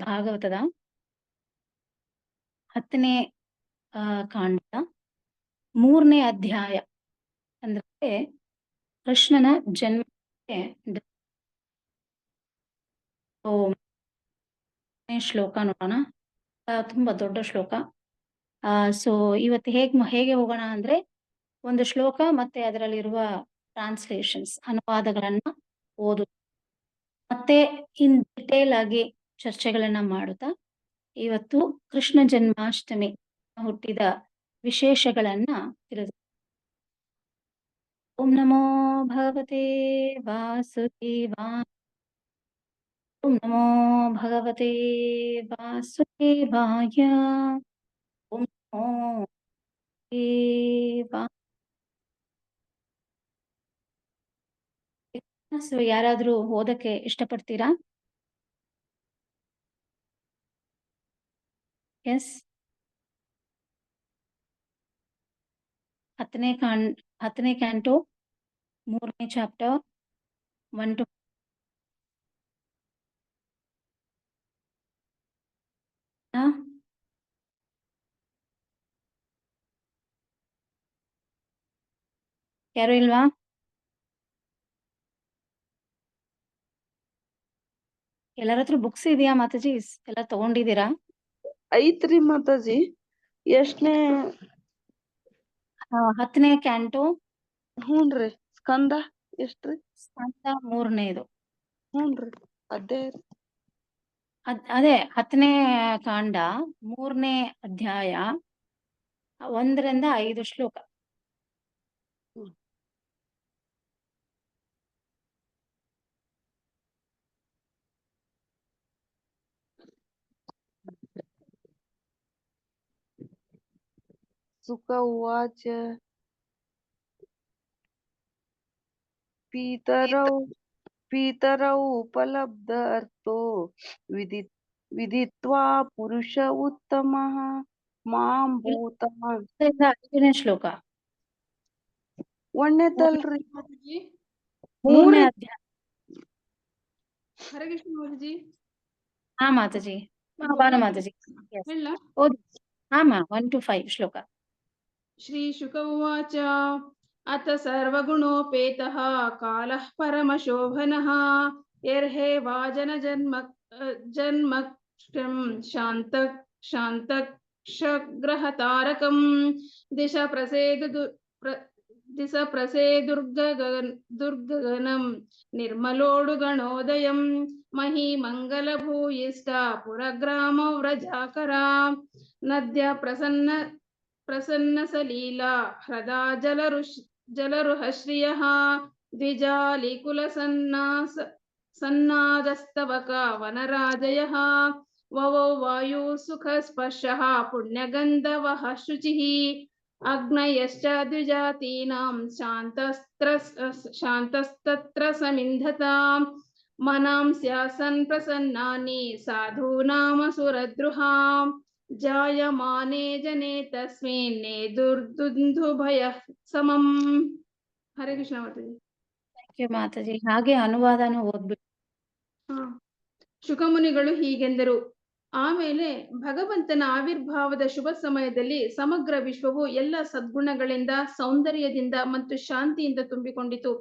ಭಾಗವತದ 10ನೇ ಕಾಂಡ 3ನೇ ಅಧ್ಯಾಯ. ಅಂದ್ರೆ ಕೃಷ್ಣನ ಜನ್ಮಕ್ಕೆ ಶ್ಲೋಕ ನೋಡೋಣ. ತುಂಬಾ ದೊಡ್ಡ ಶ್ಲೋಕ. ಸೊ ಇವತ್ತು ಹೇಗೆ ಹೋಗೋಣ ಅಂದ್ರೆ ಒಂದು ಶ್ಲೋಕ ಮತ್ತೆ ಅದರಲ್ಲಿರುವ ಟ್ರಾನ್ಸ್ಲೇಷನ್ಸ್ ಅನುವಾದಗಳನ್ನ ಓದು, ಮತ್ತೆ ಇನ್ ಡಿಟೇಲ್ ಆಗಿ ಚರ್ಚೆಗಳನ್ನ ಮಾಡುತ್ತಾ ಇವತ್ತು ಕೃಷ್ಣ ಜನ್ಮಾಷ್ಟಮಿ ಹುಟ್ಟಿದ ವಿಶೇಷಗಳನ್ನ ತಿಳಿದು. ಓಂ ನಮೋ ಭಗವತೆ ವಾಸುದೇವಾಯ. ಓಂ ನಮೋ ಭಗವತೆ ವಾಸುದೇವಾಯ. ಓಂ ನಮೋ ಸೊ ಯಾರಾದ್ರೂ ಓದಕ್ಕೆ ಇಷ್ಟಪಡ್ತೀರಾ? ಎಸ್. 10ನೇ ಕ್ಯಾಂಟೋ 3ನೇ ಚಾಪ್ಟರ್ 1 to ಯಾರು ಇಲ್ವಾ? ಎಲ್ಲರ ಹತ್ರ ಬುಕ್ಸ್ ಇದೆಯಾ ಮಾತಾಜಿ? ಎಲ್ಲ ತಗೊಂಡಿದ್ದೀರಾ? ಐತ್ರಿ ಮಾತಾಜಿ. ಎಷ್ಟನೇ? 10ನೇ ಕ್ಯಾಂಟೋ. ಹ್ಞೂನ್ರಿ. ಸ್ಕಂದ ಎಷ್ಟ್ರಿ? ಸ್ಕಂದ 3ನೇದು. ಹ್ಞೂನ್ರಿ. ಅದೇ 10ನೇ ಕಾಂಡ 3ನೇ ಅಧ್ಯಾಯ 1ರಿಂದ 5 ಶ್ಲೋಕ. ಸುಖ ಉವಾಚ ಪೀತರೌ ಉಪಲಬ್ಧಾರ್ಥೋ ವಿದಿತ್ವಾ ಪುರುಷ ಉತ್ತಮಃ ಮಾಂ ಭೂತಾನ್. 5ನೇ ಶ್ಲೋಕ. ಒಣ್ಣೆದಲ್ರಿ? 3ನೇ ಅಧ್ಯಾಯ. ಹರೇ ಕೃಷ್ಣ ಮಾತಾಜಿ. ಹಾ ಮಾತಾಜಿ. ಬಾನ ಮಾತಾಜಿ. ಓದಿ. ಹಾಮ 1 to 5 ಶ್ಲೋಕ. ಶ್ರೀ ಶುಕ ಉವಾಚ ಅಥ ಸರ್ವಗುಣೋಪೇತಃ ಕಾಲಃ ಪರಮಶೋಭನಃ ಯರ್ಹೇ ವಾಜನ ಜನ್ಮಕ್ಷಂ ಶಾಂತಕ್ಷಗ್ರಹತಾರಕಂ ದಿಶ ಪ್ರಸೇದುರ್ಗಗನಂ ನಿರ್ಮಲೋಡುಗಣೋದಯಂ ಮಹೀಮಂಗಲಭೂಯಿಷ್ಟ ಪುರಗ್ರಾಮ ವ್ರಜಾಕರ ನದ್ಯ ಪ್ರಸನ್ನ ಸಲೀಲಾ ಹೃದಾ ಜಲರುಹಶ್ರಿಯಃ ದ್ವಿಜಾಲಿಕುಲ ಸನ್ನಾದಸ್ತವಕ ವನರಾಜಯಃ ವವೌ ವಾಯು ಸುಖ ಸ್ಪರ್ಶಃ ಪುಣ್ಯಗಂಧವಃ ಶುಚಿಃ ಅಗ್ನಯಶ್ಚ ದ್ವಿಜಾತೀನಾಂ ಶಾಂತಸ್ತತ್ರ ಸಮಿಂಧತಾಂ ಮನಾಂಸ್ಯಾಸನ್ ಪ್ರಸನ್ನಾನಿ ಸಾಧೂನಾಮಸುರದ್ರುಹಾಂ ಜಾಯಮಾನೆ ಜನೆ ತಸ್ಮಿನ್ನೇ ದುರ್ದುಂದುಭಯ ಸಮಂ. ಹರೇ ಕೃಷ್ಣ ಮಾತಾಜಿ. Thank you Mataji. ಹಾಗೆ ಅನುವಾದನ ಓದ್ಬಿಟ್ಟು. ಶುಕಮುನಿಗಳು ಹೀಗೆಂದರು. ಆಮೇಲೆ ಭಗವಂತನ ಆವಿರ್ಭಾವದ ಶುಭ ಸಮಯದಲ್ಲಿ ಸಮಗ್ರ ವಿಶ್ವವು ಎಲ್ಲ ಸದ್ಗುಣಗಳಿಂದ, ಸೌಂದರ್ಯದಿಂದ ಮತ್ತು ಶಾಂತಿಯಿಂದ ತುಂಬಿಕೊಂಡಿತು.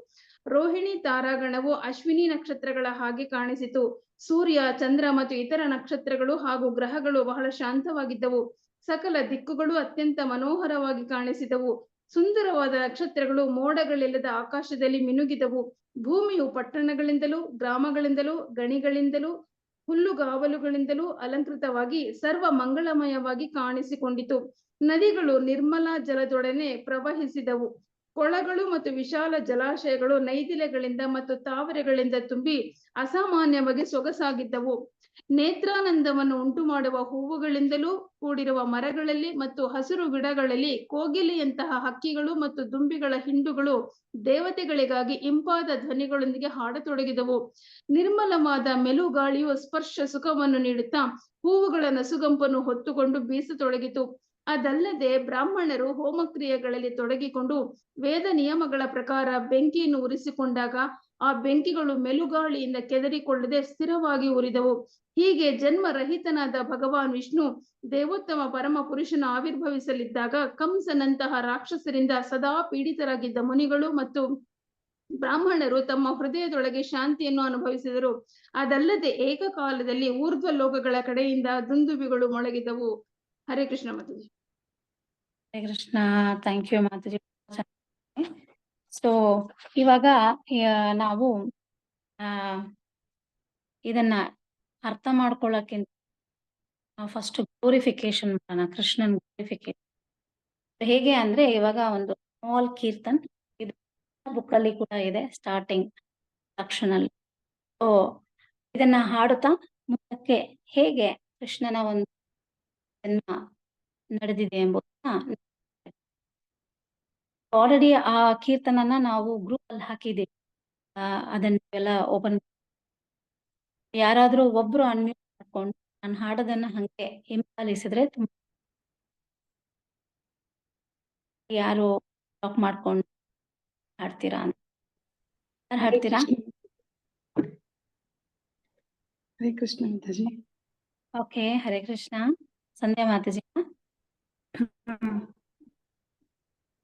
ರೋಹಿಣಿ ತಾರಾಗಣವು ಅಶ್ವಿನಿ ನಕ್ಷತ್ರಗಳ ಹಾಗೆ ಕಾಣಿಸಿತು. ಸೂರ್ಯ, ಚಂದ್ರ ಮತ್ತು ಇತರ ನಕ್ಷತ್ರಗಳು ಹಾಗೂ ಗ್ರಹಗಳು ಬಹಳ ಶಾಂತವಾಗಿದ್ದವು. ಸಕಲ ದಿಕ್ಕುಗಳು ಅತ್ಯಂತ ಮನೋಹರವಾಗಿ ಕಾಣಿಸಿದವು. ಸುಂದರವಾದ ನಕ್ಷತ್ರಗಳು ಮೋಡಗಳಿಲ್ಲದ ಆಕಾಶದಲ್ಲಿ ಮಿನುಗಿದವು. ಭೂಮಿಯು ಪಟ್ಟಣಗಳಿಂದಲೂ, ಗ್ರಾಮಗಳಿಂದಲೂ, ಗಣಿಗಳಿಂದಲೂ, ಹುಲ್ಲುಗಾವಲುಗಳಿಂದಲೂ ಅಲಂಕೃತವಾಗಿ ಸರ್ವ ಮಂಗಳಮಯವಾಗಿ ಕಾಣಿಸಿಕೊಂಡಿತು. ನದಿಗಳು ನಿರ್ಮಲ ಜಲದೊಡನೆ ಪ್ರವಹಿಸಿದವು. ಕೊಳಗಳು ಮತ್ತು ವಿಶಾಲ ಜಲಾಶಯಗಳು ನೈದಿಲೆಗಳಿಂದ ಮತ್ತು ತಾವರೆಗಳಿಂದ ತುಂಬಿ ಅಸಾಮಾನ್ಯವಾಗಿ ಸೊಗಸಾಗಿದ್ದವು. ನೇತ್ರಾನಂದವನ್ನು ಉಂಟು ಮಾಡುವ ಹೂವುಗಳಿಂದಲೂ ಕೂಡಿರುವ ಮರಗಳಲ್ಲಿ ಮತ್ತು ಹಸಿರು ಗಿಡಗಳಲ್ಲಿ ಕೋಗಿಲೆಯಂತಹ ಹಕ್ಕಿಗಳು ಮತ್ತು ದುಂಬಿಗಳ ಹಿಂಡುಗಳು ದೇವತೆಗಳಿಗಾಗಿ ಇಂಪಾದ ಧ್ವನಿಗಳೊಂದಿಗೆ ಹಾಡತೊಡಗಿದವು. ನಿರ್ಮಲವಾದ ಮೆಲುಗಾಳಿಯು ಸ್ಪರ್ಶ ಸುಖವನ್ನು ನೀಡುತ್ತಾ ಹೂವುಗಳ ನಸುಗಂಪನ್ನು ಹೊತ್ತುಕೊಂಡು ಬೀಸತೊಡಗಿತು. ಅದಲ್ಲದೆ ಬ್ರಾಹ್ಮಣರು ಹೋಮಕ್ರಿಯೆಗಳಲ್ಲಿ ತೊಡಗಿಕೊಂಡು ವೇದ ನಿಯಮಗಳ ಪ್ರಕಾರ ಬೆಂಕಿಯನ್ನು ಉರಿಸಿಕೊಂಡಾಗ ಆ ಬೆಂಕಿಗಳು ಮೆಲುಗಾಳಿಯಿಂದ ಕೆದರಿಕೊಳ್ಳದೆ ಸ್ಥಿರವಾಗಿ ಉರಿದವು. ಹೀಗೆ ಜನ್ಮರಹಿತನಾದ ಭಗವಾನ್ ವಿಷ್ಣು ದೇವೋತ್ತಮ ಪರಮ ಪುರುಷನ ಆವಿರ್ಭವಿಸಲಿದ್ದಾಗ ಕಂಸನಂತಹ ರಾಕ್ಷಸರಿಂದ ಸದಾ ಪೀಡಿತರಾಗಿದ್ದ ಮುನಿಗಳು ಮತ್ತು ಬ್ರಾಹ್ಮಣರು ತಮ್ಮ ಹೃದಯದೊಳಗೆ ಶಾಂತಿಯನ್ನು ಅನುಭವಿಸಿದರು. ಅದಲ್ಲದೆ ಏಕಕಾಲದಲ್ಲಿ ಊರ್ಧ್ವ ಲೋಕಗಳ ಕಡೆಯಿಂದ ದುಂದುಬಿಗಳು ಮೊಳಗಿದವು. Hare Krishna Mataji. Hare Krishna. Thank you Mataji. So ಇವಾಗ ನಾವು ಇದನ್ನ ಅರ್ಥ ಮಾಡ್ಕೊಳ್ಳೋಕ್ಕಿಂತ ನಾವು ಫಸ್ಟ್ ಗ್ಲೋರಿಫಿಕೇಶನ್ ಮಾಡೋಣ, ಕೃಷ್ಣನ್ ಗ್ಲೋರಿಫಿಕೇಶನ್ ಹೇಗೆ ಅಂದ್ರೆ, ಇವಾಗ ಒಂದು ಸ್ಮಾಲ್ ಕೀರ್ತನ್ ಇದು ಬುಕ್ ಅಲ್ಲಿ ಕೂಡ ಇದೆ, ಸ್ಟಾರ್ಟಿಂಗ್ ಸೆಕ್ಷನ್ ಅಲ್ಲಿ. ಸೊ ಇದನ್ನ ಹಾಡುತ್ತಾ ಮುಂದಕ್ಕೆ ಹೇಗೆ ಕೃಷ್ಣನ ಒಂದು ಜನ್ಮ ನಡೆದಿದೆ ಎಂಬುದನ್ನ ಆಲ್ರೆಡಿ ಆ ಕೀರ್ತನನ್ನ ನಾವು ಗ್ರೂಪ್ ಅಲ್ಲಿ ಹಾಕಿದ್ದೀವಿ. ಅದನ್ನೆಲ್ಲ ಓಪನ್ ಯಾರಾದ್ರೂ ಒಬ್ರು ಅನ್ಮ್ಯೂಟ್ ಮಾಡ್ಕೊಂಡು ನಾನು ಹಾಡೋದನ್ನ ಹಂಗೆ ಹಿಂಬಾಲಿಸಿದ್ರೆ ತುಂಬಾ, ಯಾರು ಸ್ಟಾಪ್ ಮಾಡ್ಕೊಂಡು ಹಾಡ್ತೀರಾ ಅಂತ. ಯಾರು ಹಾಡ್ತೀರಾ? ಹರೇ ಕೃಷ್ಣ ಮಾತಾಜಿ. ಓಕೆ, ಹರೇ ಕೃಷ್ಣ. ಸಂಧ್ಯಾ ಮಾತಾಜಿ.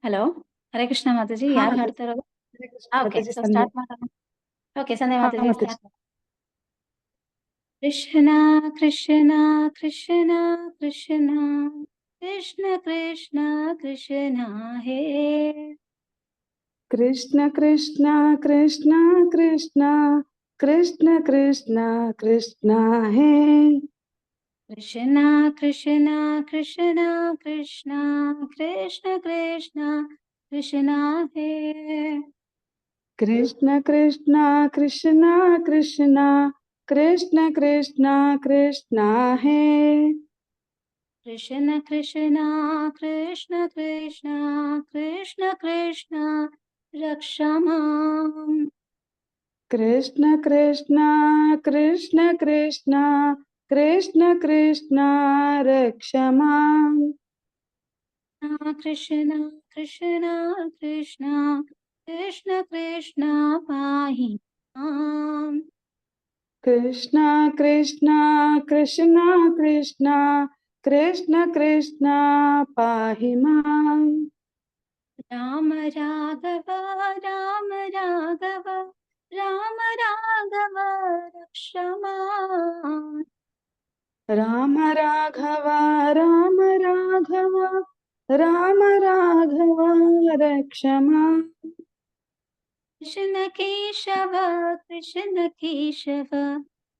ಹಲೋ, ಹರೇ ಕೃಷ್ಣ ಮಾತಾಜಿ. ಯಾರು ಹಾಡ್ತಾ ಇರೋದು? ಓಕೆ, ಸೊ ಸ್ಟಾರ್ಟ್ ಮಾಡೋಣ. ಓಕೆ, ಸಂಧ್ಯಾ ಮಾತಾಜಿ ಸ್ಟಾರ್ಟ್. ಕೃಷ್ಣ ಕೃಷ್ಣ ಕೃಷ್ಣ ಕೃಷ್ಣ ಕೃಷ್ಣ ಕೃಷ್ಣ ಕೃಷ್ಣ ಹೇ ಕೃಷ್ಣ ಕೃಷ್ಣ ಕೃಷ್ಣ ಕೃಷ್ಣ ಕೃಷ್ಣ ಕೃಷ್ಣ ಕೃಷ್ಣ ಹೇ ಕೃಷ್ಣ ಕೃಷ್ಣ ಕೃಷ್ಣ ಕೃಷ್ಣ ಕೃಷ್ಣ ಕೃಷ್ಣ ಕೃಷ್ಣ ಹೇ ಕೃಷ್ಣ ಕೃಷ್ಣ ಕೃಷ್ಣ ಕೃಷ್ಣ ಕೃಷ್ಣ ಕೃಷ್ಣ ಕೃಷ್ಣ ಹೇ ಕೃಷ್ಣ ಕೃಷ್ಣ ಕೃಷ್ಣ ಕೃಷ್ಣ ಕೃಷ್ಣ ಕೃಷ್ಣ ರಕ್ಷ ಮಾಂ. ಕೃಷ್ಣ ಕೃಷ್ಣ ಕೃಷ್ಣ ಕೃಷ್ಣ ಕೃಷ್ಣ ಕೃಷ್ಣ ರಕ್ಷ ಮಾಂ. ಕೃಷ್ಣ ಕೃಷ್ಣ ಕೃಷ್ಣ ಕೃಷ್ಣ ಕೃಷ್ಣ ಪಾಹಿ ಮಾಂ. ಕೃಷ್ಣ ಕೃಷ್ಣ ಕೃಷ್ಣ ಕೃಷ್ಣ ಕೃಷ್ಣ ಕೃಷ್ಣ ಪಾಹಿ ಮಾಂ. ರಾಮ ರಾಘವ ರಾಮ ರಾಘವ ರಾಮ ರಾಘವ ರಕ್ಷ ಮಾಂ. ರಾಮ ರಾಘವ ರಾಮ ರಾಘವ ರಾಮ ರಾಘವ ರಕ್ಷ ಮಾಂ. ಕೃಷ್ಣ ಕೇಶವ ಕೃಷ್ಣ ಕೇಶವ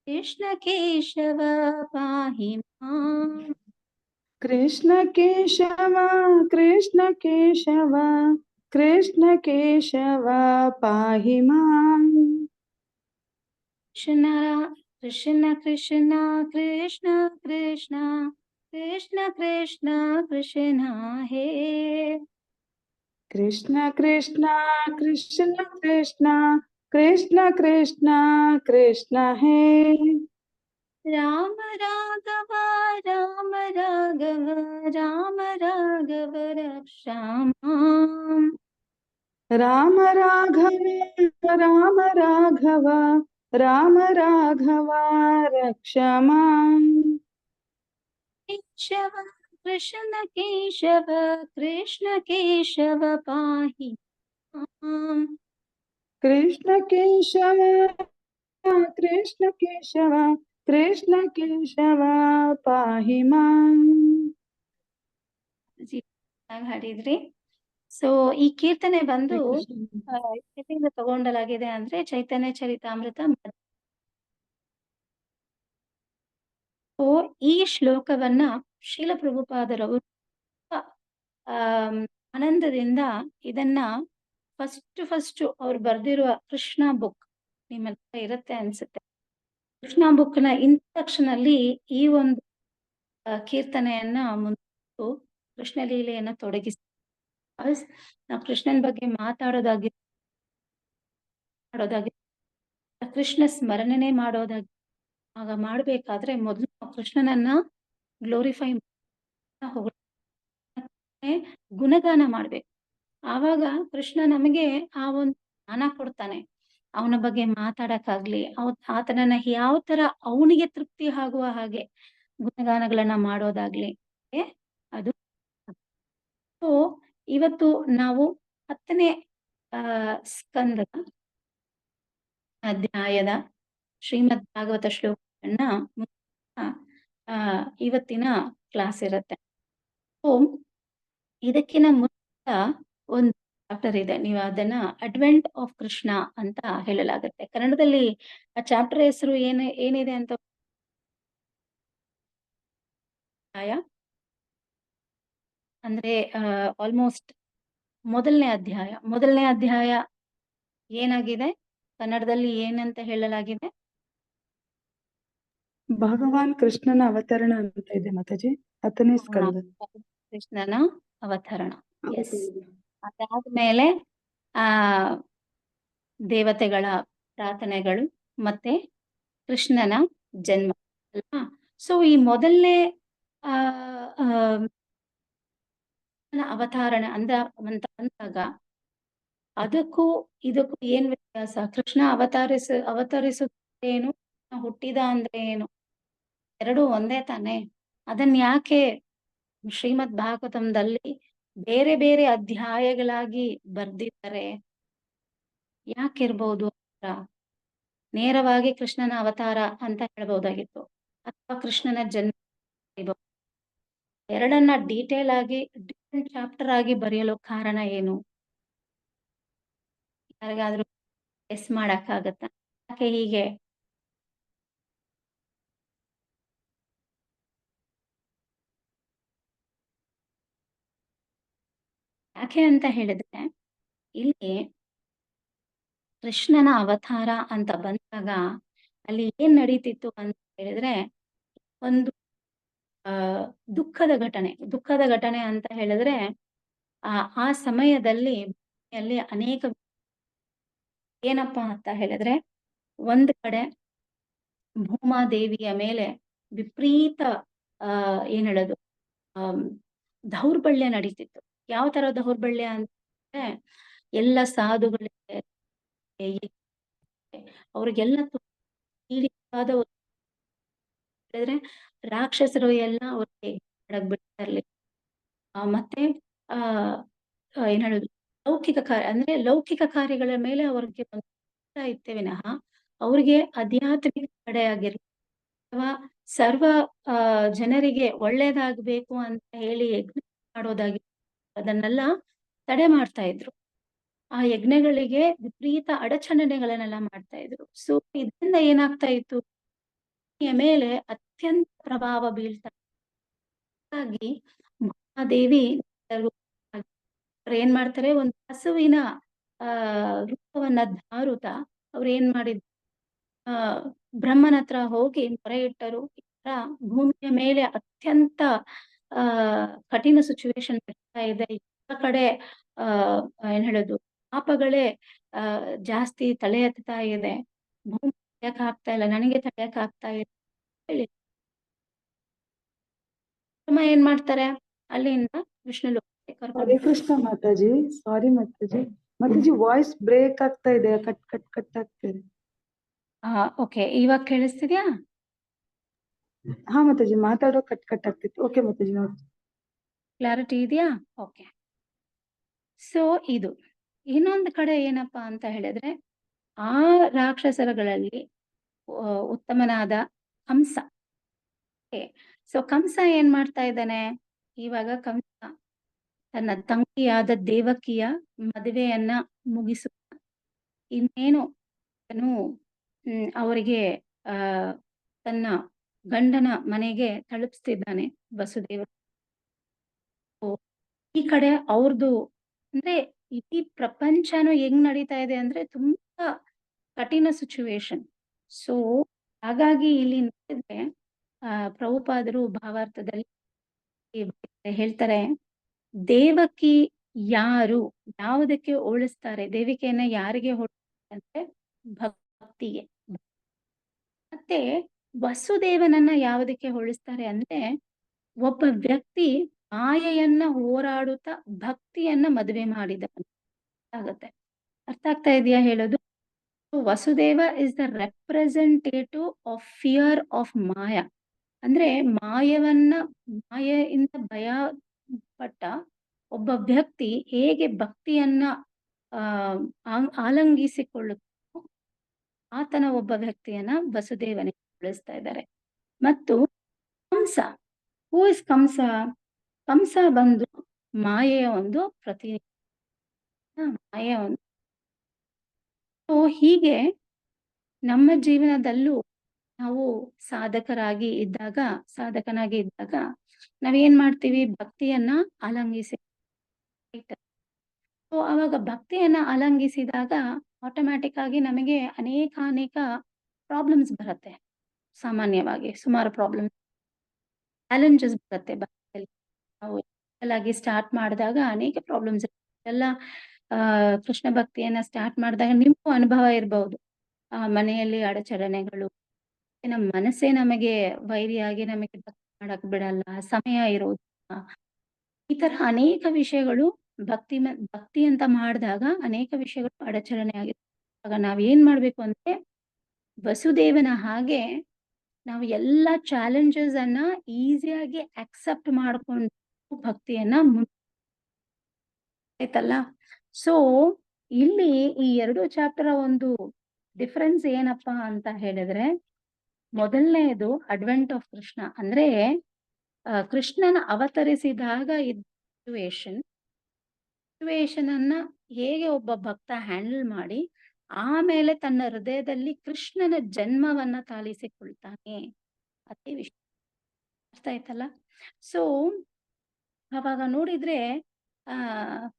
ಕೃಷ್ಣ ಕೇಶವ ಪಾಹಿ ಮಾಂ. ಕೃಷ್ಣ ಕೇಶವ ಕೃಷ್ಣ ಕೇಶವ ಕೃಷ್ಣ ಕೇಶವ ಪಾಹಿ ಮಾಂ. ಕೃಷ್ಣ ಕೃಷ್ಣ ಕೃಷ್ಣ ಕೃಷ್ಣ ಕೃಷ್ಣ ಕೃಷ್ಣ ಕೃಷ್ಣ ಕೃಷ್ಣ ಹೇ ಕೃಷ್ಣ ಕೃಷ್ಣ ಕೃಷ್ಣ ಕೃಷ್ಣ ಕೃಷ್ಣ ಕೃಷ್ಣ ಕೃಷ್ಣ ಹೇ ರಾಮ ರಾಘವ ರಾಮ ರಾಘವ ರಾಮ ರಾಘವ ರಕ್ಷ ಮಾಂ. ರಾಮ ರಾಘವ ರಾಮ ರಾಘವ ರಾಮ ರಾಘವ ರಕ್ಷ ಮಾಂ. ಕೇಶವ ಕೃಷ್ಣ ಕೇಶವ ಕೃಷ್ಣ ಕೇಶವ ಪಾಹಿ ಮಾಂ. ಕೃಷ್ಣ ಕೇಶವ ಕೃಷ್ಣ ಕೇಶವ ಕೃಷ್ಣ ಕೇಶವ ಪಾಹಿ ಮಾಂ. ಹಾಡಿದ್ರಿ. ಸೊ ಈ ಕೀರ್ತನೆ ಬಂದು ಎಲ್ಲಿಂದ ತಗೊಂಡಲಾಗಿದೆ ಅಂದ್ರೆ ಚೈತನ್ಯ ಚರಿತಾಮೃತ. ಈ ಶ್ಲೋಕವನ್ನ ಶೀಲ ಪ್ರಭುಪಾದರವರು ಆನಂದದಿಂದ ಇದನ್ನ ಫಸ್ಟ್ ಅವ್ರು ಬರ್ದಿರುವ ಕೃಷ್ಣ ಬುಕ್ ನಿಮ್ಮೆಲ್ಲ ಇರುತ್ತೆ ಅನ್ಸುತ್ತೆ. ಕೃಷ್ಣ ಬುಕ್ ನ ಇಂಟ್ರಡಕ್ಷನ್ ಅಲ್ಲಿ ಈ ಒಂದು ಕೀರ್ತನೆಯನ್ನ ಮುಂದೆ ಕೃಷ್ಣ ಲೀಲೆಯನ್ನ ತೊಡಗಿಸಿ ನಾವು ಕೃಷ್ಣನ್ ಬಗ್ಗೆ ಮಾತಾಡೋದಾಗಿ ಕೃಷ್ಣ ಸ್ಮರಣೆನೆ ಮಾಡೋದಾಗಿ ಆಗ ಮಾಡ್ಬೇಕಾದ್ರೆ ಮೊದಲು ಕೃಷ್ಣನನ್ನ ಗ್ಲೋರಿಫೈ ಗುಣಗಾನ ಮಾಡ್ಬೇಕು. ಆವಾಗ ಕೃಷ್ಣ ನಮಗೆ ಆ ಒಂದು ಜ್ಞಾನ ಕೊಡ್ತಾನೆ. ಅವನ ಬಗ್ಗೆ ಮಾತಾಡಕ್ಕಾಗ್ಲಿ, ಆತನನ್ನ ಯಾವ ತರ ಅವನಿಗೆ ತೃಪ್ತಿ ಆಗುವ ಹಾಗೆ ಗುಣಗಾನಗಳನ್ನ ಮಾಡೋದಾಗ್ಲಿ ಅದು. ಸೊ ಇವತ್ತು ನಾವು 10ನೇ ಸ್ಕಂದದ ಅಧ್ಯಾಯದ ಶ್ರೀಮದ್ ಭಾಗವತ ಶ್ಲೋಕಗಳನ್ನ ಇವತ್ತಿನ ಕ್ಲಾಸ್ ಇರುತ್ತೆ. ಸೊ ಇದಕ್ಕಿನ ಮುಂಚೆ ಒಂದು ಚಾಪ್ಟರ್ ಇದೆ, ನೀವು ಅದನ್ನ ಅಡ್ವೆಂಟ್ ಆಫ್ ಕೃಷ್ಣ ಅಂತ ಹೇಳಲಾಗುತ್ತೆ. ಕನ್ನಡದಲ್ಲಿ ಆ ಚಾಪ್ಟರ್ ಹೆಸರು ಏನಿದೆ ಅಂತ ಅಂದ್ರೆ ಆಲ್ಮೋಸ್ಟ್ ಮೊದಲನೇ ಅಧ್ಯಾಯ ಏನಾಗಿದೆ, ಕನ್ನಡದಲ್ಲಿ ಏನಂತ ಹೇಳಲಾಗಿದೆ? ಭಗವಾನ್ ಕೃಷ್ಣನ ಅವತರಣ ಅಂತ ಇದೆ ಮಾತಾಜಿ, 10ನೇ ಸ್ಕಂದ. ಕೃಷ್ಣನ ಅವತರಣ. ಎಸ್. ಅದಾದ್ಮೇಲೆ ದೇವತೆಗಳ ಪ್ರಾರ್ಥನೆಗಳು ಮತ್ತೆ ಕೃಷ್ಣನ ಜನ್ಮ ಅಲ್ವಾ? ಸೊ ಈ ಮೊದಲನೇ ಅವತಾರಣ ಅಂತ ಬಂದಾಗ ಅದಕ್ಕೂ ಇದಕ್ಕೂ ಏನ್ ವ್ಯತ್ಯಾಸ? ಕೃಷ್ಣ ಅವತರಿಸುತ್ತೇನು, ಹುಟ್ಟಿದ ಅಂದ್ರೆ ಏನು? ಎರಡು ಒಂದೇ ತಾನೆ. ಅದನ್ನ ಯಾಕೆ ಶ್ರೀಮದ್ ಭಾಗವತಂದಲ್ಲಿ ಬೇರೆ ಬೇರೆ ಅಧ್ಯಾಯಗಳಾಗಿ ಬರ್ದಿದ್ದಾರೆ? ಯಾಕಿರ್ಬೋದು? ನೇರವಾಗಿ ಕೃಷ್ಣನ ಅವತಾರ ಅಂತ ಹೇಳ್ಬಹುದಾಗಿತ್ತು, ಅಥವಾ ಕೃಷ್ಣನ ಜನ್ಮ. ಎರಡನ್ನ ಡೀಟೇಲ್ ಆಗಿ ಡಿಫ್ರೆಂಟ್ ಚಾಪ್ಟರ್ ಆಗಿ ಬರೆಯಲು ಕಾರಣ ಏನು? ಯಾರಿಗಾದ್ರೂ ಗೆಸ್ ಮಾಡಕ್ಕಾಗತ್ತಾ ಯಾಕೆ ಹೀಗೆ? ಯಾಕೆ ಅಂತ ಹೇಳಿದ್ರೆ, ಇಲ್ಲಿ ಕೃಷ್ಣನ ಅವತಾರ ಅಂತ ಬಂದಾಗ ಅಲ್ಲಿ ಏನ್ ನಡೀತಿತ್ತು ಅಂತ ಹೇಳಿದ್ರೆ, ಒಂದು ದುಃಖದ ಘಟನೆ ಅಂತ ಹೇಳಿದ್ರೆ, ಆ ಸಮಯದಲ್ಲಿ ಅನೇಕ ಏನಪ್ಪಾ ಅಂತ ಹೇಳಿದ್ರೆ, ಒಂದ್ ಕಡೆ ಭೂಮಾದೇವಿಯ ಮೇಲೆ ವಿಪರೀತ ಏನ್ ಹೇಳೋದು ದೌರ್ಬಲ್ಯ ನಡೀತಿತ್ತು. ಯಾವ ತರ ದೌರ್ಬಲ್ಯ ಅಂದ್ರೆ, ಎಲ್ಲ ಸಾಧುಗಳಿಗೆ ಅವ್ರಿಗೆಲ್ಲ ಹೇಳಿದ್ರೆ ರಾಕ್ಷಸರು ಎಲ್ಲ ಅವ್ರಿಗೆ ಬಿಡ್ತಾ ಇರ್ಲಿಲ್ಲ. ಮತ್ತೆ ಏನ್ ಹೇಳುದು, ಲೌಕಿಕ ಕಾರ್ಯಗಳ ಮೇಲೆ ಅವ್ರಿಗೆ ಇತ್ತೆ ವಿನಃ ಅವ್ರಿಗೆ ಆಧ್ಯಾತ್ಮಿಕ ಕಡೆ ಆಗಿರ್ಲಿ ಅಥವಾ ಸರ್ವ ಜನರಿಗೆ ಒಳ್ಳೇದಾಗ್ಬೇಕು ಅಂತ ಹೇಳಿ ಯಜ್ಞ ಮಾಡೋದಾಗಿ ಅದನ್ನೆಲ್ಲ ತಡೆ ಮಾಡ್ತಾ ಇದ್ರು. ಆ ಯಜ್ಞಗಳಿಗೆ ವಿಪರೀತ ಅಡಚಣೆಗಳನ್ನೆಲ್ಲ ಮಾಡ್ತಾ ಇದ್ರು. ಸೊ ಇದರಿಂದ ಏನಾಗ್ತಾ ಇತ್ತು, ಮೇಲೆ ಅತ್ಯಂತ ಪ್ರಭಾವ ಬೀಳ್ತಾ. ಹಾಗಾಗಿ ಮಹಾದೇವಿ ಏನ್ ಮಾಡ್ತಾರೆ, ಒಂದು ಹಸುವಿನ ರೂಪವನ್ನ ಧಾರುತ್ತಾ ಅವ್ರು ಏನ್ ಮಾಡಿದ್ರು, ಬ್ರಹ್ಮನ ಹತ್ರ ಹೋಗಿ ಮೊರೆ ಇಟ್ಟರು. ಭೂಮಿಯ ಮೇಲೆ ಅತ್ಯಂತ ಕಠಿಣ ಸಿಚುವೇಶನ್ ಬರ್ತಾ ಇದೆ. ಎಲ್ಲ ಕಡೆ ಏನ್ ಹೇಳೋದು, ಪಾಪಗಳೇ ಜಾಸ್ತಿ ತಲೆ ಎತ್ತಾ ಇದೆ. ಭೂಮಿ ತಡೆಯಕ್ ಆಗ್ತಾ ಇಲ್ಲ, ನನಗೆ ತಡೆಯಕ್ ಆಗ್ತಾ ಇಲ್ಲ ಹೇಳಿ ಏನ್ ಮಾಡ್ತಾರೆ, ಅಲ್ಲಿಂದ ವಿಷ್ಣು ಲೋಕಕ್ಕೆ ಕರ್ಕೊಂಡು. ಹರೇ ಕೃಷ್ಣ ಮಾತಾಜಿ, ಸಾರಿ ಮಾತಾಜಿ ವಾಯ್ಸ್ ಬ್ರೇಕ್ ಆಗ್ತಾ ಇದೆ, ಕಟ್ ಆಗ್ತಿದೆ. ಓಕೆ, ಇವಾಗ ಕೇಳಿಸ್ತಿದ್ಯಾ? ಹಾ ಮಾತಾಜಿ, ಮಾತಾಡೋ ಕಟ್ ಆಗ್ತಿತ್ತು. ಓಕೆ ಮಾತಾಜಿ, ನೋಡಿ ಕ್ಲಾರಿಟಿ ಇದೆಯಾ? ಓಕೆ. ಸೊ ಇದು ಇನ್ನೊಂದು ಕಡೆ ಏನಪ್ಪಾ ಅಂತ ಹೇಳಿದ್ರೆ, ಆ ರಾಕ್ಷಸರುಗಳಲ್ಲಿ ಉತ್ತಮನಾದ ಕಂಸ. ಸೊ ಕಂಸ ಏನ್ ಮಾಡ್ತಾ ಇದ್ದಾನೆ ಇವಾಗ? ಕಂಸ ತನ್ನ ತಂಗಿಯಾದ ದೇವಕಿಯ ಮದುವೆಯನ್ನ ಮುಗಿಸು, ಇನ್ನೇನು ಅವರಿಗೆ ತನ್ನ ಗಂಡನ ಮನೆಗೆ ತಲುಪಿಸ್ತಿದ್ದಾನೆ ವಸುದೇವ. ಈ ಕಡೆ ಅವ್ರದ್ದು ಅಂದ್ರೆ ಇಡೀ ಪ್ರಪಂಚನೂ ಹೆಂಗ್ ನಡೀತಾ ಇದೆ ಅಂದ್ರೆ ತುಂಬಾ ಕಠಿಣ ಸಿಚುವೇಶನ್. ಸೊ ಹಾಗಾಗಿ ಇಲ್ಲಿ ನೋಡಿದ್ರೆ ಪ್ರಭುಪಾದರು ಭಾವಾರ್ಥದಲ್ಲಿ ಹೇಳ್ತಾರೆ, ದೇವಕಿ ಯಾರು, ಯಾವುದಕ್ಕೆ ಹೋಲಿಸ್ತಾರೆ? ದೇವಿಕೆಯನ್ನ ಯಾರಿಗೆ ಹೋಲಿಸ್ತಾರೆ ಅಂದ್ರೆ ಭಕ್ತಿಗೆ. ಮತ್ತೆ ವಸುದೇವನನ್ನ ಯಾವುದಕ್ಕೆ ಹೋಲಿಸ್ತಾರೆ ಅಂದ್ರೆ, ಒಬ್ಬ ವ್ಯಕ್ತಿ ಮಾಯೆಯನ್ನ ಹೋರಾಡುತ್ತಾ ಭಕ್ತಿಯನ್ನ ಮದುವೆ ಮಾಡಿದ ಆಗುತ್ತೆ. ಅರ್ಥ ಆಗ್ತಾ ಇದೆಯಾ ಹೇಳೋದು? Vasudeva is the representative of fear of Maya. ಅಂದ್ರೆ ಮಾಯೆಯಿಂದ ಭಯ ಪಟ್ಟ ಒಬ್ಬ ವ್ಯಕ್ತಿ ಹೇಗೆ ಭಕ್ತಿಯನ್ನ ಆಲಂಗಿಸಿಕೊಳ್ಳುತ್ತಾನೋ ಆತನ ಒಬ್ಬ ವ್ಯಕ್ತಿಯನ್ನ ವಸುದೇವನಿಗೆ ಹೋಲಿಸ್ತಾ ಇದ್ದಾರೆ. ಮತ್ತು ಕಂಸ, ಹೂ ಇಸ್ ಕಂಸ? ಕಂಸ ಬಂದು ಮಾಯೆಯ ಒಂದು ಪ್ರತಿನಿಧಿ, ಮಾಯೆಯ ಒಂದು. ಹೀಗೆ ನಮ್ಮ ಜೀವನದಲ್ಲೂ ನಾವು ಸಾಧಕನಾಗಿ ಇದ್ದಾಗ ನಾವೇನ್ ಮಾಡ್ತೀವಿ? ಭಕ್ತಿಯನ್ನ ಆಲಂಗಿಸಿ. ಸೊ ಅವಾಗ ಭಕ್ತಿಯನ್ನ ಆಲಂಗಿಸಿದಾಗ ಆಟೋಮ್ಯಾಟಿಕ್ ಆಗಿ ನಮಗೆ ಅನೇಕ ಪ್ರಾಬ್ಲಮ್ಸ್ ಬರುತ್ತೆ. ಸಾಮಾನ್ಯವಾಗಿ ಸುಮಾರು ಪ್ರಾಬ್ಲಮ್, ಚಾಲೆಂಜಸ್ ಬರುತ್ತೆ ಭಕ್ತಿಯಲ್ಲಿ. ನಾವು ಆಗಿ ಸ್ಟಾರ್ಟ್ ಮಾಡಿದಾಗ ಅನೇಕ ಪ್ರಾಬ್ಲಮ್ಸ್ ಎಲ್ಲ. ಕೃಷ್ಣ ಭಕ್ತಿಯನ್ನ ಸ್ಟಾರ್ಟ್ ಮಾಡಿದಾಗ ನಿಮಗೂ ಅನುಭವ ಇರಬಹುದು. ಮನೆಯಲ್ಲಿ ಅಡಚಣೆಗಳು, ನಮ್ಮ ಮನಸ್ಸೇ ನಮಗೆ ವೈರಿಯಾಗಿ ನಮಗೆ ಭಕ್ತಿ ಮಾಡಕ್ ಬಿಡಲ್ಲ, ಸಮಯ ಇರೋದಿಲ್ಲ. ಈ ತರ ಅನೇಕ ವಿಷಯಗಳು ಭಕ್ತಿ ಅಂತ ಮಾಡಿದಾಗ ಅನೇಕ ವಿಷಯಗಳು ಅಡಚಣೆ ಆಗಿದೆ. ಆಗ ನಾವ್ ಏನ್ ಮಾಡ್ಬೇಕು ಅಂದ್ರೆ ವಸುದೇವನ ಹಾಗೆ ನಾವು ಎಲ್ಲ ಚಾಲೆಂಜಸ್ ಅನ್ನ ಈಸಿಯಾಗಿ ಅಕ್ಸೆಪ್ಟ್ ಮಾಡ್ಕೊಂಡು ಭಕ್ತಿಯನ್ನ ಆಯ್ತಲ್ಲ. ಸೊ ಇಲ್ಲಿ ಈ 2 ಚಾಪ್ಟರ್ ಒಂದು ಡಿಫರೆನ್ಸ್ ಏನಪ್ಪಾ ಅಂತ ಹೇಳಿದ್ರೆ, ಮೊದಲನೇದು ಅಡ್ವೆಂಟ್ ಆಫ್ ಕೃಷ್ಣ, ಅಂದ್ರೆ ಕೃಷ್ಣನ ಅವತರಿಸಿದಾಗ ಇದ್ದ ಸಿಚುವೇಶನ್ ಅನ್ನ ಹೇಗೆ ಒಬ್ಬ ಭಕ್ತ ಹ್ಯಾಂಡಲ್ ಮಾಡಿ ಆಮೇಲೆ ತನ್ನ ಹೃದಯದಲ್ಲಿ ಕೃಷ್ಣನ ಜನ್ಮವನ್ನ ತಾಳಿಸಿಕೊಳ್ತಾನೆ, ಅದೇ ವಿಷಯ. ಅರ್ಥ ಆಯ್ತಲ್ಲ. ಸೊ ಅವಾಗ ನೋಡಿದ್ರೆ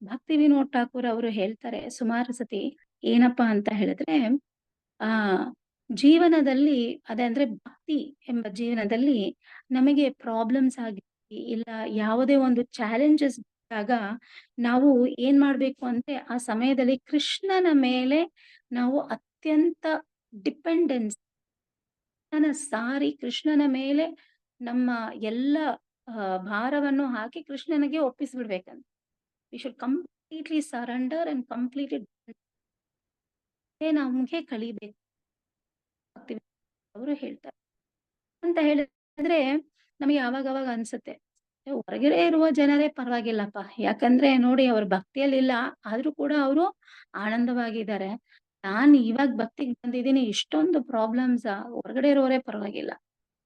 ಭಕ್ತಿ ವಿನೋದ್ ಠಾಕೂರ್ ಅವರು ಹೇಳ್ತಾರೆ ಸುಮಾರು ಸತಿ, ಏನಪ್ಪಾ ಅಂತ ಹೇಳಿದ್ರೆ ಜೀವನದಲ್ಲಿ ಅದೇ ಅಂದ್ರೆ ಭಕ್ತಿ ಎಂಬ ಜೀವನದಲ್ಲಿ ನಮಗೆ ಪ್ರಾಬ್ಲಮ್ಸ್ ಆಗಿ ಇಲ್ಲ ಯಾವುದೇ ಒಂದು ಚಾಲೆಂಜಸ್ ಆಗ ನಾವು ಏನ್ ಮಾಡ್ಬೇಕು ಅಂದ್ರೆ ಆ ಸಮಯದಲ್ಲಿ ಕೃಷ್ಣನ ಮೇಲೆ ನಾವು ಅತ್ಯಂತ ಡಿಪೆಂಡೆನ್ಸ್ ಸಾರಿ ಕೃಷ್ಣನ ಮೇಲೆ ನಮ್ಮ ಎಲ್ಲ ಭಾರವನ್ನು ಹಾಕಿ ಕೃಷ್ಣನಿಗೆ ಒಪ್ಪಿಸ್ಬಿಡ್ಬೇಕಂತ. We should completely surrender and completely ನಮ್ಗೆ ಕಲಿಬೇಕು ಅವರು ಹೇಳ್ತಾರೆ. ಅಂತ ಹೇಳಿದ್ರೆ ನಮಗೆ ಅವಾಗ ಅನ್ಸುತ್ತೆ ಹೊರಗಡೆ ಇರುವ ಜನರೇ ಪರವಾಗಿಲ್ಲಪ್ಪ, ಯಾಕಂದ್ರೆ ನೋಡಿ ಅವ್ರ ಭಕ್ತಿಯಲ್ಲಿಲ್ಲ ಆದ್ರೂ ಕೂಡ ಅವರು ಆನಂದವಾಗಿದ್ದಾರೆ. ನಾನ್ ಇವಾಗ ಭಕ್ತಿಗೆ ಬಂದಿದ್ದೀನಿ, ಇಷ್ಟೊಂದು ಪ್ರಾಬ್ಲಮ್ಸ್, ಹೊರಗಡೆ ಇರೋರೇ ಪರವಾಗಿಲ್ಲ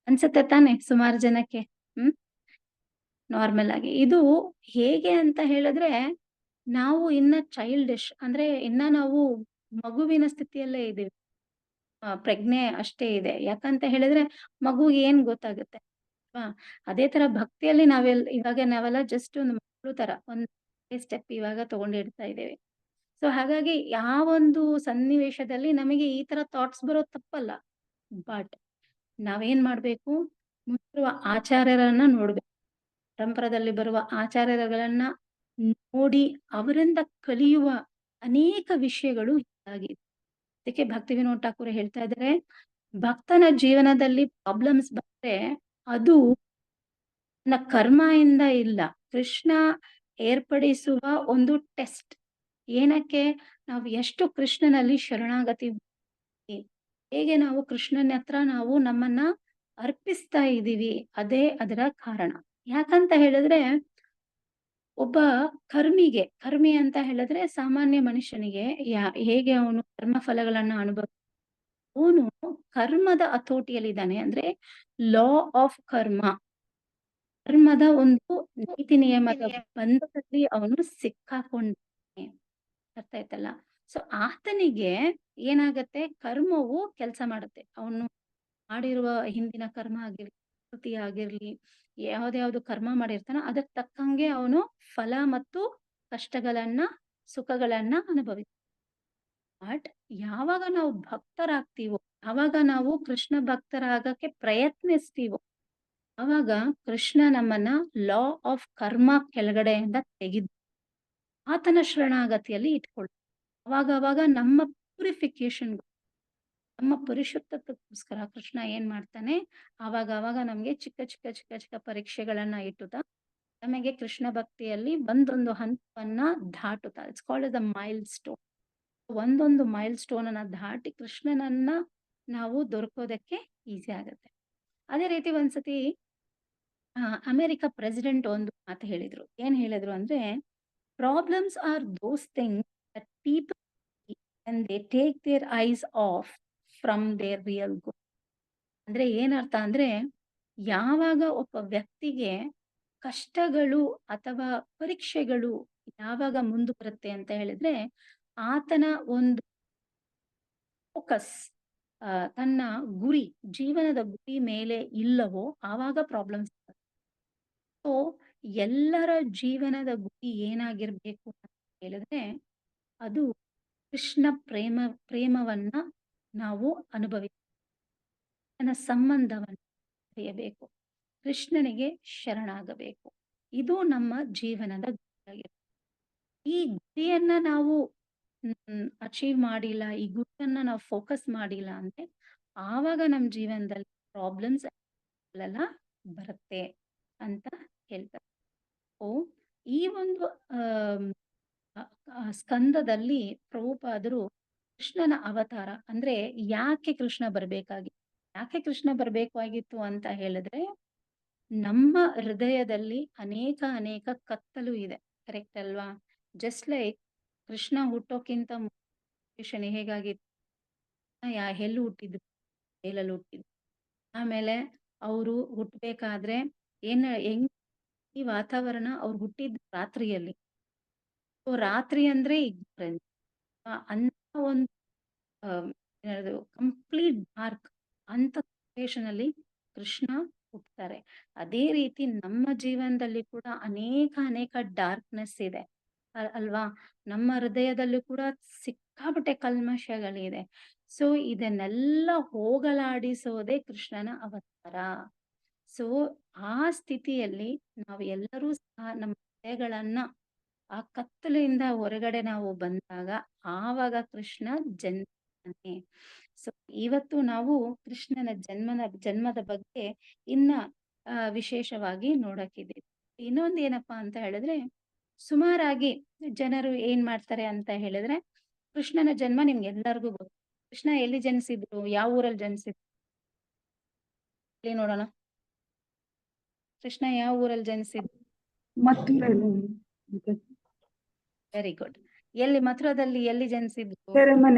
ಅನ್ಸುತ್ತೆ ತಾನೆ ಸುಮಾರು ಜನಕ್ಕೆ. ನಾರ್ಮಲ್ ಆಗಿ ಇದು ಹೇಗೆ ಅಂತ ಹೇಳಿದ್ರೆ, ನಾವು ಇನ್ನ ಚೈಲ್ಡಿಶ್ ಅಂದ್ರೆ ಇನ್ನ ನಾವು ಮಗುವಿನ ಸ್ಥಿತಿಯಲ್ಲೇ ಇದೀವಿ. ಪ್ರಜ್ಞೆ ಅಷ್ಟೇ ಇದೆ. ಯಾಕಂತ ಹೇಳಿದ್ರೆ ಮಗುಗೆ ಏನ್ ಗೊತ್ತಾಗುತ್ತೆ? ಅದೇ ತರ ಭಕ್ತಿಯಲ್ಲಿ ನಾವೆಲ್ಲ ಜಸ್ಟ್ ಒಂದು ಮಕ್ಕಳು ತರ ಒಂದು ಸ್ಟೆಪ್ ಇವಾಗ ತಗೊಂಡಿಡ್ತಾ ಇದ್ದೇವೆ. ಸೊ ಹಾಗಾಗಿ ಯಾವೊಂದು ಸನ್ನಿವೇಶದಲ್ಲಿ ನಮಗೆ ಈ ತರ ಥಾಟ್ಸ್ ಬರೋದು ತಪ್ಪಲ್ಲ. ಬಟ್ ನಾವೇನ್ ಮಾಡ್ಬೇಕು? ಮುಂದಿರುವ ಆಚಾರ್ಯರನ್ನ ನೋಡ್ಬೇಕು, ಪರಂಪರದಲ್ಲಿ ಬರುವ ಆಚಾರ್ಯರುಗಳನ್ನ ನೋಡಿ ಅವರಿಂದ ಕಲಿಯುವ ಅನೇಕ ವಿಷಯಗಳು ಇದಾಗಿದೆ. ಅದಕ್ಕೆ ಭಕ್ತಿ ವಿನೋದ್ ಠಾಕೂರ್ ಹೇಳ್ತಾ ಇದ್ದಾರೆ, ಭಕ್ತನ ಜೀವನದಲ್ಲಿ ಪ್ರಾಬ್ಲಮ್ಸ್ ಬಂದ್ರೆ ಅದು ನನ್ನ ಕರ್ಮ ಇಂದ ಇಲ್ಲ, ಕೃಷ್ಣ ಏರ್ಪಡಿಸುವ ಒಂದು ಟೆಸ್ಟ್. ಏನಕ್ಕೆ? ನಾವು ಎಷ್ಟು ಕೃಷ್ಣನಲ್ಲಿ ಶರಣಾಗತಿ, ಹೇಗೆ ನಾವು ಕೃಷ್ಣನ ಹತ್ರ ನಾವು ನಮ್ಮನ್ನ ಅರ್ಪಿಸ್ತಾ ಇದ್ದೀವಿ, ಅದೇ ಅದರ ಕಾರಣ. ಯಾಕಂತ ಹೇಳಿದ್ರೆ ಒಬ್ಬ ಕರ್ಮಿ ಅಂತ ಹೇಳಿದ್ರೆ ಸಾಮಾನ್ಯ ಮನುಷ್ಯನಿಗೆ ಹೇಗೆ ಅವನು ಕರ್ಮ ಫಲಗಳನ್ನ ಅವನು ಕರ್ಮದ ಹತೋಟಿಯಲ್ಲಿದ್ದಾನೆ. ಅಂದ್ರೆ ಲಾ ಆಫ್ ಕರ್ಮದ ಒಂದು ನೀತಿ ನಿಯಮದ ಬಂಧದಲ್ಲಿ ಅವನು ಸಿಕ್ಕಾಕೊಂಡಿದ್ದಾನೆ. ಅರ್ಥ ಆಯ್ತಲ್ಲ. ಸೊ ಆತನಿಗೆ ಏನಾಗತ್ತೆ? ಕರ್ಮವು ಕೆಲಸ ಮಾಡುತ್ತೆ. ಅವನು ಮಾಡಿರುವ ಹಿಂದಿನ ಕರ್ಮ ಆಗಿರ್ಲಿ, ಕೃತಿ ಆಗಿರ್ಲಿ, ಯಾವ್ದ್ಯಾವ್ದು ಕರ್ಮ ಮಾಡಿರ್ತಾನೋ ಅದಕ್ಕೆ ತಕ್ಕಂಗೆ ಅವನು ಫಲ ಮತ್ತು ಕಷ್ಟಗಳನ್ನ ಸುಖಗಳನ್ನ ಅನುಭವಿಸ್ತಾನೆ. ಬಟ್ ಯಾವಾಗ ನಾವು ಭಕ್ತರಾಗ್ತೀವೋ, ಯಾವಾಗ ನಾವು ಕೃಷ್ಣ ಭಕ್ತರಾಗಕ್ಕೆ ಪ್ರಯತ್ನಿಸ್ತೀವೋ, ಅವಾಗ ಕೃಷ್ಣ ನಮ್ಮನ್ನ ಲಾ ಆಫ್ ಕರ್ಮ ಕೆಳಗಡೆಯಿಂದ ತೆಗೆದು ಆತನ ಶರಣಾಗತಿಯಲ್ಲಿ ಇಟ್ಕೊಳ್ತಾನೆ. ಅವಾಗ ನಮ್ಮ ಪ್ಯೂರಿಫಿಕೇಶನ್, ನಮ್ಮ ಪರಿಶುದ್ಧತೆಗೋಸ್ಕರ ಕೃಷ್ಣ ಏನ್ ಮಾಡ್ತಾನೆ? ಅವಾಗ ನಮ್ಗೆ ಚಿಕ್ಕ ಪರೀಕ್ಷೆಗಳನ್ನ ಇಟ್ಟುತ್ತಾ ನಮಗೆ ಕೃಷ್ಣ ಭಕ್ತಿಯಲ್ಲಿ ಒಂದೊಂದು ಹಂತವನ್ನ ದಾಟುತ್ತಾ, it's called the milestone. ಒಂದೊಂದು ಮೈಲ್ ಸ್ಟೋನ್ ಅನ್ನ ದಾಟಿ ಕೃಷ್ಣನನ್ನ ನಾವು ದೊರಕೋದಕ್ಕೆ ಈಸಿ ಆಗುತ್ತೆ. ಅದೇ ರೀತಿ ಒಂದ್ಸತಿ ಅಮೆರಿಕ ಪ್ರೆಸಿಡೆಂಟ್ ಒಂದು ಮಾತು ಹೇಳಿದ್ರು. ಏನ್ ಹೇಳಿದ್ರು ಅಂದ್ರೆ, problems are those things that people when they take their eyes off from their real goal. ಅಂದ್ರೆ ಏನರ್ಥ ಅಂದ್ರೆ, ಯಾವಾಗ ಒಬ್ಬ ವ್ಯಕ್ತಿಗೆ ಕಷ್ಟಗಳು ಅಥವಾ ಪರೀಕ್ಷೆಗಳು ಯಾವಾಗ ಮುಂದೆ ಬರುತ್ತೆ ಅಂತ ಹೇಳಿದ್ರೆ, ಆತನ ಒಂದು ಫೋಕಸ್ ತನ್ನ ಗುರಿ, ಜೀವನದ ಗುರಿ ಮೇಲೆ ಇಲ್ಲವೋ ಆವಾಗ ಪ್ರಾಬ್ಲಮ್ಸ್. ಸೊ ಎಲ್ಲರ ಜೀವನದ ಗುರಿ ಏನಾಗಿರ್ಬೇಕು ಅಂತ ಹೇಳಿದ್ರೆ, ಅದು ಕೃಷ್ಣ ಪ್ರೇಮವನ್ನ ನಾವು ಕೃಷ್ಣನ ಸಂಬಂಧವನ್ನು ಅರಿಯಬೇಕು, ಕೃಷ್ಣನಿಗೆ ಶರಣಾಗಬೇಕು. ಇದು ನಮ್ಮ ಜೀವನದ ಗುರಿಯಾಗಿರುತ್ತೆ. ಈ ಗುರಿಯನ್ನ ನಾವು ಅಚೀವ್ ಮಾಡಿಲ್ಲ, ಈ ಗುರಿಯನ್ನ ನಾವು ಫೋಕಸ್ ಮಾಡಿಲ್ಲ ಅಂದ್ರೆ ಆವಾಗ ನಮ್ಮ ಜೀವನದಲ್ಲಿ ಪ್ರಾಬ್ಲಮ್ಸ್ ಎಲ್ಲ ಬರುತ್ತೆ ಅಂತ ಹೇಳ್ತಾರೆ. ಓ ಈ ಒಂದು ಸ್ಕಂದದಲ್ಲಿ ಪ್ರಭುಪಾದರು ಕೃಷ್ಣನ ಅವತಾರ ಅಂದ್ರೆ ಯಾಕೆ ಕೃಷ್ಣ ಬರ್ಬೇಕಾಗಿತ್ತು ಅಂತ ಹೇಳಿದ್ರೆ, ನಮ್ಮ ಹೃದಯದಲ್ಲಿ ಅನೇಕ ಕತ್ತಲು ಇದೆ. ಕರೆಕ್ಟ್ ಅಲ್ವಾ? ಜಸ್ಟ್ ಲೈಕ್ ಕೃಷ್ಣ ಹುಟ್ಟೋಕ್ಕಿಂತ ಮುಂಚೆ ಹೇಗಾಗಿತ್ತು, ಎಲ್ಲಿ ಹುಟ್ಟಿದ್ರು? ಜೈಲಲ್ಲಿ ಹುಟ್ಟಿದ್ರು. ಆಮೇಲೆ ಅವರು ಹುಟ್ಟಬೇಕಾದ್ರೆ ಹೆಂಗ್ ಈ ವಾತಾವರಣ, ಅವ್ರು ಹುಟ್ಟಿದ ರಾತ್ರಿಯಲ್ಲಿ. ರಾತ್ರಿ ಅಂದ್ರೆ ಇಗ್ನೋರೆನ್ಸ್ ಅಂತ ಒಂದು ಕಂಪ್ಲೀಟ್ ಡಾರ್ಕ್ ಅಂತ ಸಿಚುವೇಶನ್ ಅಲ್ಲಿ ಕೃಷ್ಣ ಹುಟ್ಟುತ್ತಾರೆ. ಅದೇ ರೀತಿ ನಮ್ಮ ಜೀವನದಲ್ಲಿ ಕೂಡ ಅನೇಕ ಡಾರ್ಕ್ನೆಸ್ ಇದೆ ಅಲ್ವಾ? ನಮ್ಮ ಹೃದಯದಲ್ಲೂ ಕೂಡ ಸಿಕ್ಕಾಪಟ್ಟೆ ಕಲ್ಮಶಗಳಿದೆ. ಸೊ ಇದನ್ನೆಲ್ಲ ಹೋಗಲಾಡಿಸೋದೇ ಕೃಷ್ಣನ ಅವತಾರ. ಸೊ ಆ ಸ್ಥಿತಿಯಲ್ಲಿ ನಾವು ಎಲ್ಲರೂ ಸಹ ನಮ್ಮ ಹೃದಯಗಳನ್ನ ಆ ಕತ್ತಲೆಯಿಂದ ಹೊರಗಡೆ ನಾವು ಬಂದಾಗ ಆವಾಗ ಕೃಷ್ಣ ಜನ್ಮನೆ. ಸೊ ಇವತ್ತು ನಾವು ಕೃಷ್ಣನ ಜನ್ಮದ ಬಗ್ಗೆ ಇನ್ನ ವಿಶೇಷವಾಗಿ ನೋಡಕ್ಕಿದ್ದೀವಿ. ಇನ್ನೊಂದು ಏನಪ್ಪಾ ಅಂತ ಹೇಳಿದ್ರೆ, ಸುಮಾರಾಗಿ ಜನರು ಏನ್ ಮಾಡ್ತಾರೆ ಅಂತ ಹೇಳಿದ್ರೆ, ಕೃಷ್ಣನ ಜನ್ಮ ನಿಮ್ಗೆಲ್ಲರಿಗೂ ಗೊತ್ತು. ಕೃಷ್ಣ ಎಲ್ಲಿ ಜನಿಸಿದ್ರು? ಯಾವ ಊರಲ್ಲಿ ಜನಿಸಿದ್ರು? ಹೇಳಿ ನೋಡೋಣ. ಕೃಷ್ಣ ಯಾವ ಊರಲ್ಲಿ ಜನಿಸಿದ್ರು? Very good. ಎಲ್ಲಿ? ಮಥುರಾದಲ್ಲಿ ಎಲ್ಲಿ ಜನಿಸಿದ್ರು?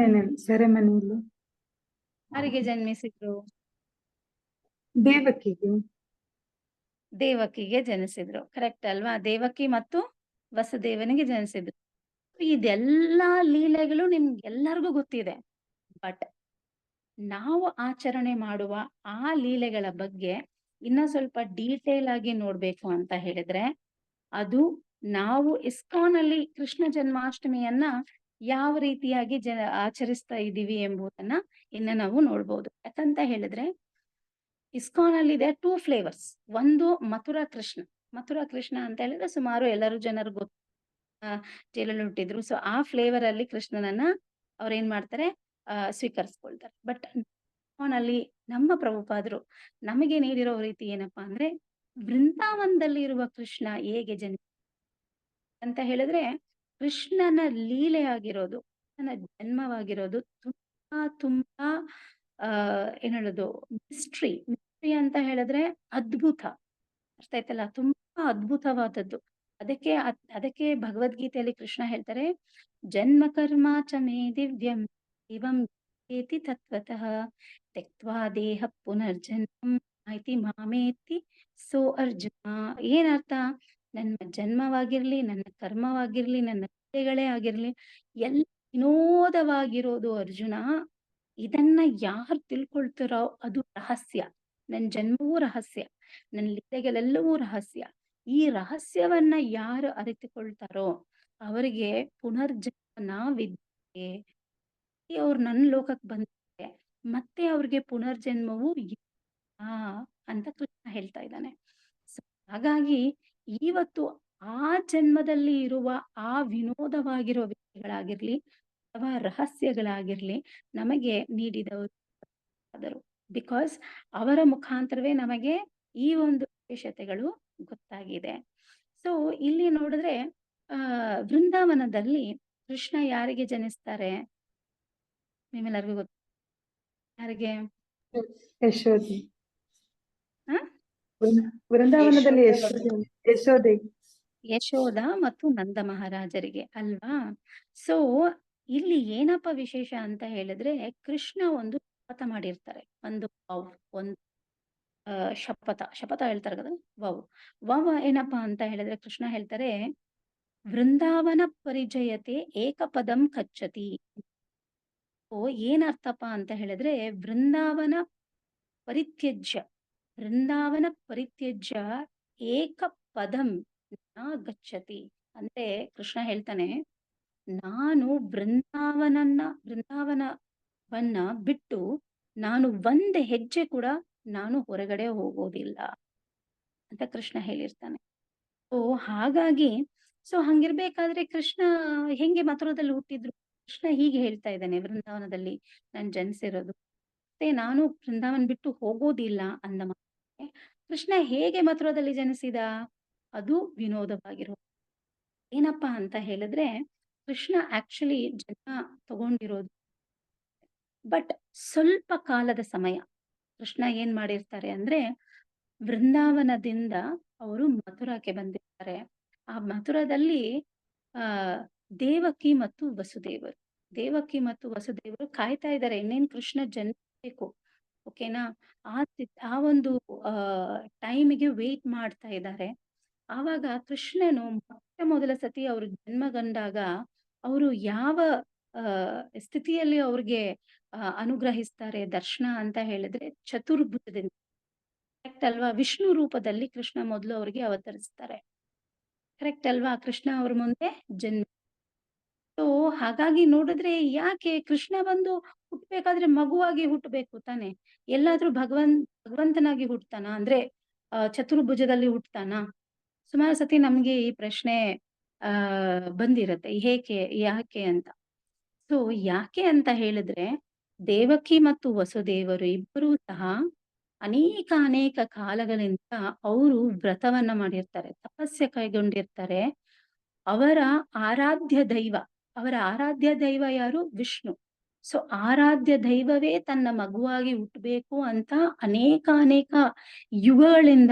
ಸೆರೆಮನೆಯಲ್ಲಿ. ಯಾರಿಗೆ ಜನ್ಮಿಸಿದ್ರು? ದೇವಕಿಗೆ ಜನಿಸಿದ್ರು. ಕರೆಕ್ಟ್ ಅಲ್ವಾ? ದೇವಕಿ ಮತ್ತು ವಸುದೇವನಿಗೆ ಜನಿಸಿದ್ರು. ಇದೆಲ್ಲಾ ಲೀಲೆಗಳು ನಿಮ್ಗೆಲ್ಲರಿಗೂ ಗೊತ್ತಿದೆ. ಬಟ್ ನಾವು ಆಚರಣೆ ಮಾಡುವ ಆ ಲೀಲೆಗಳ ಬಗ್ಗೆ ಇನ್ನ ಸ್ವಲ್ಪ ಡೀಟೇಲ್ ಆಗಿ ನೋಡ್ಬೇಕು ಅಂತ ಹೇಳಿದ್ರೆ, ಅದು ನಾವು ಇಸ್ಕಾನ್ ಅಲ್ಲಿ ಕೃಷ್ಣ ಜನ್ಮಾಷ್ಟಮಿಯನ್ನ ಯಾವ ರೀತಿಯಾಗಿ ಆಚರಿಸ್ತಾ ಇದ್ದೀವಿ ಎಂಬುದನ್ನ ಇನ್ನ ನಾವು ನೋಡ್ಬೋದು. ಯಾಕಂತ ಹೇಳಿದ್ರೆ, ಇಸ್ಕಾನ್ ಅಲ್ಲಿ ಇದೆ 2 ಫ್ಲೇವರ್ಸ್. ಒಂದು ಮಥುರಾ ಕೃಷ್ಣ ಅಂತ ಹೇಳಿದ್ರೆ ಸುಮಾರು ಎಲ್ಲರೂ ಜನರು ಗೊತ್ತು, ಜೈಲಲ್ಲಿ ಹುಟ್ಟಿದ್ರು. ಸೊ ಆ ಫ್ಲೇವರ್ ಅಲ್ಲಿ ಕೃಷ್ಣನನ್ನ ಅವ್ರು ಏನ್ ಮಾಡ್ತಾರೆ, ಸ್ವೀಕರಿಸ್ಕೊಳ್ತಾರೆ. ಬಟ್ ಅಲ್ಲಿ ನಮ್ಮ ಪ್ರಭುಪಾದರು ನಮಗೆ ನೀಡಿರೋ ರೀತಿ ಏನಪ್ಪಾ ಅಂದ್ರೆ, ವೃಂದಾವನದಲ್ಲಿ ಇರುವ ಕೃಷ್ಣ ಹೇಗೆ ಅಂತ ಹೇಳಿದ್ರೆ, ಕೃಷ್ಣನ ಲೀಲೆ ಆಗಿರೋದು, ಕೃಷ್ಣನ ಜನ್ಮವಾಗಿರೋದು ತುಂಬಾ ಏನ್ ಹೇಳೋದು, ಮಿಸ್ಟ್ರಿ ಅಂತ ಹೇಳಿದ್ರೆ ಅದ್ಭುತ. ಅರ್ಥ ಆಯ್ತಲ್ಲ? ತುಂಬಾ ಅದ್ಭುತವಾದದ್ದು. ಅದಕ್ಕೆ ಭಗವದ್ಗೀತೆಯಲ್ಲಿ ಕೃಷ್ಣ ಹೇಳ್ತಾರೆ, ಜನ್ಮ ಕರ್ಮ ಚ ಮೇ ದಿವ್ಯಂ ಏವಂ ಏತಿ ತತ್ವತಃ ತ್ಯಕ್ತ್ವಾ ದೇಹ ಪುನರ್ಜನ್ಮಂ ಐತಿ ಮಾಮೇತಿ ಸೋ ಅರ್ಜುನ. ಏನರ್ಥ? ನನ್ನ ಜನ್ಮವಾಗಿರ್ಲಿ, ನನ್ನ ಕರ್ಮವಾಗಿರ್ಲಿ, ನನ್ನ ಕ್ರಿಯೆಗಳೇ ಆಗಿರ್ಲಿ, ಎಲ್ಲ ವಿನೋದವಾಗಿರೋದು ಅರ್ಜುನ. ಇದನ್ನ ಯಾರು ತಿಳ್ಕೊಳ್ತಾರೋ ಅದು ರಹಸ್ಯ. ನನ್ನ ಜನ್ಮವೂ ರಹಸ್ಯ, ನನ್ನ ಲೀಲೆಗಳೆಲ್ಲವೂ ರಹಸ್ಯ. ಈ ರಹಸ್ಯವನ್ನ ಯಾರು ಅರಿತುಕೊಳ್ತಾರೋ ಅವರಿಗೆ ಪುನರ್ಜನ್ಮ ವಿದ್ಯೆ. ಅವ್ರು ನನ್ನ ಲೋಕಕ್ಕೆ ಬಂದಿದ್ದಾರೆ, ಮತ್ತೆ ಅವ್ರಿಗೆ ಪುನರ್ಜನ್ಮವು ಅಂತ ಕೃಷ್ಣ ಹೇಳ್ತಾ ಇದ್ದಾನೆ. ಹಾಗಾಗಿ ಇವತ್ತು ಆ ಜನ್ಮದಲ್ಲಿ ಇರುವ ಆ ವಿನೋದವಾಗಿರೋ ವಿಷಯಗಳಾಗಿರ್ಲಿ ಅಥವಾ ರಹಸ್ಯಗಳಾಗಿರ್ಲಿ ನಮಗೆ ನೀಡಿದವರು. ಬಿಕಾಸ್ ಅವರ ಮುಖಾಂತರವೇ ನಮಗೆ ಈ ಒಂದು ವಿಶೇಷತೆಗಳು ಗೊತ್ತಾಗಿದೆ. ಸೊ ಇಲ್ಲಿ ನೋಡಿದ್ರೆ ವೃಂದಾವನದಲ್ಲಿ ಕೃಷ್ಣ ಯಾರಿಗೆ ಜನಿಸ್ತಾರೆ? ನಿಮ್ಮೆಲ್ಲರಿಗೂ ಗೊತ್ತು. ಯಾರಿಗೆ? ಯಶೋದೆ. ಹ? ವೃಂದಾವನದಲ್ಲಿ ಯಶೋದೆ. ಯಶೋಧ ಮತ್ತು ನಂದ ಮಹಾರಾಜರಿಗೆ ಅಲ್ವಾ? ಸೊ ಇಲ್ಲಿ ಏನಪ್ಪ ವಿಶೇಷ ಅಂತ ಹೇಳಿದ್ರೆ, ಕೃಷ್ಣ ಒಂದು ಶಪಥ ಮಾಡಿರ್ತಾರೆ. ಒಂದು ಒಂದು ಶಪಥ ಹೇಳ್ತಾರೆ కదా, ವವ ಏನಪ್ಪಾ ಅಂತ ಹೇಳಿದ್ರೆ, ಕೃಷ್ಣ ಹೇಳ್ತಾರೆ, ವೃಂದಾವನ ಪರಿಚಯತೆ ಏಕಪದಂ ಕಚ್ಚತಿ. ಏನರ್ಥಪ್ಪ ಅಂತ ಹೇಳಿದ್ರೆ, ವೃಂದಾವನ ಪರಿತ್ಯಜ್ಯ ಏಕ ಪದಂ ನ ಗಚ್ಚತಿ. ಅಂದ್ರೆ ಕೃಷ್ಣ ಹೇಳ್ತಾನೆ, ನಾನು ವೃಂದಾವನವನ್ನ ಬಿಟ್ಟು ನಾನು ಒಂದ್ ಹೆಜ್ಜೆ ಕೂಡ ನಾನು ಹೊರಗಡೆ ಹೋಗೋದಿಲ್ಲ ಅಂತ ಕೃಷ್ಣ ಹೇಳಿರ್ತಾನೆ. ಸೊ ಹಾಗಾಗಿ ಹಂಗಿರ್ಬೇಕಾದ್ರೆ ಕೃಷ್ಣ ಹೆಂಗೆ ಮಥುರದಲ್ಲಿ ಹುಟ್ಟಿದ್ರು? ಕೃಷ್ಣ ಹೀಗೆ ಹೇಳ್ತಾ ಇದ್ದಾನೆ, ವೃಂದಾವನದಲ್ಲಿ ನಾನು ಜನಿಸಿರೋದು, ಮತ್ತೆ ನಾನು ವೃಂದಾವನ ಬಿಟ್ಟು ಹೋಗೋದಿಲ್ಲ ಅಂದ ಮಾತ್ರಕ್ಕೆ ಕೃಷ್ಣ ಹೇಗೆ ಮಥುರದಲ್ಲಿ ಜನಿಸಿದ? ಅದು ವಿನೋದವಾಗಿರೋ ಏನಪ್ಪಾ ಅಂತ ಹೇಳಿದ್ರೆ, ಕೃಷ್ಣ ಆಕ್ಚುಲಿ ಜನ್ಮ ತಗೊಂಡಿರೋದು ಬಟ್ ಸ್ವಲ್ಪ ಕಾಲದ ಸಮಯ. ಕೃಷ್ಣ ಏನ್ ಮಾಡಿರ್ತಾರೆ ಅಂದ್ರೆ, ವೃಂದಾವನದಿಂದ ಅವರು ಮಥುರಾಕ್ಕೆ ಬಂದಿರ್ತಾರೆ. ಆ ಮಥುರದಲ್ಲಿ ದೇವಕಿ ಮತ್ತು ವಸುದೇವರು ಕಾಯ್ತಾ ಇದ್ದಾರೆ, ಇನ್ನೇನ್ ಕೃಷ್ಣ ಜನ್ಮಬೇಕು, ಓಕೆನಾ? ಆ ಒಂದು ಟೈಮಿಗೆ ವೇಟ್ ಮಾಡ್ತಾ ಇದ್ದಾರೆ. ಆವಾಗ ಕೃಷ್ಣನು ಮೊದಲ ಸತಿ ಅವರು ಜನ್ಮಗೊಂಡಾಗ ಅವರು ಯಾವ ಸ್ಥಿತಿಯಲ್ಲಿ ಅವ್ರಿಗೆ ಅನುಗ್ರಹಿಸ್ತಾರೆ ದರ್ಶನ ಅಂತ ಹೇಳಿದ್ರೆ, ಚತುರ್ಭುಜದಿಂದ. ಕರೆಕ್ಟ್ ಅಲ್ವಾ? ವಿಷ್ಣು ರೂಪದಲ್ಲಿ ಕೃಷ್ಣ ಮೊದಲು ಅವ್ರಿಗೆ ಅವತರಿಸ್ತಾರೆ. ಕರೆಕ್ಟ್ ಅಲ್ವಾ? ಕೃಷ್ಣ ಅವ್ರ ಮುಂದೆ ಜನ್ಮ. ಸೊ ಹಾಗಾಗಿ ನೋಡಿದ್ರೆ, ಯಾಕೆ ಕೃಷ್ಣ ಬಂದು ಹುಟ್ಟಬೇಕಾದ್ರೆ ಮಗುವಾಗಿ ಹುಟ್ಟಬೇಕು ತಾನೆ? ಎಲ್ಲಾದ್ರೂ ಭಗವಂತನಾಗಿ ಹುಟ್ಟತಾನ ಅಂದ್ರೆ ಚತುರ್ಭುಜದಲ್ಲಿ ಹುಟ್ಟತಾನ? ಸುಮಾರು ಸತಿ ನಮ್ಗೆ ಈ ಪ್ರಶ್ನೆ ಬಂದಿರತ್ತೆ, ಯಾಕೆ ಅಂತ. ಸೊ ಯಾಕೆ ಅಂತ ಹೇಳಿದ್ರೆ, ದೇವಕಿ ಮತ್ತು ವಸುದೇವರು ಇಬ್ಬರೂ ಸಹ ಅನೇಕ ಕಾಲಗಳಿಂದ ಅವರು ವ್ರತವನ್ನ ಮಾಡಿರ್ತಾರೆ, ತಪಸ್ಸೆ ಕೈಗೊಂಡಿರ್ತಾರೆ. ಅವರ ಆರಾಧ್ಯ ದೈವ ಯಾರು? ವಿಷ್ಣು. ಸೊ ಆರಾಧ್ಯ ದೈವವೇ ತನ್ನ ಮಗುವಾಗಿ ಹುಟ್ಟಬೇಕು ಅಂತ ಅನೇಕ ಯುಗಗಳಿಂದ,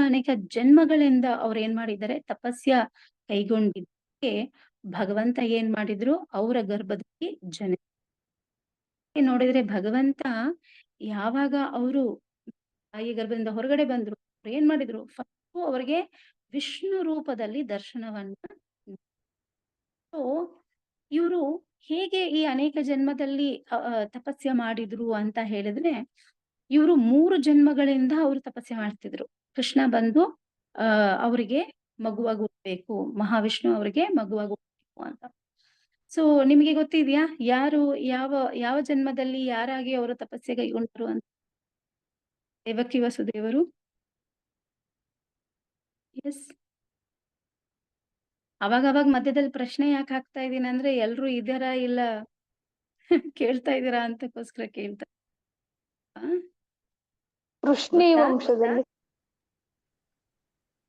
ಅನೇಕ ಜನ್ಮಗಳಿಂದ ಅವ್ರು ಏನ್ ಮಾಡಿದ್ದಾರೆ? ತಪಸ್ಯ ಕೈಗೊಂಡಿದ್ದಕ್ಕೆ ಭಗವಂತ ಏನ್ ಮಾಡಿದ್ರು? ಅವರ ಗರ್ಭದಲ್ಲಿ ನೋಡಿದ್ರೆ, ಭಗವಂತ ಯಾವಾಗ ಅವರು ತಾಯಿ ಗರ್ಭದಿಂದ ಹೊರಗಡೆ ಬಂದ್ರು, ಏನ್ ಮಾಡಿದ್ರು? ಫಸ್ಟ್ ಅವರಿಗೆ ವಿಷ್ಣು ರೂಪದಲ್ಲಿ ದರ್ಶನವನ್ನ. ಸೊ ಇವರು ಹೇಗೆ ಈ ಅನೇಕ ಜನ್ಮದಲ್ಲಿ ತಪಸ್ಯ ಮಾಡಿದ್ರು ಅಂತ ಹೇಳಿದ್ರೆ, ಇವರು 3 ಜನ್ಮಗಳಿಂದ ಅವರು ತಪಸ್ಯ ಮಾಡ್ತಿದ್ರು. ಕೃಷ್ಣ ಬಂದು ಅವರಿಗೆ ಮಗುವಾಗಿ ಹುಟ್ಟಬೇಕು, ಮಹಾವಿಷ್ಣು ಅವರಿಗೆ ಮಗುವಾಗಿ ಹುಟ್ಟಬೇಕು ಅಂತ. ಸೊ ನಿಮಗೆ ಗೊತ್ತಿದ್ಯಾ ಯಾರು ಯಾವ ಜನ್ಮದಲ್ಲಿ ಯಾರಾಗಿ ಅವರು ತಪಸ್ಸೆ ಕೈಗೊಂಡರು ಅಂತ? ದೇವಕಿ ವಸುದೇವರು. ಎಸ್. ಅವಾಗ ಮಧ್ಯದಲ್ಲಿ ಪ್ರಶ್ನೆ ಯಾಕೆ ಹಾಕ್ತಾ ಇದೀನಿ ಅಂದ್ರೆ, ಎಲ್ರು ಇದಾರಾ ಇಲ್ಲ ಕೇಳ್ತಾ ಇದ್ದೀರಾ ಅಂತಕ್ಕೋಸ್ಕರ ಕೇಳ್ತಾ. ವೃಷ್ಣಿ ವಂಶದಲ್ಲಿ.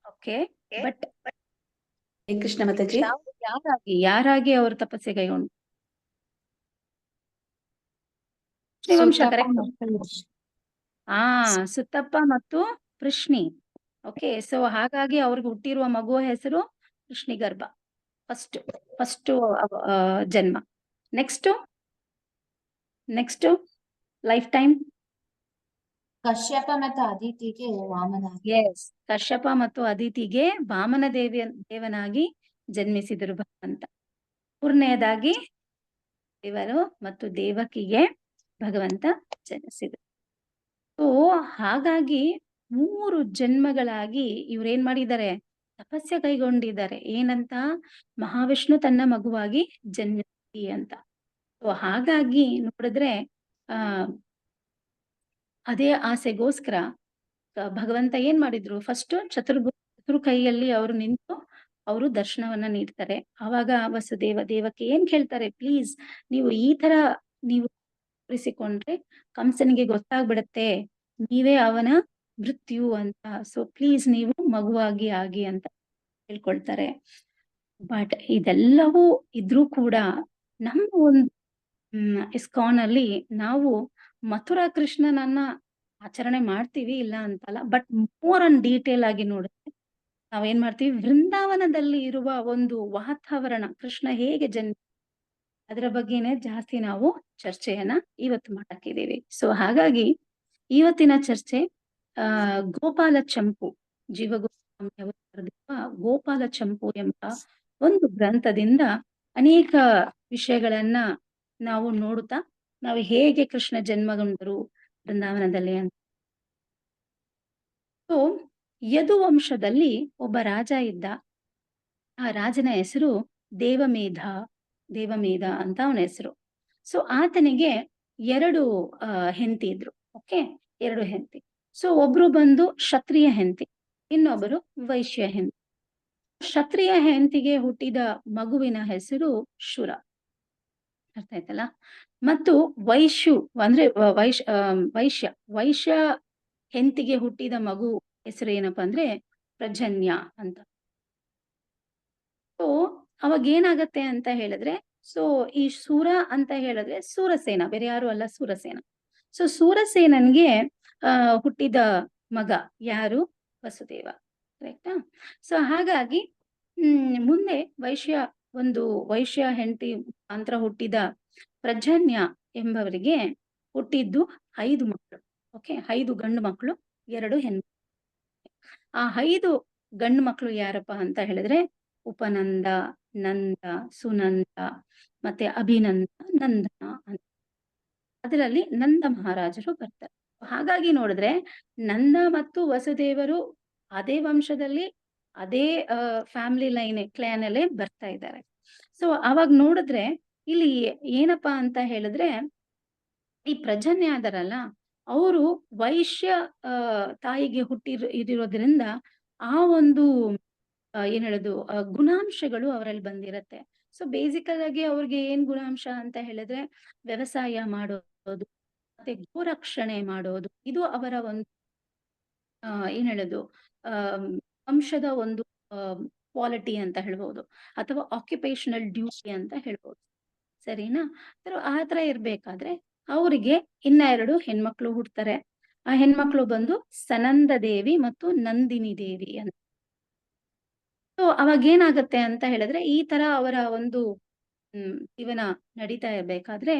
ಓಕೆ, ಬಟ್ ಕೃಷ್ಣ ಮಾತಾಜಿ, ಯಾರಾಗಿ ಅವರು ತಪಸ್ಸೆ ಕೈಗೊಂಡು? ವಂಶ, ಕರೆಕ್ಟ್. ಸುತ್ತಪ್ಪ ಮತ್ತು ವೃಷ್ಣಿ. ಓಕೆ, ಸೊ ಹಾಗಾಗಿ ಅವ್ರಿಗೆ ಹುಟ್ಟಿರುವ ಮಗುವ ಹೆಸರು ವೃಷ್ಣಿಗರ್ಭ. ಫಸ್ಟ್ ಜನ್ಮ. ನೆಕ್ಸ್ಟ್ ಲೈಫ್ ಟೈಮ್ ಕಶ್ಯಪ ಮತ್ತು ಅದಿತಿಗೆ ವಾಮನ. ಎಸ್, ಕಶ್ಯಪ ಮತ್ತು ಅದಿತಿಗೆ ವಾಮನ ದೇವನಾಗಿ ಜನ್ಮಿಸಿದರು ಭಗವಂತ. ಮೂರನೆಯದಾಗಿ ದೇವರು ಮತ್ತು ದೇವಕಿಗೆ ಭಗವಂತ ಜನಿಸಿದರು. ಸೊ ಹಾಗಾಗಿ 3 ಜನ್ಮಗಳಾಗಿ ಇವ್ರೇನ್ ಮಾಡಿದ್ದಾರೆ? ತಪಸ್ಯ ಕೈಗೊಂಡಿದ್ದಾರೆ. ಏನಂತ? ಮಹಾವಿಷ್ಣು ತನ್ನ ಮಗುವಾಗಿ ಜನ್ಮಿಸಿ ಅಂತ. ಸೊ ಹಾಗಾಗಿ ನೋಡಿದ್ರೆ ಅದೇ ಆಸೆಗೋಸ್ಕರ ಭಗವಂತ ಏನ್ ಮಾಡಿದ್ರು? ಫಸ್ಟ್ ಚತುರ್ ಕೈಯಲ್ಲಿ ಅವರು ನಿಂತು ಅವರು ದರ್ಶನವನ್ನ ನೀಡ್ತಾರೆ. ಆವಾಗ ದೇವಕಿ ಏನ್ ಕೇಳ್ತಾರೆ? ಪ್ಲೀಸ್ ನೀವು ಈ ತರ ನೀವು ತೋರಿಸಿಕೊಂಡ್ರೆ ಕಂಸನಿಗೆ ಗೊತ್ತಾಗ್ಬಿಡತ್ತೆ ನೀವೇ ಅವನ ಮೃತ್ಯು ಅಂತ. ಸೊ ಪ್ಲೀಸ್ ನೀವು ಮಗುವಾಗಿ ಆಗಿ ಅಂತ ಹೇಳ್ಕೊಳ್ತಾರೆ. ಬಟ್ ಇದೆಲ್ಲವೂ ಇದ್ರೂ ಕೂಡ ನಮ್ಮ ಒಂದು ಇಸ್ಕಾನ್ ಅಲ್ಲಿ ನಾವು ಮಥುರಾ ಕೃಷ್ಣನನ್ನ ಆಚರಣೆ ಮಾಡ್ತೀವಿ, ಇಲ್ಲ ಅಂತಲ್ಲ. ಬಟ್ ಮೋರ್ ಅನ್ ಡೀಟೇಲ್ ಆಗಿ ನೋಡಿದ್ರೆ ನಾವೇನ್ ಮಾಡ್ತೀವಿ, ವೃಂದಾವನದಲ್ಲಿ ಇರುವ ಒಂದು ವಾತಾವರಣ, ಕೃಷ್ಣ ಹೇಗೆ ಅದರ ಬಗ್ಗೆನೆ ಜಾಸ್ತಿ ನಾವು ಚರ್ಚೆಯನ್ನ ಇವತ್ತು ಮಾಡಕ್ಕಿದ್ದೀವಿ. ಸೊ ಹಾಗಾಗಿ ಇವತ್ತಿನ ಚರ್ಚೆ ಗೋಪಾಲ ಚಂಪು, ಜೀವಗೋಸ್ವಾಮಿ ಅವರು ಬರೆದಿರುವ ಗೋಪಾಲ ಚಂಪು ಎಂಬ ಒಂದು ಗ್ರಂಥದಿಂದ ಅನೇಕ ವಿಷಯಗಳನ್ನ ನಾವು ನೋಡುತ್ತಾ, ನಾವು ಹೇಗೆ ಕೃಷ್ಣ ಜನ್ಮಗೊಂಡರು ಬೃಂದಾವನದಲ್ಲಿ ಅಂತ. ಸೊ ಯದುವಂಶದಲ್ಲಿ ಒಬ್ಬ ರಾಜ ಇದ್ದ. ಆ ರಾಜನ ಹೆಸರು ದೇವಮೇಧ ಅಂತ ಅವನ ಹೆಸರು. ಸೊ ಆತನಿಗೆ 2 ಹೆಂಡತಿ ಇದ್ರು. ಓಕೆ, 2 ಹೆಂಡತಿ. ಸೊ ಒಬ್ರು ಬಂದು ಕ್ಷತ್ರಿಯ ಹೆಂಡತಿ, ಇನ್ನೊಬ್ಬರು ವೈಶ್ಯ ಹೆಂಡತಿ. ಕ್ಷತ್ರಿಯ ಹೆಂಡತಿಗೆ ಹುಟ್ಟಿದ ಮಗುವಿನ ಹೆಸರು ಶುರ. ಅರ್ಥ ಆಯ್ತಲ್ಲ. ಮತ್ತು ವೈಶ್ಯ ಹೆಂಡತಿಗೆ ಹುಟ್ಟಿದ ಮಗು ಹೆಸರು ಏನಪ್ಪಾ ಅಂದ್ರೆ ಪ್ರಜನ್ಯ ಅಂತ. ಸೊ ಅವಾಗ ಏನಾಗತ್ತೆ ಅಂತ ಹೇಳಿದ್ರೆ, ಸೊ ಈ ಶೂರ ಅಂತ ಹೇಳಿದ್ರೆ ಸೂರಸೇನ, ಬೇರೆ ಯಾರು ಅಲ್ಲ, ಸೂರಸೇನ. ಸೊ ಸೂರಸೇನನ್ಗೆ ಹುಟ್ಟಿದ ಮಗ ಯಾರು? ವಸುದೇವ. ಕರೆಕ್ಟಾ? ಸೊ ಹಾಗಾಗಿ ಮುಂದೆ ವೈಶ್ಯ ಹೆಂಡತಿ ಅಂತರ ಹುಟ್ಟಿದ ಪ್ರಜನ್ಯ ಎಂಬವರಿಗೆ ಹುಟ್ಟಿದ್ದು 5 ಮಕ್ಕಳು. ಓಕೆ, 5 ಗಂಡು ಮಕ್ಕಳು, 2 ಹೆಣ್ಣು. ಆ 5 ಗಂಡು ಮಕ್ಕಳು ಯಾರಪ್ಪ ಅಂತ ಹೇಳಿದ್ರೆ ಉಪನಂದ, ನಂದ, ಸುನಂದ, ಮತ್ತೆ ಅಭಿನಂದ, ನಂದನ ಅಂತ. ಅದರಲ್ಲಿ ನಂದ ಮಹಾರಾಜರು ಬರ್ತಾರೆ. ಹಾಗಾಗಿ ನೋಡಿದ್ರೆ ನಂದ ಮತ್ತು ವಸುದೇವರು ಅದೇ ವಂಶದಲ್ಲಿ, ಅದೇ ಫ್ಯಾಮಿಲಿ ಕ್ಲಾನ್ ಅಲ್ಲೇ ಬರ್ತಾ ಇದ್ದಾರೆ. ಸೊ ಅವಾಗ ನೋಡಿದ್ರೆ ಇಲ್ಲಿ ಏನಪ್ಪಾ ಅಂತ ಹೇಳಿದ್ರೆ, ಈ ಪ್ರಜನ್ಯ ಅದರಲ್ಲ, ಅವರು ವೈಶ್ಯ ತಾಯಿಗೆ ಇದಿರೋದ್ರಿಂದ ಆ ಒಂದು ಏನ್ ಹೇಳೋದು ಗುಣಾಂಶಗಳು ಅವರಲ್ಲಿ ಬಂದಿರತ್ತೆ. ಸೊ ಬೇಸಿಕಲ್ ಆಗಿ ಅವ್ರಿಗೆ ಏನ್ ಗುಣಾಂಶ ಅಂತ ಹೇಳಿದ್ರೆ ವ್ಯವಸಾಯ ಮಾಡೋದು, ಮತ್ತೆ ಗೋರಕ್ಷಣೆ ಮಾಡೋದು, ಇದು ಅವರ ಒಂದು ಏನ್ ಹೇಳೋದು ವಂಶದ ಒಂದು ಕ್ವಾಲಿಟಿ ಅಂತ ಹೇಳ್ಬೋದು, ಅಥವಾ ಆಕ್ಯುಪೇಷನಲ್ ಡ್ಯೂಟಿ ಅಂತ ಹೇಳ್ಬೋದು. ಸರಿನಾ? ಆತರ ಇರ್ಬೇಕಾದ್ರೆ ಅವರಿಗೆ ಇನ್ನ 2 ಹೆಣ್ಮಕ್ಳು ಹುಡ್ತಾರೆ. ಆ ಹೆಣ್ಮಕ್ಳು ಬಂದು ಸನಂದ ದೇವಿ ಮತ್ತು ನಂದಿನಿ ದೇವಿ ಅಂತ. ಸೊ ಅವಾಗ ಏನಾಗತ್ತೆ ಅಂತ ಹೇಳಿದ್ರೆ, ಈ ತರ ಅವರ ಒಂದು ಜೀವನ ನಡೀತಾ ಇರ್ಬೇಕಾದ್ರೆ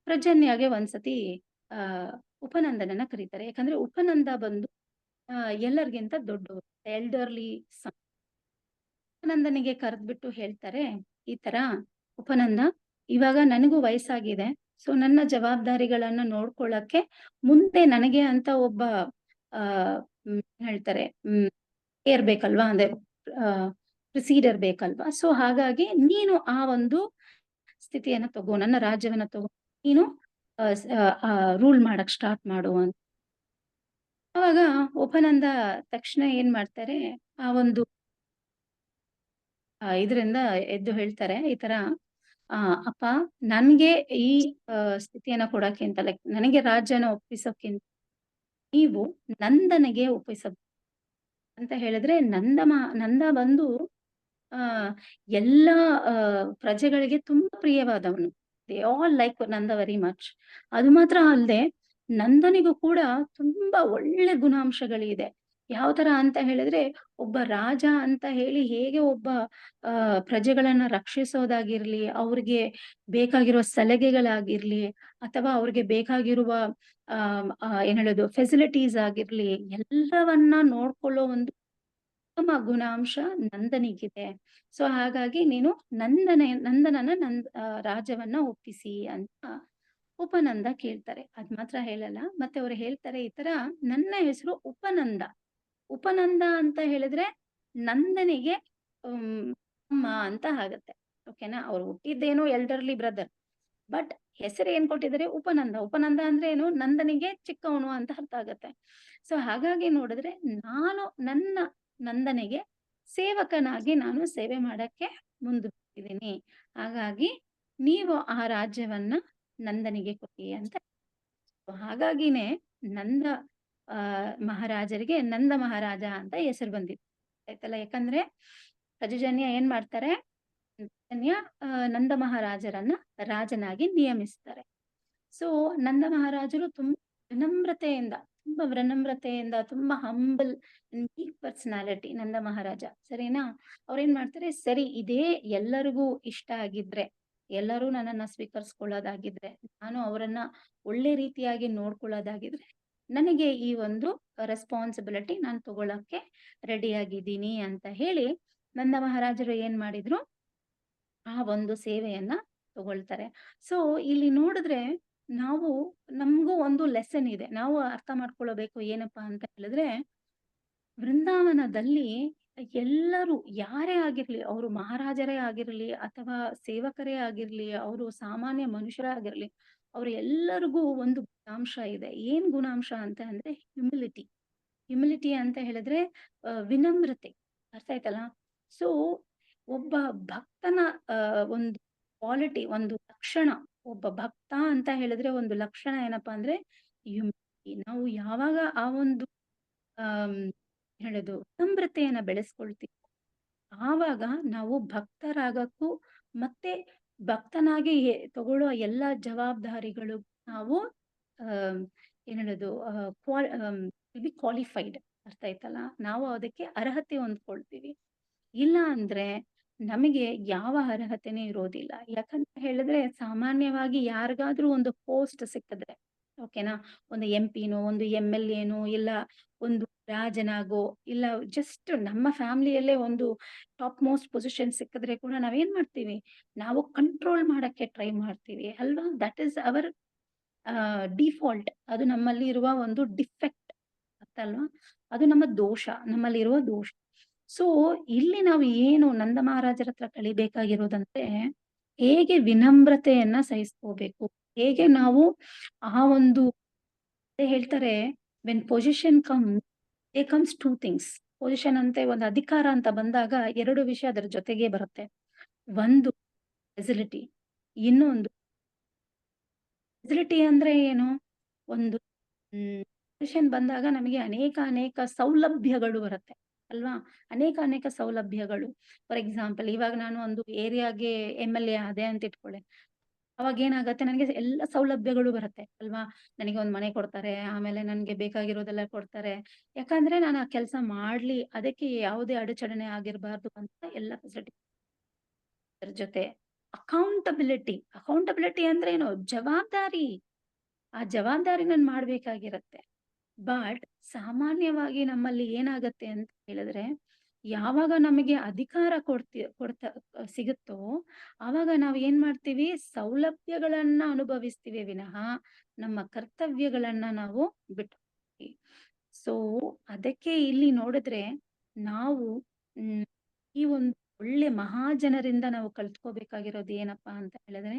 ಪ್ರಜನ್ಯಾಗೆ ಒಂದ್ಸತಿ ಉಪನಂದನನ್ನ ಕರೀತಾರೆ. ಯಾಕಂದ್ರೆ ಉಪನಂದ ಬಂದು ಎಲ್ಲರಿಗಿಂತ ದೊಡ್ಡವರು, ಎಲ್ಡರ್ಲಿ ಸನ್. ಉಪನಂದನಿಗೆ ಕರೆದ್ಬಿಟ್ಟು ಹೇಳ್ತಾರೆ, ಈ ತರ ಉಪನಂದ, ಇವಾಗ ನನಗೂ ವಯಸ್ಸಾಗಿದೆ. ಸೊ ನನ್ನ ಜವಾಬ್ದಾರಿಗಳನ್ನ ನೋಡ್ಕೊಳ್ಳಕ್ಕೆ ಮುಂದೆ ನನಗೆ ಅಂತ ಒಬ್ಬ ಹೇಳ್ತಾರೆ ಇರ್ಬೇಕಲ್ವಾ, ಅಂದ್ರೆ ಪ್ರೊಸೀಡರ್ ಬೇಕಲ್ವಾ. ಸೊ ಹಾಗಾಗಿ ನೀನು ಆ ಒಂದು ಸ್ಥಿತಿಯನ್ನ ತಗೋ, ನನ್ನ ರಾಜ್ಯವನ್ನ ತಗೋ, ನೀನು ರೂಲ್ ಮಾಡಕ್ ಸ್ಟಾರ್ಟ್ ಮಾಡು ಅಂತ. ಅವಾಗ ಉಪನಂದ ತಕ್ಷಣ ಏನ್ ಮಾಡ್ತಾರೆ, ಆ ಒಂದು ಇದರಿಂದ ಎದ್ದು ಹೇಳ್ತಾರೆ, ಈ ತರ ಅಪ್ಪ, ನನ್ಗೆ ಈ ಸ್ಥಿತಿಯನ್ನ ಕೊಡಕ್ಕಿಂತ, ಲೈಕ್ ನನಗೆ ರಾಜ್ಯನ ಒಪ್ಪಿಸೋಕ್ಕಿಂತ ನೀವು ನಂದನಿಗೆ ಒಪ್ಪಿಸಬೇಕು ಅಂತ ಹೇಳಿದ್ರೆ, ನಂದ ಬಂದು ಎಲ್ಲ ಪ್ರಜೆಗಳಿಗೆ ತುಂಬಾ ಪ್ರಿಯವಾದವನು. They all like Nanda very much. ಅದು ಮಾತ್ರ ಅಲ್ಲದೆ ನಂದನಿಗೂ ಕೂಡ ತುಂಬಾ ಒಳ್ಳೆ ಗುಣಾಂಶಗಳಿದೆ. ಯಾವ ತರ ಅಂತ ಹೇಳಿದ್ರೆ, ಒಬ್ಬ ರಾಜ ಅಂತ ಹೇಳಿ ಹೇಗೆ ಒಬ್ಬ ಪ್ರಜೆಗಳನ್ನ ರಕ್ಷಿಸೋದಾಗಿರ್ಲಿ, ಅವ್ರಿಗೆ ಬೇಕಾಗಿರುವ ಸಲಹೆಗಳಾಗಿರ್ಲಿ, ಅಥವಾ ಅವ್ರಿಗೆ ಬೇಕಾಗಿರುವ ಏನ್ ಹೇಳೋದು ಫೆಸಿಲಿಟೀಸ್ ಆಗಿರ್ಲಿ, ಎಲ್ಲವನ್ನ ನೋಡ್ಕೊಳ್ಳೋ ಒಂದು ಉತ್ತಮ ಗುಣಾಂಶ ನಂದನಿಗಿದೆ. ಸೊ ಹಾಗಾಗಿ ನೀನು ನಂದನನ ರಾಜ್ಯವನ್ನ ಒಪ್ಪಿಸಿ ಅಂತ ಉಪನಂದ ಕೇಳ್ತಾರೆ. ಅದ್ ಮಾತ್ರ ಹೇಳಲ್ಲ, ಮತ್ತೆ ಅವ್ರು ಹೇಳ್ತಾರೆ, ಈ ತರ ನನ್ನ ಹೆಸರು ಉಪನಂದ ಅಂತ ಹೇಳಿದ್ರೆ ನಂದನಿಗೆ ಅಮ್ಮ ಅಂತ ಆಗತ್ತೆ. ಓಕೆನಾ? ಅವ್ರು ಹುಟ್ಟಿದ್ದೇನೋ ಎಲ್ಡರ್ಲಿ ಬ್ರದರ್, ಬಟ್ ಹೆಸರು ಏನ್ ಕೊಟ್ಟಿದ್ದಾರೆ ಉಪನಂದ ಅಂದ್ರೆ ಏನು, ನಂದನಿಗೆ ಚಿಕ್ಕವನು ಅಂತ ಅರ್ಥ ಆಗತ್ತೆ. ಸೊ ಹಾಗಾಗಿ ನೋಡಿದ್ರೆ ನಾನು ನನ್ನ ನಂದನಿಗೆ ಸೇವಕನಾಗಿ ನಾನು ಸೇವೆ ಮಾಡಕ್ಕೆ ಮುಂದುವರಿದ್ದೀನಿ. ಹಾಗಾಗಿ ನೀವು ಆ ರಾಜ್ಯವನ್ನ ನಂದನಿಗೆ ಕೊಡಿ ಅಂತ. ಹಾಗಾಗಿನೇ ನಂದ ಮಹಾರಾಜರಿಗೆ ನಂದ ಮಹಾರಾಜ ಅಂತ ಹೆಸರು ಬಂದಿತ್ತು. ಆಯ್ತಲ್ಲ? ಯಾಕಂದ್ರೆ ಪ್ರಜಜನ್ಯ ಏನ್ ಮಾಡ್ತಾರೆ, ಚೈತನ್ಯ ನಂದ ಮಹಾರಾಜರನ್ನ ರಾಜನಾಗಿ ನಿಯಮಿಸ್ತಾರೆ. ಸೊ ನಂದ ಮಹಾರಾಜರು ತುಂಬಾ ವಿನಮ್ರತೆಯಿಂದ ತುಂಬಾ ಹಂಬಲ್ ವೀಕ್ ಪರ್ಸನಾಲಿಟಿ ನಂದ ಮಹಾರಾಜ, ಸರಿನಾ? ಅವ್ರೇನ್ ಮಾಡ್ತಾರೆ, ಸರಿ ಇದೇ ಎಲ್ಲರಿಗೂ ಇಷ್ಟ ಆಗಿದ್ರೆ, ಎಲ್ಲರೂ ನನ್ನನ್ನ ಸ್ವೀಕರಿಸ್ಕೊಳ್ಳೋದಾಗಿದ್ರೆ, ನಾನು ಅವರನ್ನ ಒಳ್ಳೆ ರೀತಿಯಾಗಿ ನೋಡ್ಕೊಳ್ಳೋದಾಗಿದ್ರೆ, ನನಗೆ ಈ ಒಂದು ರೆಸ್ಪಾನ್ಸಿಬಿಲಿಟಿ ನಾನು ತಗೊಳಕ್ಕೆ ರೆಡಿ ಆಗಿದ್ದೀನಿ ಅಂತ ಹೇಳಿ ನಂದ ಮಹಾರಾಜರು ಏನ್ ಮಾಡಿದ್ರು, ಆ ಒಂದು ಸೇವೆಯನ್ನ ತಗೊಳ್ತಾರೆ. ಸೊ ಇಲ್ಲಿ ನೋಡಿದ್ರೆ ನಾವು ನಮಗೂ ಒಂದು ಲೆಸನ್ ಇದೆ, ನಾವು ಅರ್ಥ ಮಾಡ್ಕೊಳ್ಳಬೇಕು. ಏನಪ್ಪಾ ಅಂತ ಹೇಳಿದ್ರೆ, ವೃಂದಾವನದಲ್ಲಿ ಎಲ್ಲರೂ ಯಾರೇ ಆಗಿರ್ಲಿ, ಅವರು ಮಹಾರಾಜರೇ ಆಗಿರ್ಲಿ ಅಥವಾ ಸೇವಕರೇ ಆಗಿರ್ಲಿ, ಅವರು ಸಾಮಾನ್ಯ ಮನುಷ್ಯರೇ ಆಗಿರ್ಲಿ, ಅವ್ರ ಎಲ್ಲರಿಗೂ ಒಂದು ಗುಣಾಂಶ ಇದೆ. ಏನ್ ಗುಣಾಂಶ ಅಂತ ಅಂದ್ರೆ ಹ್ಯುಮಿಲಿಟಿ ಅಂತ ಹೇಳಿದ್ರೆ ವಿನಮ್ರತೆ. ಅರ್ಥ ಆಯ್ತಲ್ಲ? ಸೊ ಒಬ್ಬ ಭಕ್ತನ ಒಂದು ಕ್ವಾಲಿಟಿ, ಒಂದು ಲಕ್ಷಣ, ಒಬ್ಬ ಭಕ್ತ ಅಂತ ಹೇಳಿದ್ರೆ ಒಂದು ಲಕ್ಷಣ ಏನಪ್ಪಾ ಅಂದ್ರೆ ಹ್ಯುಮಿಲಿಟಿ. ನಾವು ಯಾವಾಗ ಆ ಒಂದು ಆಮ್ ಹೇಳೋದು ವಿನಮ್ರತೆಯನ್ನ ಬೆಳೆಸ್ಕೊಳ್ತೀವಿ, ಆವಾಗ ನಾವು ಭಕ್ತರಾಗಕ್ಕೂ ಮತ್ತೆ ಭಕ್ತನಾಗಿ ತಗೊಳ್ಳೋ ಎಲ್ಲ ಜವಾಬ್ದಾರಿಗಳು ನಾವು ಆಹ್ ಏನ್ ಹೇಳೋದು ಕ್ವಾಲಿಫೈಡ್. ಅರ್ಥ ಆಯ್ತಲ್ಲ? ನಾವು ಅದಕ್ಕೆ ಅರ್ಹತೆ ಹೊಂದ್ಕೊಳ್ತೀವಿ. ಇಲ್ಲ ಅಂದ್ರೆ ನಮಗೆ ಯಾವ ಅರ್ಹತೆನೇ ಇರೋದಿಲ್ಲ. ಯಾಕಂತ ಹೇಳಿದ್ರೆ ಸಾಮಾನ್ಯವಾಗಿ ಯಾರಿಗಾದ್ರೂ ಒಂದು ಪೋಸ್ಟ್ ಸಿಕ್ಕಿದ್ರೆ, ಓಕೆನಾ, ಒಂದು MP ನೋ ಒಂದು MLA ನೋ ಇಲ್ಲ ಒಂದು ರಾಜನಾಗೋ ಇಲ್ಲ ಜಸ್ಟ್ ನಮ್ಮ ಫ್ಯಾಮಿಲಿಯಲ್ಲೇ ಒಂದು ಟಾಪ್ ಮೋಸ್ಟ್ ಪೊಸಿಷನ್ ಸಿಕ್ಕಿದ್ರೆ ಕೂಡ ನಾವೇನ್ ಮಾಡ್ತೀವಿ, ನಾವು ಕಂಟ್ರೋಲ್ ಮಾಡಕ್ಕೆ ಟ್ರೈ ಮಾಡ್ತೀವಿ ಅಲ್ವಾ? That is our default. ಅದು ನಮ್ಮಲ್ಲಿ ಇರುವ ಒಂದು ಡಿಫೆಕ್ಟ್ ಅಲ್ವಾ? ಅದು ನಮ್ಮ ದೋಷ, ನಮ್ಮಲ್ಲಿರುವ ದೋಷ. ಸೊ ಇಲ್ಲಿ ನಾವು ಏನು ನಂದ ಮಹಾರಾಜರ ಹತ್ರ ಕಲಿಬೇಕಾಗಿರೋದಂದ್ರೆ, ಹೇಗೆ ವಿನಮ್ರತೆಯನ್ನ ಸಹಿಸ್ಕೋಬೇಕು, ಹೇಗೆ ನಾವು ಆ ಒಂದು ಹೇಳ್ತಾರೆ, when position comes two things. Position ಅಂತೆ ಒಂದು ಅಧಿಕಾರ ಅಂತ ಬಂದಾಗ ಎರಡು ವಿಷಯ ಅದರ ಜೊತೆಗೆ ಬರುತ್ತೆ. ಒಂದು ಫೆಸಿಲಿಟಿ, ಇನ್ನೊಂದು ಫೆಸಿಲಿಟಿ ಅಂದ್ರೆ ಏನು, ಒಂದು ಪೊಸಿಷನ್ ಬಂದಾಗ ನಮಗೆ ಅನೇಕ ಸೌಲಭ್ಯಗಳು ಬರುತ್ತೆ ಅಲ್ವಾ? ಅನೇಕ ಸೌಲಭ್ಯಗಳು. ಫಾರ್ ಎಕ್ಸಾಂಪಲ್, ಇವಾಗ ನಾನು ಒಂದು ಏರಿಯಾಗೆ MLA ಆದೆ ಅಂತ ಇಟ್ಕೊಳ್ಳಿ. ಅವಾಗ ಏನಾಗತ್ತೆ, ನನಗೆ ಎಲ್ಲ ಸೌಲಭ್ಯಗಳು ಬರುತ್ತೆ ಅಲ್ವಾ? ನನಗೆ ಒಂದು ಮನೆ ಕೊಡ್ತಾರೆ, ಆಮೇಲೆ ನನ್ಗೆ ಬೇಕಾಗಿರೋದೆಲ್ಲ ಕೊಡ್ತಾರೆ. ಯಾಕಂದ್ರೆ ನಾನು ಆ ಕೆಲಸ ಮಾಡ್ಲಿ, ಅದಕ್ಕೆ ಯಾವುದೇ ಅಡಚಣೆ ಆಗಿರಬಾರ್ದು ಅಂತ ಎಲ್ಲ ಫೆಸಿಲಿಟಿ. ಅದ್ರ ಜೊತೆ ಅಕೌಂಟಬಿಲಿಟಿ ಅಂದ್ರೆ ಏನು, ಜವಾಬ್ದಾರಿ. ಆ ಜವಾಬ್ದಾರಿ ನಾನು ಮಾಡ್ಬೇಕಾಗಿರತ್ತೆ. ಬಟ್ ಸಾಮಾನ್ಯವಾಗಿ ನಮ್ಮಲ್ಲಿ ಏನಾಗತ್ತೆ ಅಂತ ಹೇಳಿದ್ರೆ, ಯಾವಾಗ ನಮಗೆ ಅಧಿಕಾರ ಸಿಗುತ್ತೋ ಆವಾಗ ನಾವು ಏನ್ ಮಾಡ್ತೀವಿ, ಸೌಲಭ್ಯಗಳನ್ನ ಅನುಭವಿಸ್ತೀವಿ ವಿನಃ ನಮ್ಮ ಕರ್ತವ್ಯಗಳನ್ನ ನಾವು ಬಿಟ್ಟು. ಸೊ ಅದಕ್ಕೆ ಇಲ್ಲಿ ನೋಡಿದ್ರೆ ನಾವು ಈ ಒಂದು ಒಳ್ಳೆ ಮಹಾಜನರಿಂದ ನಾವು ಕಲ್ತ್ಕೋಬೇಕಾಗಿರೋದು ಏನಪ್ಪಾ ಅಂತ ಹೇಳಿದ್ರೆ,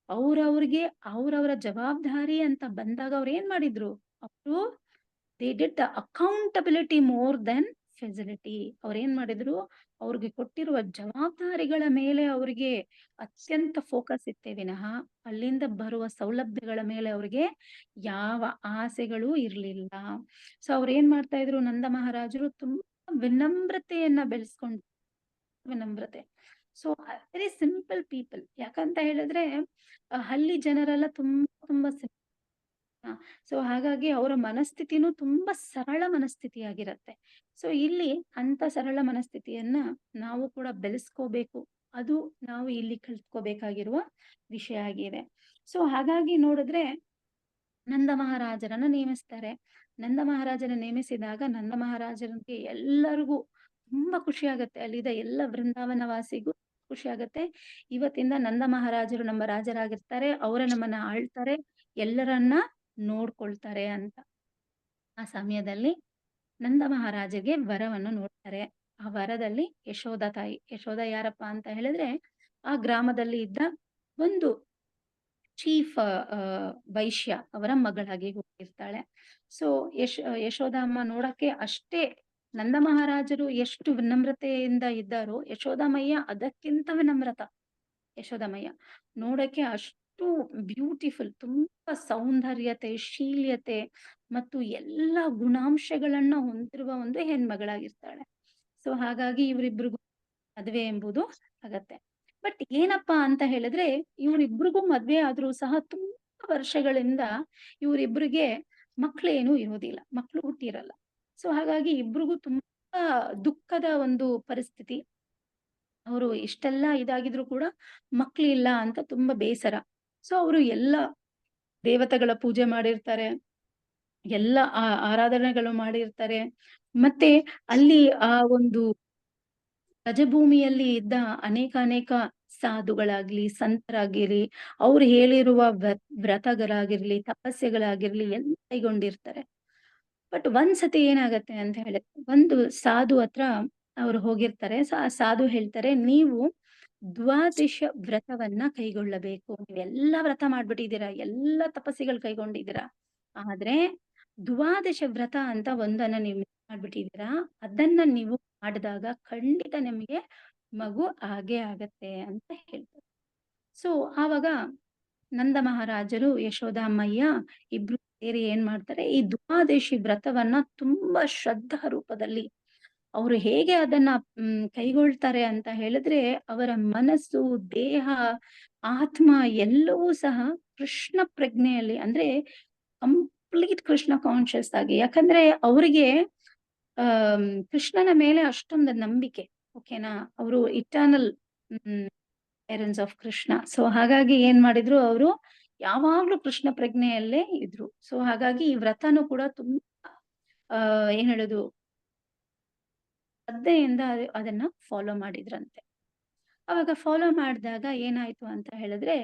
ಅವ್ರವ್ರ ಜವಾಬ್ದಾರಿ ಅಂತ ಬಂದಾಗ ಅವ್ರು ಏನ್ ಮಾಡಿದ್ರು, ಅವರು they did the accountability more than facility. ಅವ್ರೇನ್ ಮಾಡಿದ್ರು, ಅವ್ರಿಗೆ ಕೊಟ್ಟಿರುವ ಜವಾಬ್ದಾರಿಗಳ ಮೇಲೆ ಅವ್ರಿಗೆ ಅತ್ಯಂತ ಫೋಕಸ್ ಇತ್ತೆ ವಿನಃ ಅಲ್ಲಿಂದ ಬರುವ ಸೌಲಭ್ಯಗಳ ಮೇಲೆ ಅವ್ರಿಗೆ ಯಾವ ಆಸೆಗಳೂ ಇರ್ಲಿಲ್ಲ. ಸೊ ಅವ್ರೇನ್ ಮಾಡ್ತಾ ಇದ್ರು, ನಂದ ಮಹಾರಾಜರು ತುಂಬಾ ವಿನಮ್ರತೆಯನ್ನ ಬೆಳೆಸ್ಕೊಂಡು, ವಿನಮ್ರತೆ. So very simple people. ಯಾಕಂತ ಹೇಳಿದ್ರೆ ಹಳ್ಳಿ ಜನರೆಲ್ಲ ತುಂಬಾ ಸೊ ಹಾಗಾಗಿ ಅವರ ಮನಸ್ಥಿತಿನೂ ತುಂಬಾ ಸರಳ ಮನಸ್ಥಿತಿಯಾಗಿರತ್ತೆ. ಸೊ ಇಲ್ಲಿ ಅಂತ ಸರಳ ಮನಸ್ಥಿತಿಯನ್ನ ನಾವು ಕೂಡ ಬೆಳೆಸ್ಕೋಬೇಕು. ಅದು ನಾವು ಇಲ್ಲಿ ಕಲ್ತ್ಕೋಬೇಕಾಗಿರುವ ವಿಷಯ ಆಗಿದೆ. ಸೊ ಹಾಗಾಗಿ ನೋಡಿದ್ರೆ ನಂದ ಮಹಾರಾಜರನ್ನ ನೇಮಿಸ್ತಾರೆ. ನಂದ ಮಹಾರಾಜನ ನೇಮಿಸಿದಾಗ ನಂದ ಮಹಾರಾಜರಿಗೆ ಎಲ್ಲರಿಗೂ ತುಂಬಾ ಖುಷಿ ಆಗತ್ತೆ. ಅಲ್ಲಿದ್ದ ಎಲ್ಲ ವೃಂದಾವನ ವಾಸಿಗೂ ಖುಷಿ ಆಗತ್ತೆ. ಇವತ್ತಿಂದ ನಂದ ಮಹಾರಾಜರು ನಮ್ಮ ರಾಜರಾಗಿರ್ತಾರೆ, ಅವರೇ ನಮ್ಮನ್ನ ಆಳ್ತಾರೆ, ಎಲ್ಲರನ್ನ ನೋಡ್ಕೊಳ್ತಾರೆ ಅಂತ. ಆ ಸಮಯದಲ್ಲಿ ನಂದ ಮಹಾರಾಜಗೆ ವರವನ್ನು ನೋಡ್ತಾರೆ. ಆ ವರದಲ್ಲಿ ಯಶೋಧ ತಾಯಿ. ಯಶೋಧ ಯಾರಪ್ಪ ಅಂತ ಹೇಳಿದ್ರೆ, ಆ ಗ್ರಾಮದಲ್ಲಿ ಇದ್ದ ಒಂದು ಚೀಫ್ ವೈಶ್ಯ ಅವರ ಮಗಳಾಗಿ ಹುಟ್ಟಿರ್ತಾಳೆ. ಸೊ ಯಶೋದಮ್ಮ ನೋಡಕ್ಕೆ ಅಷ್ಟೇ ನಂದ ಮಹಾರಾಜರು ಎಷ್ಟು ವಿನಮ್ರತೆಯಿಂದ ಇದ್ದಾರೋ, ಯಶೋದಮಯ್ಯ ಅದಕ್ಕಿಂತ ವಿನಮ್ರತ. ಯಶೋದಮಯ್ಯ ನೋಡಕ್ಕೆ ಅಷ್ಟು ಬ್ಯೂಟಿಫುಲ್, ತುಂಬಾ ಸೌಂದರ್ಯತೆ, ಶೀಲ್ಯತೆ ಮತ್ತು ಎಲ್ಲ ಗುಣಾಂಶಗಳನ್ನ ಹೊಂದಿರುವ ಒಂದು ಹೆಣ್ಮಗಳಾಗಿರ್ತಾಳೆ. ಸೊ ಹಾಗಾಗಿ ಇವರಿಬ್ರಿಗೂ ಮದುವೆ ಎಂಬುದು ಆಗತ್ತೆ. ಬಟ್ ಏನಪ್ಪಾ ಅಂತ ಹೇಳಿದ್ರೆ ಇವರಿಬ್ರಿಗೂ ಮದ್ವೆ ಆದ್ರೂ ಸಹ ತುಂಬಾ ವರ್ಷಗಳಿಂದ ಇವರಿಬ್ರಿಗೆ ಮಕ್ಳೇನು ಇರೋದಿಲ್ಲ, ಮಕ್ಳು ಹುಟ್ಟಿರಲ್ಲ. ಸೊ ಹಾಗಾಗಿ ಇಬ್ರಿಗೂ ತುಂಬಾ ದುಃಖದ ಒಂದು ಪರಿಸ್ಥಿತಿ. ಅವರು ಇಷ್ಟೆಲ್ಲ ಇದಾಗಿದ್ರು ಕೂಡ ಮಕ್ಳಿಲ್ಲ ಅಂತ ತುಂಬಾ ಬೇಸರ. ಸೊ ಅವರು ಎಲ್ಲ ದೇವತೆಗಳ ಪೂಜೆ ಮಾಡಿರ್ತಾರೆ, ಎಲ್ಲ ಆರಾಧನೆಗಳು ಮಾಡಿರ್ತಾರೆ. ಮತ್ತೆ ಅಲ್ಲಿ ಆ ಒಂದು ರಜಭೂಮಿಯಲ್ಲಿ ಇದ್ದ ಅನೇಕ ಸಾಧುಗಳಾಗ್ಲಿ, ಸಂತರಾಗಿರ್ಲಿ, ಅವ್ರು ಹೇಳಿರುವ ವ್ರತಗಳಾಗಿರ್ಲಿ, ತಪಸ್ಯೆಗಳಾಗಿರ್ಲಿ ಎಲ್ಲ ಕೈಗೊಂಡಿರ್ತಾರೆ. ಬಟ್ ಒಂದ್ಸತಿ ಏನಾಗತ್ತೆ ಅಂತ ಹೇಳಿದ್ರೆ, ಒಂದು ಸಾಧು ಹತ್ರ ಅವ್ರು ಹೋಗಿರ್ತಾರೆ. ಆ ಸಾಧು ಹೇಳ್ತಾರೆ, ನೀವು ದ್ವಾದಶ ವ್ರತವನ್ನ ಕೈಗೊಳ್ಳಬೇಕು. ನೀವೆಲ್ಲ ವ್ರತ ಮಾಡ್ಬಿಟ್ಟಿದ್ದೀರಾ, ಎಲ್ಲ ತಪಸ್ಸಿಗಳು ಕೈಗೊಂಡಿದ್ದೀರಾ, ಆದ್ರೆ ದ್ವಾದಶ ವ್ರತ ಅಂತ ಒಂದನ್ನ ನೀವು ಮಾಡ್ಬಿಟ್ಟಿದ್ದೀರಾ. ಅದನ್ನ ನೀವು ಮಾಡಿದಾಗ ಖಂಡಿತ ನಿಮಗೆ ಮಗು ಆಗೇ ಆಗತ್ತೆ ಅಂತ ಹೇಳ್ತಾರೆ. ಸೊ ಆವಾಗ ನಂದ ಮಹಾರಾಜರು, ಯಶೋದಮ್ಮಯ್ಯ ಇಬ್ರು ಸೇರಿ ಏನ್ ಮಾಡ್ತಾರೆ, ಈ ದ್ವಾದಶಿ ವ್ರತವನ್ನ ತುಂಬಾ ಶ್ರದ್ಧಾ ರೂಪದಲ್ಲಿ ಅವರು ಹೇಗೆ ಅದನ್ನ ಕೈಗೊಳ್ತಾರೆ ಅಂತ ಹೇಳಿದ್ರೆ, ಅವರ ಮನಸ್ಸು, ದೇಹ, ಆತ್ಮ ಎಲ್ಲವೂ ಸಹ ಕೃಷ್ಣ ಪ್ರಜ್ಞೆಯಲ್ಲಿ, ಅಂದ್ರೆ ಕಂಪ್ಲೀಟ್ ಕೃಷ್ಣ ಕಾನ್ಶಿಯಸ್ ಆಗಿ. ಯಾಕಂದ್ರೆ ಅವರಿಗೆ ಕೃಷ್ಣನ ಮೇಲೆ ಅಷ್ಟೊಂದು ನಂಬಿಕೆ. ಓಕೆನಾ, ಅವರು eternal parents of Krishna. So ಹಾಗಾಗಿ ಏನ್ ಮಾಡಿದ್ರು, ಅವರು ಯಾವಾಗ್ಲೂ ಕೃಷ್ಣ ಪ್ರಜ್ಞೆಯಲ್ಲೇ ಇದ್ರು. ಸೊ ಹಾಗಾಗಿ ಈ ವ್ರತನೂ ಕೂಡ ತುಂಬಾ ಏನ್ ಹೇಳುದು, ಶ್ರದ್ಧೆಯಿಂದ ಅದನ್ನ ಫಾಲೋ ಮಾಡಿದ್ರಂತೆ. ಅವಾಗ ಫಾಲೋ ಮಾಡಿದಾಗ ಏನಾಯ್ತು ಅಂತ ಹೇಳಿದ್ರೆ,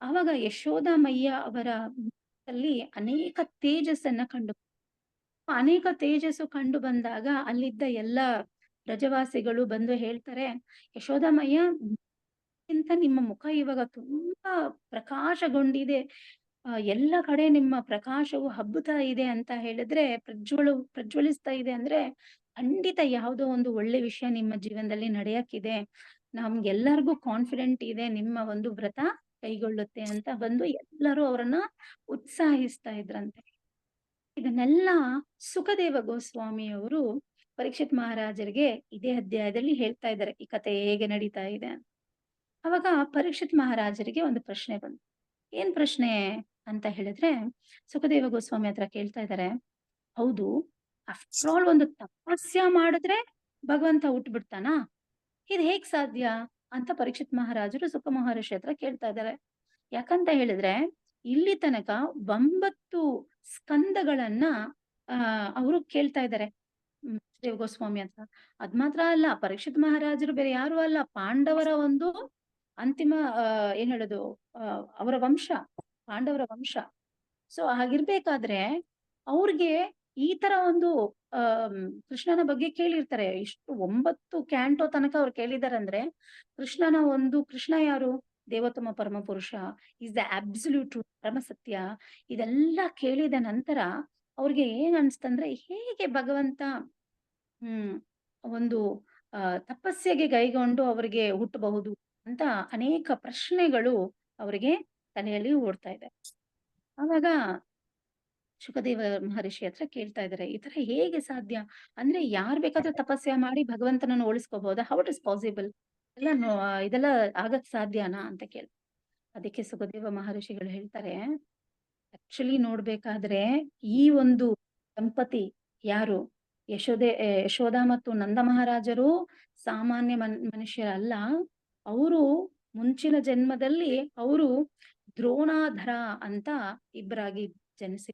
ಅವಾಗ ಯಶೋದಮಯ್ಯ ಅವರ ಮುಖದಲ್ಲಿ ಅನೇಕ ತೇಜಸ್ಸನ್ನ ಅನೇಕ ತೇಜಸ್ಸು ಕಂಡು ಬಂದಾಗ ಅಲ್ಲಿದ್ದ ಎಲ್ಲ ಬ್ರಜವಾಸಿಗಳು ಬಂದು ಹೇಳ್ತಾರೆ, ಯಶೋದಮಯ್ಯ ನಿಮ್ಮ ಮುಖ ಇವಾಗ ತುಂಬಾ ಪ್ರಕಾಶಗೊಂಡಿದೆ, ಎಲ್ಲ ಕಡೆ ನಿಮ್ಮ ಪ್ರಕಾಶವು ಹಬ್ಬುತ್ತಾ ಇದೆ ಅಂತ ಹೇಳಿದ್ರೆ, ಪ್ರಜ್ವಲಿಸ್ತಾ ಇದೆ ಅಂದ್ರೆ ಖಂಡಿತ ಯಾವುದೋ ಒಂದು ಒಳ್ಳೆ ವಿಷಯ ನಿಮ್ಮ ಜೀವನದಲ್ಲಿ ನಡೆಯಕ್ಕಿದೆ, ನಮ್ಗೆಲ್ಲರಿಗೂ ಕಾನ್ಫಿಡೆಂಟ್ ಇದೆ ನಿಮ್ಮ ಒಂದು ವ್ರತ ಕೈಗೊಳ್ಳುತ್ತೆ ಅಂತ ಬಂದು ಎಲ್ಲರೂ ಅವರನ್ನ ಉತ್ಸಾಹಿಸ್ತಾ ಇದ್ರಂತೆ. ಇದನ್ನೆಲ್ಲ ಸುಖದೇವ ಗೋಸ್ವಾಮಿ ಅವರು ಪರೀಕ್ಷಿತ್ ಮಹಾರಾಜರಿಗೆ ಇದೇ ಅಧ್ಯಾಯದಲ್ಲಿ ಹೇಳ್ತಾ ಇದ್ದಾರೆ, ಈ ಕಥೆ ಹೇಗೆ ನಡೀತಾ ಇದೆ ಅಂತ. ಅವಾಗ ಪರೀಕ್ಷಿತ್ ಮಹಾರಾಜರಿಗೆ ಒಂದು ಪ್ರಶ್ನೆ ಬಂತು. ಏನ್ ಪ್ರಶ್ನೆ ಅಂತ ಹೇಳಿದ್ರೆ, ಸುಖದೇವ ಗೋಸ್ವಾಮಿ ಹತ್ರ ಕೇಳ್ತಾ ಇದ್ದಾರೆ, ಹೌದು, ಆಫ್ಟರ್ ಆಲ್ ಒಂದು ತಪಸ್ಯ ಮಾಡಿದ್ರೆ ಭಗವಂತ ಹುಟ್ಟುಬಿಡ್ತಾನಾ? ಇದು ಹೇಗ್ ಸಾಧ್ಯ ಅಂತ ಪರೀಕ್ಷಿತ್ ಮಹಾರಾಜರು ಸುಖ ಮಹರ್ಷಿ ಹತ್ರ ಕೇಳ್ತಾ ಇದ್ದಾರೆ. ಯಾಕಂತ ಹೇಳಿದ್ರೆ, ಇಲ್ಲಿ ತನಕ 9 ಸ್ಕಂದಗಳನ್ನ ಅವರು ಕೇಳ್ತಾ ಇದ್ದಾರೆ ದೇವ ಗೋಸ್ವಾಮಿ ಹತ್ರ. ಅದ್ ಮಾತ್ರ ಅಲ್ಲ, ಪರೀಕ್ಷಿತ್ ಮಹಾರಾಜರು ಬೇರೆ ಯಾರು ಅಲ್ಲ, ಪಾಂಡವರ ಒಂದು ಅಂತಿಮ ಏನ್ ಹೇಳುದು, ಅವರ ವಂಶ, ಪಾಂಡವರ ವಂಶ. ಸೊ ಹಾಗಿರ್ಬೇಕಾದ್ರೆ ಅವ್ರಿಗೆ ಈ ತರ ಒಂದು ಕೃಷ್ಣನ ಬಗ್ಗೆ ಕೇಳಿರ್ತಾರೆ. ಇಷ್ಟು 9 ಕ್ಯಾಂಟೋ ತನಕ ಅವ್ರು ಕೇಳಿದಾರೆ ಅಂದ್ರೆ, ಕೃಷ್ಣ ಯಾರು? ದೇವೋತ್ತಮ ಪರಮ ಪುರುಷ, ಇಸ್ ದ ಅಬ್ಸಲ್ಯೂಟ್ ಟ್ರೂತ್, ಪರಮ ಸತ್ಯ. ಇದೆಲ್ಲ ಕೇಳಿದ ನಂತರ ಅವ್ರಿಗೆ ಏನ್ ಅನ್ಸ್ತಂದ್ರೆ, ಹೇಗೆ ಭಗವಂತ ಒಂದು ತಪಸ್ಸೆಗೆ ಕೈಗೊಂಡು ಅವರಿಗೆ ಹುಟ್ಟಬಹುದು ಅಂತ ಅನೇಕ ಪ್ರಶ್ನೆಗಳು ಅವರಿಗೆ ತಲೆಯಲ್ಲಿ ಓಡ್ತಾ ಇದೆ. ಆವಾಗ ಶುಕದೇವ ಮಹರ್ಷಿ ಹತ್ರ ಕೇಳ್ತಾ ಇದ್ದಾರೆ, ಈ ತರ ಹೇಗೆ ಸಾಧ್ಯ? ಅಂದ್ರೆ ಯಾರ್ ಬೇಕಾದ್ರೂ ತಪಸ್ಯ ಮಾಡಿ ಭಗವಂತನನ್ನು ಉಳಿಸ್ಕೋಬಹುದಾ? How it is possible? ಇದೆಲ್ಲ ಆಗಕ್ ಸಾಧ್ಯನಾ ಅಂತ ಕೇಳಿ. ಅದಕ್ಕೆ ಸುಖದೇವ ಮಹರ್ಷಿಗಳು ಹೇಳ್ತಾರೆ, ಆಕ್ಚುಲಿ ನೋಡ್ಬೇಕಾದ್ರೆ ಈ ಒಂದು ದಂಪತಿ ಯಾರು, ಯಶೋಧ ಮತ್ತು ನಂದ ಮಹಾರಾಜರು ಸಾಮಾನ್ಯ ಮನುಷ್ಯರಲ್ಲ. ಅವರು ಮುಂಚಿನ ಜನ್ಮದಲ್ಲಿ ಅವರು ದ್ರೋಣಾಧರ ಅಂತ ಇಬ್ಬರಾಗಿ ಜನಿಸಿ.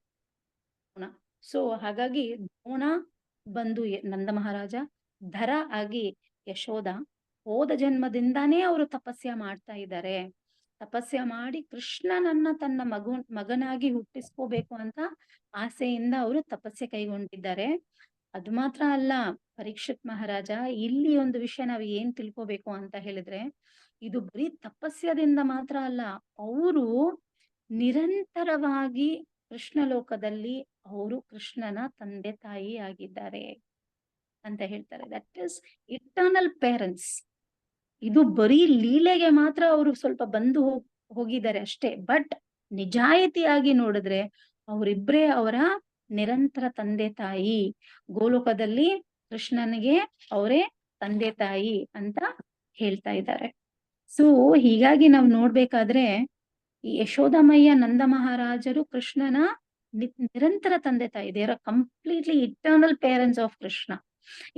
ಸೊ ಹಾಗಾಗಿ ದ್ರೋಣ ಬಂದು ನಂದ ಮಹಾರಾಜ, ಧರ ಆಗಿ ಯಶೋಧ. ಹೋದ ಜನ್ಮದಿಂದಾನೇ ಅವರು ತಪಸ್ಯ ಮಾಡ್ತಾ ಇದ್ದಾರೆ. ತಪಸ್ಯ ಮಾಡಿ ಕೃಷ್ಣನನ್ನ ತನ್ನ ಮಗನಾಗಿ ಹುಟ್ಟಿಸ್ಕೋಬೇಕು ಅಂತ ಆಸೆಯಿಂದ ಅವರು ತಪಸ್ಯೆ ಕೈಗೊಂಡಿದ್ದಾರೆ. ಅದು ಮಾತ್ರ ಅಲ್ಲ, ಪರೀಕ್ಷಿತ್ ಮಹಾರಾಜ, ಇಲ್ಲಿ ಒಂದು ವಿಷಯ ನಾವು ಏನ್ ತಿಳ್ಕೋಬೇಕು ಅಂತ ಹೇಳಿದ್ರೆ, ಇದು ಬರೀ ತಪಸ್ಯದಿಂದ ಮಾತ್ರ ಅಲ್ಲ, ಅವರು ನಿರಂತರವಾಗಿ ಕೃಷ್ಣ ಲೋಕದಲ್ಲಿ ಅವರು ಕೃಷ್ಣನ ತಂದೆ ತಾಯಿ ಆಗಿದ್ದಾರೆ ಅಂತ ಹೇಳ್ತಾರೆ. That is eternal parents. ಇದು ಬರೀ ಲೀಲೆಗೆ ಮಾತ್ರ ಅವರು ಸ್ವಲ್ಪ ಬಂದು ಹೋಗಿದ್ದಾರೆ ಅಷ್ಟೇ. ಬಟ್ ನಿಜಾಯಿತಿಯಾಗಿ ನೋಡಿದ್ರೆ ಅವರಿಬ್ರೇ ಅವರ ನಿರಂತರ ತಂದೆ ತಾಯಿ. ಗೋಲೋಕದಲ್ಲಿ ಕೃಷ್ಣನಿಗೆ ಅವರೇ ತಂದೆ ತಾಯಿ ಅಂತ ಹೇಳ್ತಾ ಇದ್ದಾರೆ. ಸೊ ಹೀಗಾಗಿ ನಾವು ನೋಡ್ಬೇಕಾದ್ರೆ ಈ ಯಶೋದಮಯ್ಯ ನಂದ ಮಹಾರಾಜರು ಕೃಷ್ಣನ ನಿರಂತರ ತಂದೆ ತಾಯಿ, they are completely eternal parents of Krishna.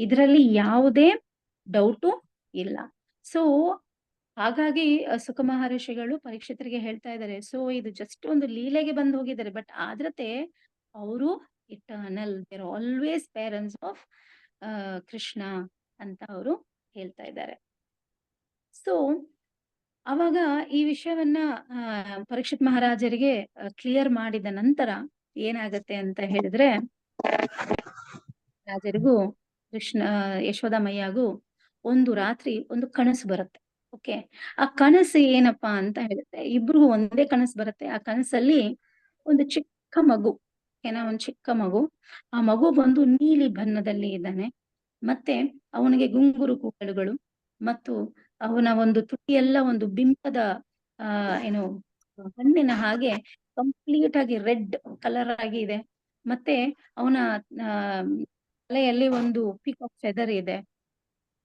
ಇದರಲ್ಲಿ ಯಾವುದೇ ಡೌಟು ಇಲ್ಲ. ಸೊ ಹಾಗಾಗಿ ಸುಖ ಮಹರ್ಷಿಗಳು ಪರೀಕ್ಷಿತರಿಗೆ ಹೇಳ್ತಾ ಇದ್ದಾರೆ, ಸೊ ಇದು ಜಸ್ಟ್ ಒಂದು ಲೀಲೆಗೆ ಬಂದು ಹೋಗಿದ್ದಾರೆ, ಬಟ್ ಆದ್ರತೆ ಅವರು eternal, there always parents of Krishna ಅಂತ ಅವರು ಹೇಳ್ತಾ ಇದ್ದಾರೆ. ಸೊ ಅವಾಗ ಈ ವಿಷಯವನ್ನ ಪರೀಕ್ಷಿತ್ ಮಹಾರಾಜರಿಗೆ ಕ್ಲಿಯರ್ ಮಾಡಿದ ನಂತರ ಏನಾಗತ್ತೆ ಅಂತ ಹೇಳಿದ್ರೆ, ರಾಜರಿಗೂ ಕೃಷ್ಣ ಯಶೋದಮಯ್ಯಗೂ ಒಂದು ರಾತ್ರಿ ಒಂದು ಕನಸು ಬರುತ್ತೆ. ಓಕೆ, ಆ ಕನಸು ಏನಪ್ಪಾ ಅಂತ ಹೇಳಿದ್ರೆ, ಇಬ್ರಿಗೂ ಒಂದೇ ಕನಸು ಬರುತ್ತೆ. ಆ ಕನಸಲ್ಲಿ ಒಂದು ಚಿಕ್ಕ ಮಗು, ಒಂದು ಚಿಕ್ಕ ಮಗು, ಆ ಮಗು ಬಂದು ನೀಲಿ ಬಣ್ಣದಲ್ಲಿ ಇದ್ದಾನೆ, ಮತ್ತೆ ಅವನಿಗೆ ಗುಂಗುರು ಕೂದಲುಗಳು, ಮತ್ತು ಅವನ ಒಂದು ತುಟಿಯೆಲ್ಲ ಒಂದು ಬಿಂಬದ ಏನು ಹಣ್ಣಿನ ಹಾಗೆ ಕಂಪ್ಲೀಟ್ ಆಗಿ ರೆಡ್ ಕಲರ್ ಆಗಿ ಇದೆ. ಮತ್ತೆ ಅವನ ತಲೆಯಲ್ಲಿ ಒಂದು ಪೀಕಾಕ್ ಫೆದರ್ ಇದೆ,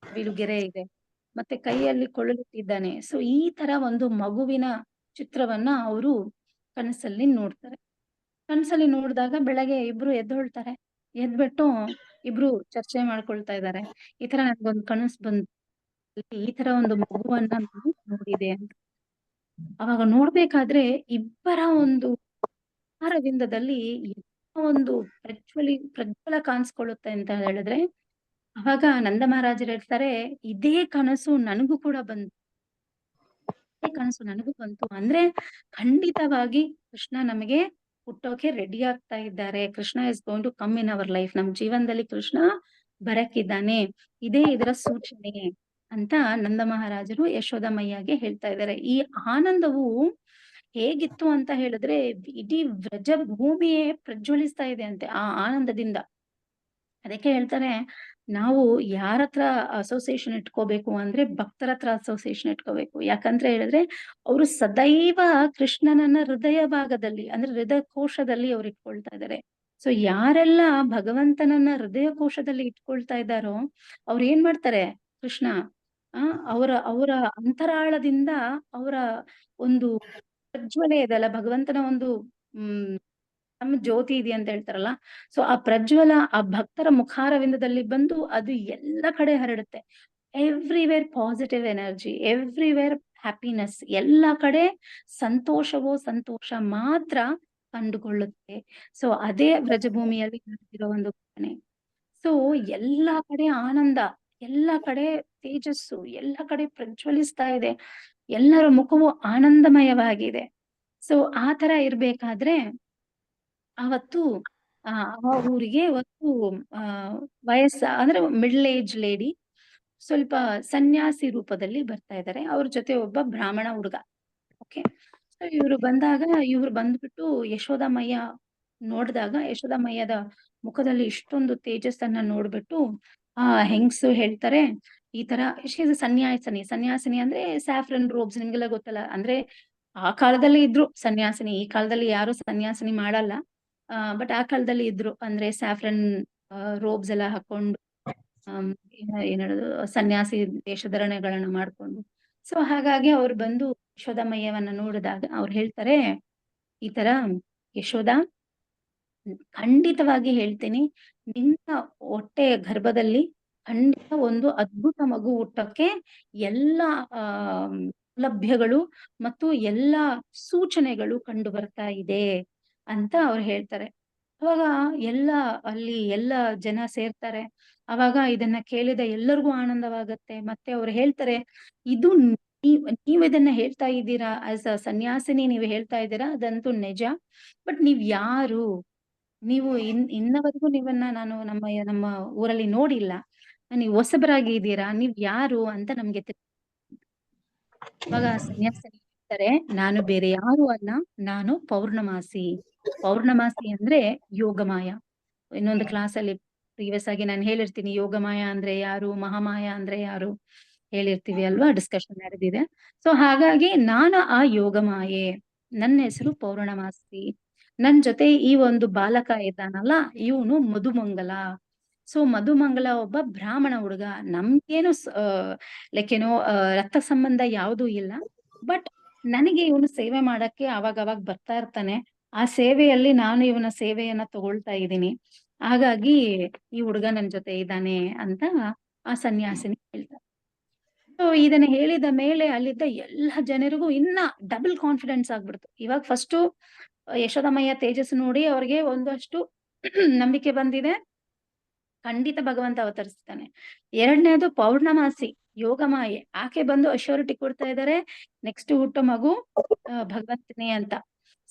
ಬಿಳುಗೆರೆ ಇದೆ, ಮತ್ತೆ ಕೈಯಲ್ಲಿ ಕೊಳಲಿಟ್ಟಿದ್ದಾನೆ. ಸೊ ಈ ತರ ಒಂದು ಮಗುವಿನ ಚಿತ್ರವನ್ನ ಅವರು ಕನಸಲ್ಲಿ ನೋಡ್ತಾರೆ. ಕನಸಲ್ಲಿ ನೋಡಿದಾಗ ಬೆಳಗ್ಗೆ ಇಬ್ರು ಎದ್ದೊಳ್ತಾರೆ. ಎದ್ಬಿಟ್ಟು ಇಬ್ರು ಚರ್ಚೆ ಮಾಡ್ಕೊಳ್ತಾ ಇದ್ದಾರೆ, ಈ ತರ ನನ್ಗೊಂದು ಕನಸು ಬಂದು ಈ ತರ ಒಂದು ಮಗುವನ್ನ ನಾನು ನೋಡಿದೆ ಅಂತ. ಅವಾಗ ನೋಡ್ಬೇಕಾದ್ರೆ ಇಬ್ಬರ ಒಂದು ಆಹಾರವಿಂದದಲ್ಲಿ ಒಂದು ಪ್ರಜ್ವಲ ಕಾಣಿಸ್ಕೊಳ್ಳುತ್ತೆ ಅಂತ ಹೇಳಿದ್ರೆ, ಅವಾಗ ನಂದ ಮಹಾರಾಜರು ಹೇಳ್ತಾರೆ, ಇದೇ ಕನಸು ನನಗೂ ಕೂಡ ಬಂತು, ಇದೇ ಕನಸು ನನಗೂ ಬಂತು. ಅಂದ್ರೆ ಖಂಡಿತವಾಗಿ ಕೃಷ್ಣ ನಮಗೆ ಹುಟ್ಟೋಕೆ ರೆಡಿ ಆಗ್ತಾ ಇದ್ದಾರೆ. Krishna is going to come in our life. ನಮ್ ಜೀವನದಲ್ಲಿ ಕೃಷ್ಣ ಬರಕ್ಕಿದ್ದಾನೆ, ಇದೇ ಇದರ ಸೂಚನೆ ಅಂತ ನಂದ ಮಹಾರಾಜರು ಯಶೋದಮಯ್ಯಗೆ ಹೇಳ್ತಾ ಇದ್ದಾರೆ. ಈ ಆನಂದವು ಹೇಗಿತ್ತು ಅಂತ ಹೇಳಿದ್ರೆ, ಇಡೀ ವ್ರಜ ಭೂಮಿಯೇ ಪ್ರಜ್ವಲಿಸ್ತಾ ಇದೆ ಅಂತೆ ಆ ಆನಂದದಿಂದ. ಅದಕ್ಕೆ ಹೇಳ್ತಾರೆ, ನಾವು ಯಾರ ಹತ್ರ ಅಸೋಸಿಯೇಷನ್ ಇಟ್ಕೋಬೇಕು ಅಂದ್ರೆ ಭಕ್ತರ ಹತ್ರ ಅಸೋಸಿಯೇಷನ್ ಇಟ್ಕೋಬೇಕು. ಯಾಕಂದ್ರೆ ಹೇಳಿದ್ರೆ, ಅವರು ಸದೈವ ಕೃಷ್ಣನನ್ನ ಹೃದಯ ಭಾಗದಲ್ಲಿ ಅಂದ್ರೆ ಹೃದಯ ಕೋಶದಲ್ಲಿ ಅವ್ರು ಇಟ್ಕೊಳ್ತಾ ಇದ್ದಾರೆ. ಸೊ ಯಾರೆಲ್ಲ ಭಗವಂತನನ್ನ ಹೃದಯ ಕೋಶದಲ್ಲಿ ಇಟ್ಕೊಳ್ತಾ ಇದ್ದಾರೋ ಅವ್ರು ಏನ್ ಮಾಡ್ತಾರೆ, ಕೃಷ್ಣ ಅವರ ಅಂತರಾಳದಿಂದ ಅವರ ಒಂದು ಪ್ರಜ್ವಲೆ ಇದೆಲ್ಲ, ಭಗವಂತನ ಒಂದು ನಮ್ಮ ಜ್ಯೋತಿ ಇದೆ ಅಂತ ಹೇಳ್ತಾರಲ್ಲ, ಸೊ ಆ ಪ್ರಜ್ವಲ ಆ ಭಕ್ತರ ಮುಖಾರವಿಂದದಲ್ಲಿ ಬಂದು ಅದು ಎಲ್ಲ ಕಡೆ ಹರಡುತ್ತೆ. Everywhere positive energy, everywhere happiness, ಎಲ್ಲ ಕಡೆ ಸಂತೋಷವೋ ಸಂತೋಷ ಮಾತ್ರ ಕಂಡುಕೊಳ್ಳುತ್ತೆ. ಸೊ ಅದೇ ವ್ರಜಭೂಮಿಯಲ್ಲಿ ನಡೆದಿರೋ ಒಂದು ಘಟನೆ. ಸೊ ಎಲ್ಲಾ ಕಡೆ ಆನಂದ, ಎಲ್ಲ ಕಡೆ ತೇಜಸ್ಸು, ಎಲ್ಲ ಕಡೆ ಪ್ರಜ್ವಲಿಸ್ತಾ ಇದೆ, ಎಲ್ಲರ ಮುಖವು ಆನಂದಮಯವಾಗಿದೆ. ಸೊ ಆ ತರ ಇರ್ಬೇಕಾದ್ರೆ ಅವತ್ತು ಆ ಊರಿಗೆ ಒಂದು ಅಂದ್ರೆ ಮಿಡ್ಲ್ ಏಜ್ ಲೇಡಿ, ಸ್ವಲ್ಪ ಸನ್ಯಾಸಿ ರೂಪದಲ್ಲಿ ಬರ್ತಾ ಇದ್ದಾರೆ. ಅವ್ರ ಜೊತೆ ಒಬ್ಬ ಬ್ರಾಹ್ಮಣ ಹುಡುಗ. ಓಕೆ, ಸೊ ಇವ್ರು ಬಂದಾಗ, ಇವ್ರು ಬಂದ್ಬಿಟ್ಟು ಯಶೋದಮಯ್ಯ ನೋಡಿದಾಗ, ಯಶೋದಮಯ್ಯದ ಮುಖದಲ್ಲಿ ಇಷ್ಟೊಂದು ತೇಜಸ್ಸನ್ನ ನೋಡ್ಬಿಟ್ಟು ಆ ಹೆಂಗ್ಸು ಹೇಳ್ತಾರೆ, ಈ ತರ ಸನ್ಯಾಸಿನಿ ಅಂದ್ರೆ ಸ್ಯಾಫ್ರನ್ ರೋಬ್ಸ್, ನಿಮ್ಗೆಲ್ಲ ಗೊತ್ತಲ್ಲ. ಅಂದ್ರೆ ಆ ಕಾಲದಲ್ಲಿ ಇದ್ರು ಸನ್ಯಾಸಿನಿ, ಈ ಕಾಲದಲ್ಲಿ ಯಾರು ಸನ್ಯಾಸಿನಿ ಮಾಡಲ್ಲ, ಬಟ್ ಆ ಕಾಲದಲ್ಲಿ ಇದ್ರು. ಅಂದ್ರೆ ಸ್ಯಾಫ್ರನ್ ರೋಬ್ಸ್ ಎಲ್ಲ ಹಾಕೊಂಡು ಏನ್ ಹೇಳೋದು, ಸನ್ಯಾಸಿ ವೇಷಧರಣೆಗಳನ್ನ ಮಾಡ್ಕೊಂಡು. ಸೊ ಹಾಗಾಗಿ ಅವ್ರು ಬಂದು ಯಶೋದಮಯ್ಯವನ್ನ ನೋಡಿದಾಗ ಅವ್ರು ಹೇಳ್ತಾರೆ, ಈ ತರ ಯಶೋದ, ಖಂಡಿತವಾಗಿ ಹೇಳ್ತೀನಿ, ನಿನ್ನ ಹೊಟ್ಟೆ ಗರ್ಭದಲ್ಲಿ ಖಂಡಿತ ಒಂದು ಅದ್ಭುತ ಮಗು ಹುಟ್ಟಕ್ಕೆ ಎಲ್ಲ ಸೌಲಭ್ಯಗಳು ಮತ್ತು ಎಲ್ಲ ಸೂಚನೆಗಳು ಕಂಡು ಬರ್ತಾ ಇದೆ ಅಂತ ಅವ್ರು ಹೇಳ್ತಾರೆ. ಅವಾಗ ಅಲ್ಲಿ ಎಲ್ಲ ಜನ ಸೇರ್ತಾರೆ. ಅವಾಗ ಇದನ್ನ ಕೇಳಿದ ಎಲ್ಲರಿಗೂ ಆನಂದವಾಗತ್ತೆ. ಮತ್ತೆ ಅವ್ರು ಹೇಳ್ತಾರೆ, ಇದು ನೀವ್ ಇದನ್ನ ಹೇಳ್ತಾ ಇದ್ದೀರಾ, ಆಸ್ ಅ ಸನ್ಯಾಸಿನಿ ನೀವು ಹೇಳ್ತಾ ಇದ್ದೀರಾ, ಅದಂತೂ ನಿಜ. ಬಟ್ ನೀವ್ ಯಾರು? ನೀವು ಇನ್ನವರೆಗೂ ನೀವನ್ನ ನಾನು ನಮ್ಮ ಊರಲ್ಲಿ ನೋಡಿಲ್ಲ, ನೀವು ಹೊಸಬರಾಗಿ ಇದ್ದೀರಾ, ನೀವ್ ಯಾರು ಅಂತ ನಮ್ಗೆ ಅವಾಗ ಸನ್ಯಾಸಿನಿ ಹೇಳ್ತಾರೆ, ನಾನು ಬೇರೆ ಯಾರು ಅಲ್ಲ, ನಾನು ಪೌರ್ಣಮಾಸಿ. ಪೌರ್ಣಮಾಸಿ ಅಂದ್ರೆ ಯೋಗಮಾಯ. ಇನ್ನೊಂದು ಕ್ಲಾಸಲ್ಲಿ ಪ್ರೀವಿಯಸ್ ಆಗಿ ನಾನು ಹೇಳಿರ್ತೀನಿ, ಯೋಗಮಾಯ ಅಂದ್ರೆ ಯಾರು, ಮಹಾಮಾಯ ಅಂದ್ರೆ ಯಾರು ಹೇಳಿರ್ತೀವಿ ಅಲ್ವಾ, ಡಿಸ್ಕಷನ್ ನಡೆದಿದೆ. ಸೊ ಹಾಗಾಗಿ ನಾನು ಆ ಯೋಗಮಾಯೆ, ನನ್ನ ಹೆಸರು ಪೌರ್ಣಮಾಸಿ. ನನ್ ಜೊತೆ ಈ ಒಂದು ಬಾಲಕ ಇದ್ದಾನಲ್ಲ, ಇವನು ಮಧುಮಂಗಲ. ಸೊ ಮಧುಮಂಗಲ ಒಬ್ಬ ಬ್ರಾಹ್ಮಣ ಹುಡುಗ, ನಮ್ಗೇನು ಲೈಕ್ ಏನೋ ರಕ್ತ ಸಂಬಂಧ ಯಾವುದೂ ಇಲ್ಲ. ಬಟ್ ನನಗೆ ಇವನು ಸೇವೆ ಮಾಡಕ್ಕೆ ಅವಾಗ ಬರ್ತಾ ಇರ್ತಾನೆ. ಆ ಸೇವೆಯಲ್ಲಿ ನಾನು ಇವನ ಸೇವೆಯನ್ನ ತಗೊಳ್ತಾ ಇದ್ದೀನಿ. ಹಾಗಾಗಿ ಈ ಹುಡುಗ ನನ್ ಜೊತೆ ಇದ್ದಾನೆ ಅಂತ ಆ ಸನ್ಯಾಸಿನಿ ಹೇಳ್ತಾರೆ. ಸೊ ಇದನ್ನ ಹೇಳಿದ ಮೇಲೆ ಅಲ್ಲಿದ್ದ ಎಲ್ಲ ಜನರಿಗೂ ಇನ್ನ ಡಬಲ್ ಕಾನ್ಫಿಡೆನ್ಸ್ ಆಗ್ಬಿಡ್ತು. ಇವಾಗ ಫಸ್ಟು ಯಶೋದಮಯ್ಯ ತೇಜಸ್ಸು ನೋಡಿ ಅವ್ರಿಗೆ ಒಂದಷ್ಟು ನಂಬಿಕೆ ಬಂದಿದೆ, ಖಂಡಿತ ಭಗವಂತ ಅವತರಿಸ್ತಾನೆ. ಎರಡನೇದು ಪೌರ್ಣಮಾಸಿ ಯೋಗಮಾಯೆ, ಆಕೆ ಬಂದು ಅಶ್ಯೂರಿಟಿ ಕೊಡ್ತಾ ಇದ್ದಾರೆ ನೆಕ್ಸ್ಟ್ ಹುಟ್ಟೋ ಮಗು ಭಗವಂತನೇ ಅಂತ.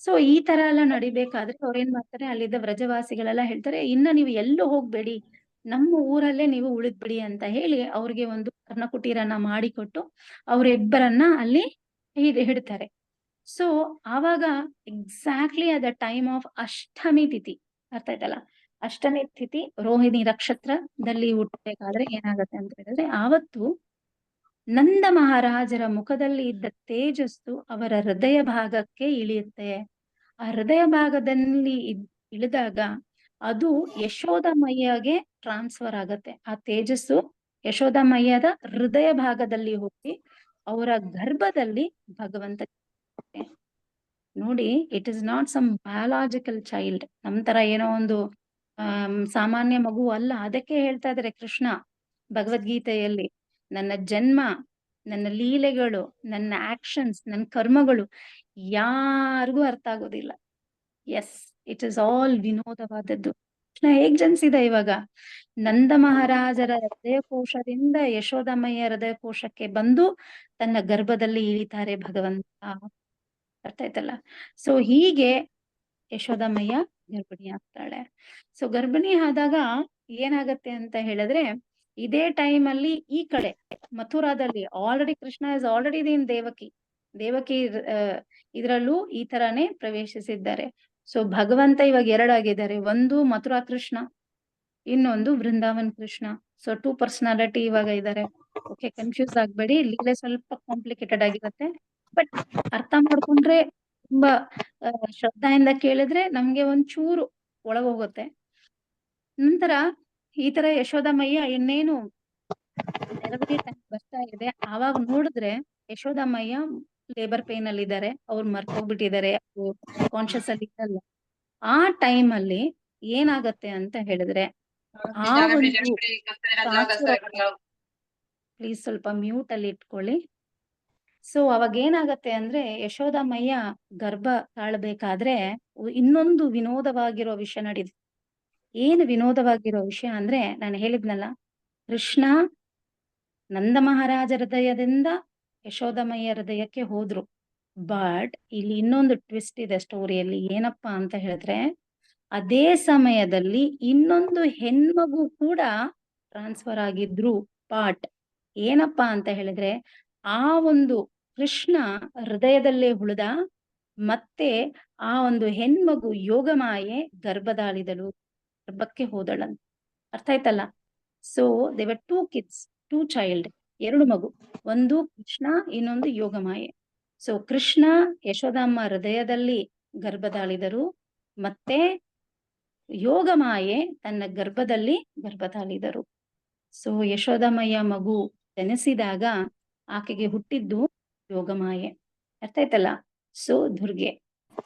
ಸೊ ಈ ತರ ಎಲ್ಲ ನಡಿಬೇಕಾದ್ರೆ ಅವ್ರ ಏನ್ ಮಾಡ್ತಾರೆ, ಅಲ್ಲಿದ್ದ ವ್ರಜವಾಸಿಗಳೆಲ್ಲ ಹೇಳ್ತಾರೆ, ಇನ್ನ ನೀವು ಎಲ್ಲೂ ಹೋಗ್ಬೇಡಿ, ನಮ್ಮ ಊರಲ್ಲೇ ನೀವು ಉಳಿದ್ಬಿಡಿ ಅಂತ ಹೇಳಿ ಅವ್ರಿಗೆ ಒಂದು ಕರ್ಣಕುಟೀರನ ಮಾಡಿಕೊಟ್ಟು ಅವ್ರಿಬ್ಬರನ್ನ ಅಲ್ಲಿ ಹಿಡ್ತಾರೆ. ಸೊ ಆವಾಗ exactly at the time of Ashtami ತಿಥಿ, ಅರ್ಥ ಆಯ್ತಲ್ಲ, ಅಷ್ಟಮಿ ತಿಥಿ ರೋಹಿಣಿ ನಕ್ಷತ್ರದಲ್ಲಿ ಹುಟ್ಟಬೇಕಾದ್ರೆ ಏನಾಗತ್ತೆ ಅಂತ ಹೇಳಿದ್ರೆ, ಆವತ್ತು ನಂದ ಮಹಾರಾಜರ ಮುಖದಲ್ಲಿ ಇದ್ದ ತೇಜಸ್ಸು ಅವರ ಹೃದಯ ಭಾಗಕ್ಕೆ ಇಳಿಯುತ್ತೆ. ಆ ಹೃದಯ ಭಾಗದಲ್ಲಿ ಇಳಿದಾಗ ಅದು ಯಶೋದಮಯ್ಯಗೆ ಟ್ರಾನ್ಸ್ಫರ್ ಆಗತ್ತೆ. ಆ ತೇಜಸ್ಸು ಯಶೋದಮಯ್ಯದ ಹೃದಯ ಭಾಗದಲ್ಲಿ ಹೋಗಿ ಅವರ ಗರ್ಭದಲ್ಲಿ ಭಗವಂತ ನೋಡಿ. It is not some biological child, ನಮ್ ತರ ಏನೋ ಒಂದು ಸಾಮಾನ್ಯ ಮಗು ಅಲ್ಲ. ಅದಕ್ಕೆ ಹೇಳ್ತಾ ಇದಾರೆ ಕೃಷ್ಣ ಭಗವದ್ಗೀತೆಯಲ್ಲಿ, ನನ್ನ ಜನ್ಮ, ನನ್ನ ಲೀಲೆಗಳು, ನನ್ನ ಆಕ್ಷನ್ಸ್, ನನ್ನ ಕರ್ಮಗಳು ಯಾರಿಗೂ ಅರ್ಥ ಆಗೋದಿಲ್ಲ. ಎಸ್, ಇಟ್ ಇಸ್ ಆಲ್ ವಿನೋದವಾದದ್ದು. ಕೃಷ್ಣ ಹೇಗ್ ಜನಿಸಿದ ಇವಾಗ, ನಂದ ಮಹಾರಾಜರ ಹೃದಯ ಕೋಶದಿಂದ ಯಶೋದಮಯ್ಯ ಹೃದಯ ಕೋಶಕ್ಕೆ ಬಂದು ತನ್ನ ಗರ್ಭದಲ್ಲಿ ಇಳಿತಾರೆ ಭಗವಂತ. ಅರ್ಥ ಆಯ್ತಲ್ಲ. ಸೊ ಹೀಗೆ ಯಶೋದಮಯ್ಯ ಗರ್ಭಿಣಿ ಆಗ್ತಾಳೆ. ಸೊ ಗರ್ಭಿಣಿ ಆದಾಗ ಏನಾಗತ್ತೆ ಅಂತ ಹೇಳಿದ್ರೆ, ಇದೇ ಟೈಮ್ ಅಲ್ಲಿ ಈ ಕಡೆ ಮಥುರಾದಲ್ಲಿ already Krishna is already in Devaki ಇದ್ರಲ್ಲೂ ಈ ತರಾನೇ ಪ್ರವೇಶಿಸಿದ್ದಾರೆ. ಸೊ ಭಗವಂತ ಇವಾಗ ಎರಡಾಗಿದ್ದಾರೆ, ಒಂದು ಮಥುರಾ ಕೃಷ್ಣ, ಇನ್ನೊಂದು ವೃಂದಾವನ್ ಕೃಷ್ಣ. ಸೊ 2 ಪರ್ಸನಾಲಿಟಿ ಇವಾಗ ಇದ್ದಾರೆ. ಓಕೆ, ಕನ್ಫ್ಯೂಸ್ ಆಗ್ಬೇಡಿ, ಲೀಲೆ ಸ್ವಲ್ಪ ಕಾಂಪ್ಲಿಕೇಟೆಡ್ ಆಗಿರುತ್ತೆ. ಬಟ್ ಅರ್ಥ ಮಾಡ್ಕೊಂಡ್ರೆ, ತುಂಬಾ ಶ್ರದ್ಧೆಯಿಂದ ಕೇಳಿದ್ರೆ ನಮ್ಗೆ ಒಂಚೂರು ಒಳಗೋಗುತ್ತೆ. ನಂತರ ಈ ತರ ಯಶೋದಮಯ್ಯ ಇನ್ನೇನು ಡೆಲಿವರಿ ಟೈಮ್ ಬರ್ತಾ ಇದೆ, ಆವಾಗ ನೋಡಿದ್ರೆ ಯಶೋದಮಯ್ಯ ಲೇಬರ್ ಪೇನ್ ಅಲ್ಲಿ ಇದ್ದಾರೆ, ಅವ್ರು ಮರ್ತೋಗ್ಬಿಟ್ಟಿದ್ದಾರೆ, ಅವ್ರು ಕಾನ್ಶಿಯಸ್ ಅಲ್ಲಿ ಇರಲ್ಲ. ಆ ಟೈಮ್ ಅಲ್ಲಿ ಏನಾಗತ್ತೆ ಅಂತ ಹೇಳಿದ್ರೆ, ಆ ಒಂದು ಪ್ಲೀಸ್ ಸ್ವಲ್ಪ ಮ್ಯೂಟ್ ಅಲ್ಲಿ ಇಟ್ಕೊಳ್ಳಿ. ಸೊ ಅವಾಗ ಏನಾಗತ್ತೆ ಅಂದ್ರೆ, ಯಶೋದಮಯ್ಯ ಗರ್ಭ ತಾಳ್ಬೇಕಾದ್ರೆ ಇನ್ನೊಂದು ವಿನೋದವಾಗಿರೋ ವಿಷಯ ನಡೀತು. ಏನು ವಿನೋದವಾಗಿರೋ ವಿಷಯ ಅಂದ್ರೆ, ನಾನು ಹೇಳಿದ್ನಲ್ಲ, ಕೃಷ್ಣ ನಂದ ಮಹಾರಾಜ ಹೃದಯದಿಂದ ಯಶೋದಮಯ್ಯ ಹೃದಯಕ್ಕೆ ಹೋದ್ರು. ಬಟ್ ಇಲ್ಲಿ ಇನ್ನೊಂದು ಟ್ವಿಸ್ಟ್ ಇದೆ ಸ್ಟೋರಿಯಲ್ಲಿ. ಏನಪ್ಪಾ ಅಂತ ಹೇಳಿದ್ರೆ, ಅದೇ ಸಮಯದಲ್ಲಿ ಇನ್ನೊಂದು ಹೆಣ್ಮಗು ಕೂಡ ಟ್ರಾನ್ಸ್ಫರ್ ಆಗಿದ್ರು ಪಾರ್ಟ್. ಏನಪ್ಪಾ ಅಂತ ಹೇಳಿದ್ರೆ, ಆ ಒಂದು ಕೃಷ್ಣ ಹೃದಯದಲ್ಲೇ ಉಳಿದ, ಮತ್ತೆ ಆ ಒಂದು ಹೆಣ್ಮಗು ಯೋಗಮಾಯೆ ಗರ್ಭದಾಳಿದಳು, ಗರ್ಭಕ್ಕೆ ಹೋದಳಂತ. ಅರ್ಥ ಆಯ್ತಲ್ಲ. ಸೊ ದೇವರ್ 2 kids, 2 child, 2 ಮಗು, ಒಂದು ಕೃಷ್ಣ, ಇನ್ನೊಂದು ಯೋಗಮಾಯೆ. ಸೊ ಕೃಷ್ಣ ಯಶೋದಮ್ಮ ಹೃದಯದಲ್ಲಿ ಗರ್ಭದಾಳಿದರು, ಮತ್ತೆ ಯೋಗಮಾಯೆ ತನ್ನ ಗರ್ಭದಲ್ಲಿ ಗರ್ಭದಾಳಿದರು. ಸೊ ಯಶೋದಮಯ್ಯ ಮಗು ಜನಿಸಿದಾಗ ಆಕೆಗೆ ಹುಟ್ಟಿದ್ದು ಯೋಗಮಾಯೆ. ಅರ್ಥ ಆಯ್ತಲ್ಲ. ಸೊ ದುರ್ಗೆ.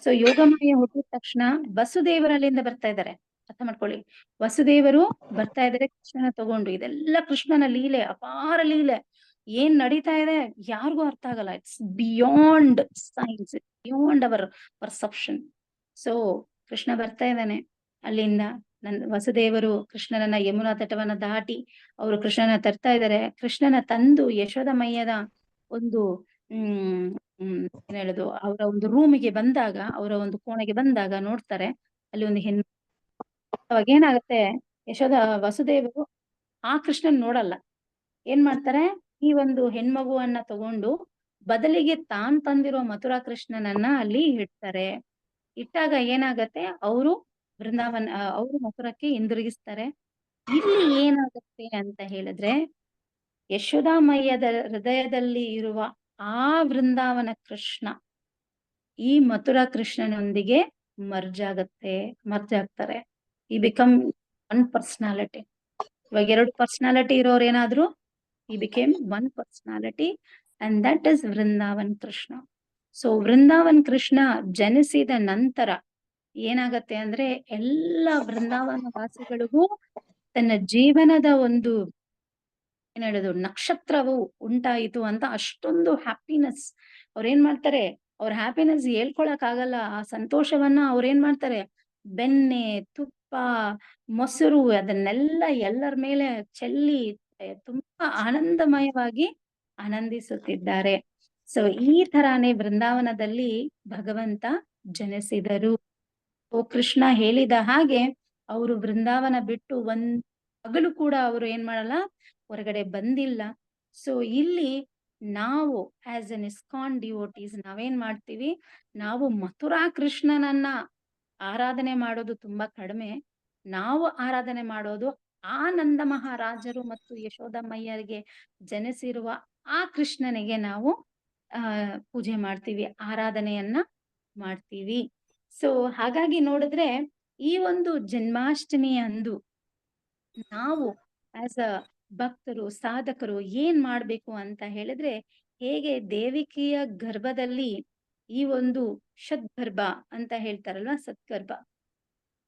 ಸೊ ಯೋಗಮಾಯೆ ಹುಟ್ಟಿದ ತಕ್ಷಣ ವಸುದೇವರಲ್ಲಿಂದ ಬರ್ತಾ ಇದ್ದಾರೆ. ಅರ್ಥ ಮಾಡ್ಕೊಳ್ಳಿ, ವಸುದೇವರು ಬರ್ತಾ ಇದ್ದಾರೆ ಕೃಷ್ಣನ ತಗೊಂಡು. ಇದೆಲ್ಲ ಕೃಷ್ಣನ ಲೀಲೆ, ಅಪಾರ ಲೀಲೆ. ಏನ್ ನಡೀತಾ ಇದೆ ಯಾರಿಗೂ ಅರ್ಥ ಆಗಲ್ಲ. It's beyond science, beyond our perception. So Krishna ಬರ್ತಾ ಇದ್ದಾನೆ ಅಲ್ಲಿಂದ. ವಸುದೇವರು ಕೃಷ್ಣನನ್ನ ಯಮುನಾ ತಟವನ್ನ ದಾಟಿ ಅವರು ಕೃಷ್ಣನ ತರ್ತಾ ಇದ್ದಾರೆ. ಕೃಷ್ಣನ ತಂದು ಯಶೋದಮಯ್ಯದ ಒಂದು ಏನ್ ಹೇಳುದು, ಅವರ ಒಂದು ರೂಮಿಗೆ ಬಂದಾಗ, ಅವರ ಒಂದು ಕೋಣೆಗೆ ಬಂದಾಗ ನೋಡ್ತಾರೆ ಅಲ್ಲಿ ಒಂದು ಹೆಣ್ಣು. ಅವಾಗ ಏನಾಗುತ್ತೆ, ವಸುದೇವರು ಆ ಕೃಷ್ಣನ್ ನೋಡಲ್ಲ. ಏನ್ ಮಾಡ್ತಾರೆ, ಈ ಒಂದು ಹೆಣ್ಮಗುವನ್ನ ತಗೊಂಡು ಬದಲಿಗೆ ತಾನ್ ತಂದಿರೋ ಮಥುರಾ ಕೃಷ್ಣನನ್ನ ಅಲ್ಲಿ ಇಡ್ತಾರೆ. ಇಟ್ಟಾಗ ಏನಾಗತ್ತೆ, ಅವರು ಅವರು ಮಥುರಕ್ಕೆ ಹಿಂದಿರುಗಿಸ್ತಾರೆ. ಇಲ್ಲಿ ಏನಾಗುತ್ತೆ ಅಂತ ಹೇಳಿದ್ರೆ, ಯಶೋದಾಮಯ್ಯದ ಹೃದಯದಲ್ಲಿ ಇರುವ ಆ ವೃಂದಾವನ ಕೃಷ್ಣ ಈ ಮಥುರಾ ಕೃಷ್ಣನೊಂದಿಗೆ ಮರ್ಜ್ ಆಗ್ತಾರೆ. ಈ ಬಿಕಮ್ 1 ಪರ್ಸನಾಲಿಟಿ. ಇವಾಗ 2 ಪರ್ಸನಾಲಿಟಿ ಇರೋರು ಏನಾದ್ರು he became one personality and that is Vrindavan Krishna. So Vrindavan Krishna ಜನಿಸಿದ ನಂತರ ಏನಾಗತ್ತೆ ಅಂದ್ರೆ ಎಲ್ಲ ವೃಂದಾವನ ವಾಸಿಗಳಿಗೂ ತನ್ನ ಜೀವನದ ಒಂದು ಏನ್ ಹೇಳೋದು ನಕ್ಷತ್ರವು ಉಂಟಾಯಿತು ಅಂತ ಅಷ್ಟೊಂದು ಹ್ಯಾಪಿನೆಸ್ ಅವ್ರೇನ್ ಮಾಡ್ತಾರೆ. ಅವ್ರ ಹ್ಯಾಪಿನೆಸ್ ಹೇಳ್ಕೊಳಕ್ ಆಗಲ್ಲ. ಆ ಸಂತೋಷವನ್ನ ಅವ್ರೇನ್ ಮಾಡ್ತಾರೆ, ಬೆಣ್ಣೆ, ತುಪ್ಪ, ಮೊಸರು ಅದನ್ನೆಲ್ಲ ಎಲ್ಲರ ಮೇಲೆ ಚೆಲ್ಲಿ ತುಂಬಾ ಆನಂದಮಯವಾಗಿ ಆನಂದಿಸುತ್ತಿದ್ದಾರೆ. ಸೊ ಈ ತರಾನೇ ವೃಂದಾವನದಲ್ಲಿ ಭಗವಂತ ಜನಿಸಿದರು. ಓ ಕೃಷ್ಣ ಹೇಳಿದ ಹಾಗೆ ಅವರು ವೃಂದಾವನ ಬಿಟ್ಟು ಒಂದ್ ಹಗಲು ಕೂಡ ಅವರು ಏನ್ ಮಾಡಲ್ಲ, ಹೊರಗಡೆ ಬಂದಿಲ್ಲ. ಸೊ ಇಲ್ಲಿ ನಾವು ಆಸ್ ಅನ್ ಇಸ್ಕಾನ್ ಡಿವೋಟೀಸ್ ನಾವೇನ್ ಮಾಡ್ತೀವಿ, ನಾವು ಮಥುರಾ ಕೃಷ್ಣನನ್ನ ಆರಾಧನೆ ಮಾಡೋದು ತುಂಬಾ ಕಡಿಮೆ. ನಾವು ಆರಾಧನೆ ಮಾಡೋದು ಆನಂದ ಮಹಾರಾಜರು ಮತ್ತು ಯಶೋದಮ್ಮಯ್ಯರಿಗೆ ಜನಿಸಿರುವ ಆ ಕೃಷ್ಣನಿಗೆ ನಾವು ಪೂಜೆ ಮಾಡ್ತೀವಿ, ಆರಾಧನೆಯನ್ನ ಮಾಡ್ತೀವಿ. ಸೊ ಹಾಗಾಗಿ ನೋಡಿದ್ರೆ ಈ ಒಂದು ಜನ್ಮಾಷ್ಟಮಿ ಅಂದು ನಾವು ಆಸ್ ಅ ಭಕ್ತರು ಸಾಧಕರು ಏನ್ ಮಾಡ್ಬೇಕು ಅಂತ ಹೇಳಿದ್ರೆ, ಹೇಗೆ ದೇವಿಕಿಯ ಗರ್ಭದಲ್ಲಿ ಈ ಒಂದು ಷದ್ಗರ್ಭ ಅಂತ ಹೇಳ್ತಾರಲ್ವಾ, ಸದ್ಗರ್ಭ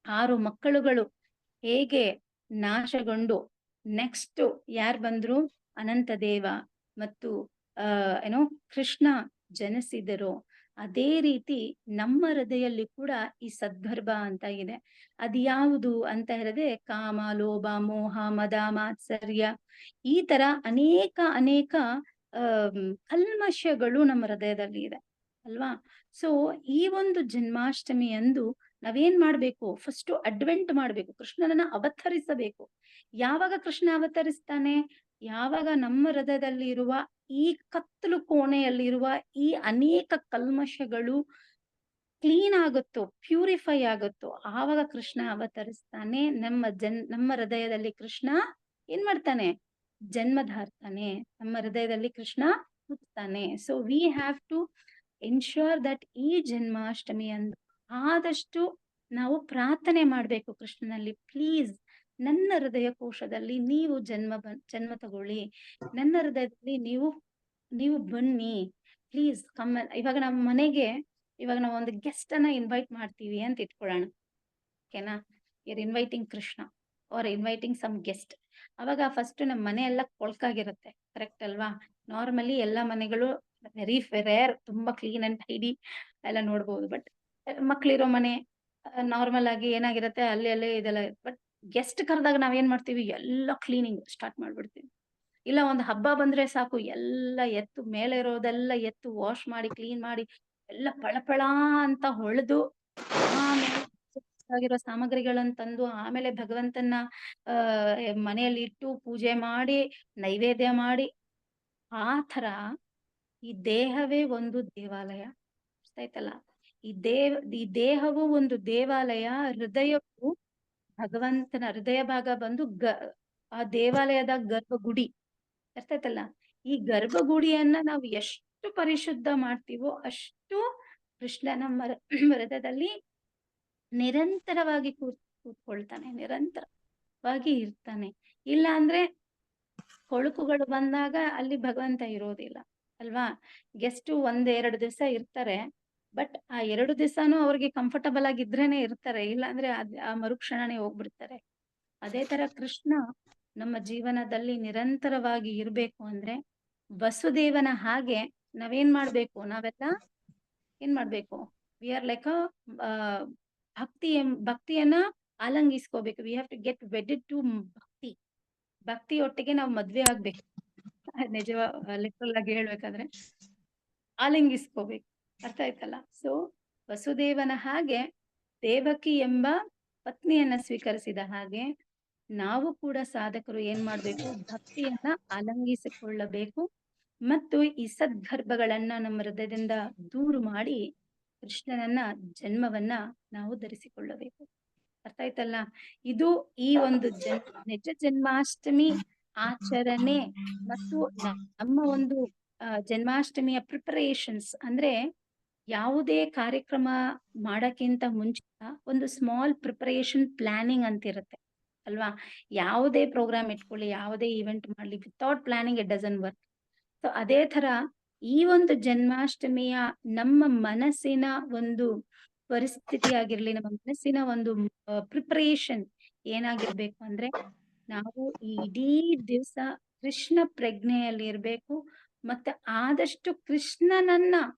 6 ಮಕ್ಕಳುಗಳು ಹೇಗೆ ನಾಶಗೊಂಡು ನೆಕ್ಸ್ಟ್ ಯಾರು ಬಂದ್ರು, ಅನಂತದೇವ ಮತ್ತು ಏನೋ ಕೃಷ್ಣ ಜನಿಸಿದರು. ಅದೇ ರೀತಿ ನಮ್ಮ ಹೃದಯಲ್ಲಿ ಕೂಡ ಈ ಸದ್ಗರ್ಭ ಅಂತ ಇದೆ. ಅದು ಯಾವುದು ಅಂತ ಹೇಳಿದ್ರೆ ಕಾಮ, ಲೋಭ, ಮೋಹ, ಮದ, ಮಾತ್ಸರ್ಯ ಈ ತರ ಅನೇಕ ಕಲ್ಮಶಗಳು ನಮ್ಮ ಹೃದಯದಲ್ಲಿ ಇದೆ ಅಲ್ವಾ. ಸೊ ಈ ಒಂದು ಜನ್ಮಾಷ್ಟಮಿ ಅಂದು ನಾವೇನ್ ಮಾಡ್ಬೇಕು, ಫಸ್ಟ್ ಅಡ್ವೆಂಟ್ ಮಾಡ್ಬೇಕು, ಕೃಷ್ಣನನ್ನ ಅವತರಿಸಬೇಕು. ಯಾವಾಗ ಕೃಷ್ಣ ಅವತರಿಸ್ತಾನೆ, ಯಾವಾಗ ನಮ್ಮ ಹೃದಯದಲ್ಲಿ ಇರುವ ಈ ಕತ್ತಲು ಕೋಣೆಯಲ್ಲಿರುವ ಈ ಅನೇಕ ಕಲ್ಮಶಗಳು ಕ್ಲೀನ್ ಆಗುತ್ತೋ, ಪ್ಯೂರಿಫೈ ಆಗುತ್ತೋ, ಆವಾಗ ಕೃಷ್ಣ ಅವತರಿಸ್ತಾನೆ. ನಮ್ಮ ಹೃದಯದಲ್ಲಿ ಕೃಷ್ಣ ಏನ್ ಮಾಡ್ತಾನೆ, ಜನ್ಮಧಾರ್ತಾನೆ, ನಮ್ಮ ಹೃದಯದಲ್ಲಿ ಕೃಷ್ಣ ಹುಟ್ಟುತ್ತಾನೆ. So we have to ensure that ಈ ಜನ್ಮಾಷ್ಟಮಿ ಅಂದು ಆದಷ್ಟು ನಾವು ಪ್ರಾರ್ಥನೆ ಮಾಡ್ಬೇಕು ಕೃಷ್ಣನಲ್ಲಿ, ಪ್ಲೀಸ್ ನನ್ನ ಹೃದಯ ಕೋಶದಲ್ಲಿ ನೀವು ಜನ್ಮ ತಗೊಳ್ಳಿ, ನನ್ನ ಹೃದಯದಲ್ಲಿ ನೀವು ಬನ್ನಿ, ಪ್ಲೀಸ್ ಕಮ್. ಇವಾಗ ನಮ್ಮ ಮನೆಗೆ ಇವಾಗ ನಾವು ಒಂದು ಗೆಸ್ಟ್ ಅನ್ನ ಇನ್ವೈಟ್ ಮಾಡ್ತೀವಿ ಅಂತ ಇಟ್ಕೊಳ್ಳೋಣ, ಓಕೆನಾ. You're inviting Krishna or inviting some guest. ಅವಾಗ ಫಸ್ಟ್ ನಮ್ಮ ಮನೆ ಎಲ್ಲ ಕೊಳ್ಕಾಗಿರುತ್ತೆ, ಕರೆಕ್ಟ್ ಅಲ್ವಾ. ನಾರ್ಮಲಿ ಎಲ್ಲ ಮನೆಗಳು ವೆರಿ ರೇರ್, ತುಂಬಾ ಕ್ಲೀನ್ ಅಂಡ್ ಟೈಡಿ ಎಲ್ಲ ನೋಡ್ಬೋದು. ಬಟ್ ಮಕ್ಳಿರೋ ಮನೆ ನಾರ್ಮಲ್ ಆಗಿ ಏನಾಗಿರುತ್ತೆ, ಅಲ್ಲೇ ಇದೆಲ್ಲ. ಬಟ್ ಗೆಸ್ಟ್ ಕರೆದಾಗ ನಾವೇನ್ ಮಾಡ್ತೀವಿ, ಎಲ್ಲ ಕ್ಲೀನಿಂಗ್ ಸ್ಟಾರ್ಟ್ ಮಾಡ್ಬಿಡ್ತೀವಿ. ಇಲ್ಲ ಒಂದು ಹಬ್ಬ ಬಂದ್ರೆ ಸಾಕು, ಎಲ್ಲ ಎತ್ತು ಮೇಲೆ ಇರೋದೆಲ್ಲ ಎತ್ತು ವಾಶ್ ಮಾಡಿ ಕ್ಲೀನ್ ಮಾಡಿ ಎಲ್ಲ ಪಳಪಳ ಅಂತ ಹೊಳೆದು ಆಮೇಲೆ ಆಗಿರೋ ಸಾಮಗ್ರಿಗಳನ್ನ ತಂದು ಆಮೇಲೆ ಭಗವಂತನ ಮನೆಯಲ್ಲಿ ಇಟ್ಟು ಪೂಜೆ ಮಾಡಿ ನೈವೇದ್ಯ ಮಾಡಿ, ಆ ತರ ಈ ದೇಹವೇ ಒಂದು ದೇವಾಲಯ, ಆಯ್ತಲ್ಲ. ಈ ದೇಹವು ಒಂದು ದೇವಾಲಯ, ಹೃದಯವು ಭಗವಂತನ ಹೃದಯ ಭಾಗ ಬಂದು ಆ ದೇವಾಲಯದ ಗರ್ಭಗುಡಿ ಇರ್ತೈತಲ್ಲ. ಈ ಗರ್ಭಗುಡಿಯನ್ನ ನಾವು ಎಷ್ಟು ಪರಿಶುದ್ಧ ಮಾಡ್ತೀವೋ ಅಷ್ಟು ಕೃಷ್ಣ ನಮ್ಮ ಹೃದಯದಲ್ಲಿ ನಿರಂತರವಾಗಿ ಕೂತ್ಕೊಳ್ತಾನೆ, ನಿರಂತರವಾಗಿ ಇರ್ತಾನೆ. ಇಲ್ಲ ಅಂದ್ರೆ ಕೊಳುಕುಗಳು ಬಂದಾಗ ಅಲ್ಲಿ ಭಗವಂತ ಇರೋದಿಲ್ಲ ಅಲ್ವಾ. ಗೆಸ್ಟ್ 1-2 ದಿವಸ ಇರ್ತಾರೆ, ಬಟ್ ಆ 2 ದಿವಸನೂ ಅವ್ರಿಗೆ ಕಂಫರ್ಟಬಲ್ ಆಗಿದ್ರೇನೆ ಇರ್ತಾರೆ, ಇಲ್ಲ ಅಂದ್ರೆ ಆ ಮರುಕ್ಷಣನೇ ಹೋಗ್ಬಿಡ್ತಾರೆ. ಅದೇ ತರ ಕೃಷ್ಣ ನಮ್ಮ ಜೀವನದಲ್ಲಿ ನಿರಂತರವಾಗಿ ಇರ್ಬೇಕು ಅಂದ್ರೆ ವಸುದೇವನ ಹಾಗೆ ನಾವೇನ್ ಮಾಡ್ಬೇಕು, ನಾವೆಲ್ಲ ಏನ್ ಮಾಡ್ಬೇಕು, ವಿ ಆರ್ ಲೈಕ್ ಭಕ್ತಿಯನ್ನ ಆಲಂಗಿಸ್ಕೋಬೇಕು. We have to get wedded to bhakti ಒಟ್ಟಿಗೆ ನಾವು ಮದ್ವೆ ಆಗ್ಬೇಕು. ನಿಜ ಲಿಟ್ರಲ್ ಆಗಿ ಹೇಳ್ಬೇಕಾದ್ರೆ ಆಲಿಂಗಿಸ್ಕೋಬೇಕು, ಅರ್ಥ ಆಯ್ತಲ್ಲ. ಸೊ ವಸುದೇವನ ಹಾಗೆ ದೇವಕಿ ಎಂಬ ಪತ್ನಿಯನ್ನ ಸ್ವೀಕರಿಸಿದ ಹಾಗೆ ನಾವು ಕೂಡ ಸಾಧಕರು ಏನ್ ಮಾಡ್ಬೇಕು, ಭಕ್ತಿಯನ್ನ ಆಲಂಗಿಸಿಕೊಳ್ಳಬೇಕು ಮತ್ತು ಈ ಸದ್ಗರ್ಭಗಳನ್ನ ನಮ್ಮ ಹೃದಯದಿಂದ ದೂರು ಮಾಡಿ ಕೃಷ್ಣನನ್ನ ಜನ್ಮವನ್ನ ನಾವು ಧರಿಸಿಕೊಳ್ಳಬೇಕು. ಅರ್ಥ ಆಯ್ತಲ್ಲ. ಇದು ಈ ಒಂದು ನಿಜ ಜನ್ಮಾಷ್ಟಮಿ ಆಚರಣೆ ಮತ್ತು ನಮ್ಮ ಒಂದು ಜನ್ಮಾಷ್ಟಮಿಯ ಪ್ರಿಪರೇಷನ್ಸ್. ಅಂದ್ರೆ ಯಾವುದೇ ಕಾರ್ಯಕ್ರಮ ಮಾಡಕ್ಕಿಂತ ಮುಂಚೆ ಒಂದು ಸ್ಮಾಲ್ ಪ್ರಿಪರೇಷನ್ ಪ್ಲಾನಿಂಗ್ ಅಂತ ಇರುತ್ತೆ ಅಲ್ವಾ? ಯಾವುದೇ ಪ್ರೋಗ್ರಾಮ್ ಇಟ್ಕೊಳ್ಳಿ, ಯಾವುದೇ ಈವೆಂಟ್ ಮಾಡ್ಲಿ, without planning it doesn't work. So ಅದೇ ತರ ಈ ಒಂದು ಜನ್ಮಾಷ್ಟಮಿಯ ನಮ್ಮ ಮನಸ್ಸಿನ ಒಂದು ಪರಿಸ್ಥಿತಿ ಆಗಿರ್ಲಿ, ನಮ್ಮ ಮನಸ್ಸಿನ ಒಂದು ಪ್ರಿಪರೇಷನ್ ಏನಾಗಿರ್ಬೇಕು ಅಂದ್ರೆ, ನಾವು ಈ ಇಡೀ ದಿವಸ ಕೃಷ್ಣ ಪ್ರಜ್ಞೆಯಲ್ಲಿ ಇರ್ಬೇಕು. ಮತ್ತೆ ಆದಷ್ಟು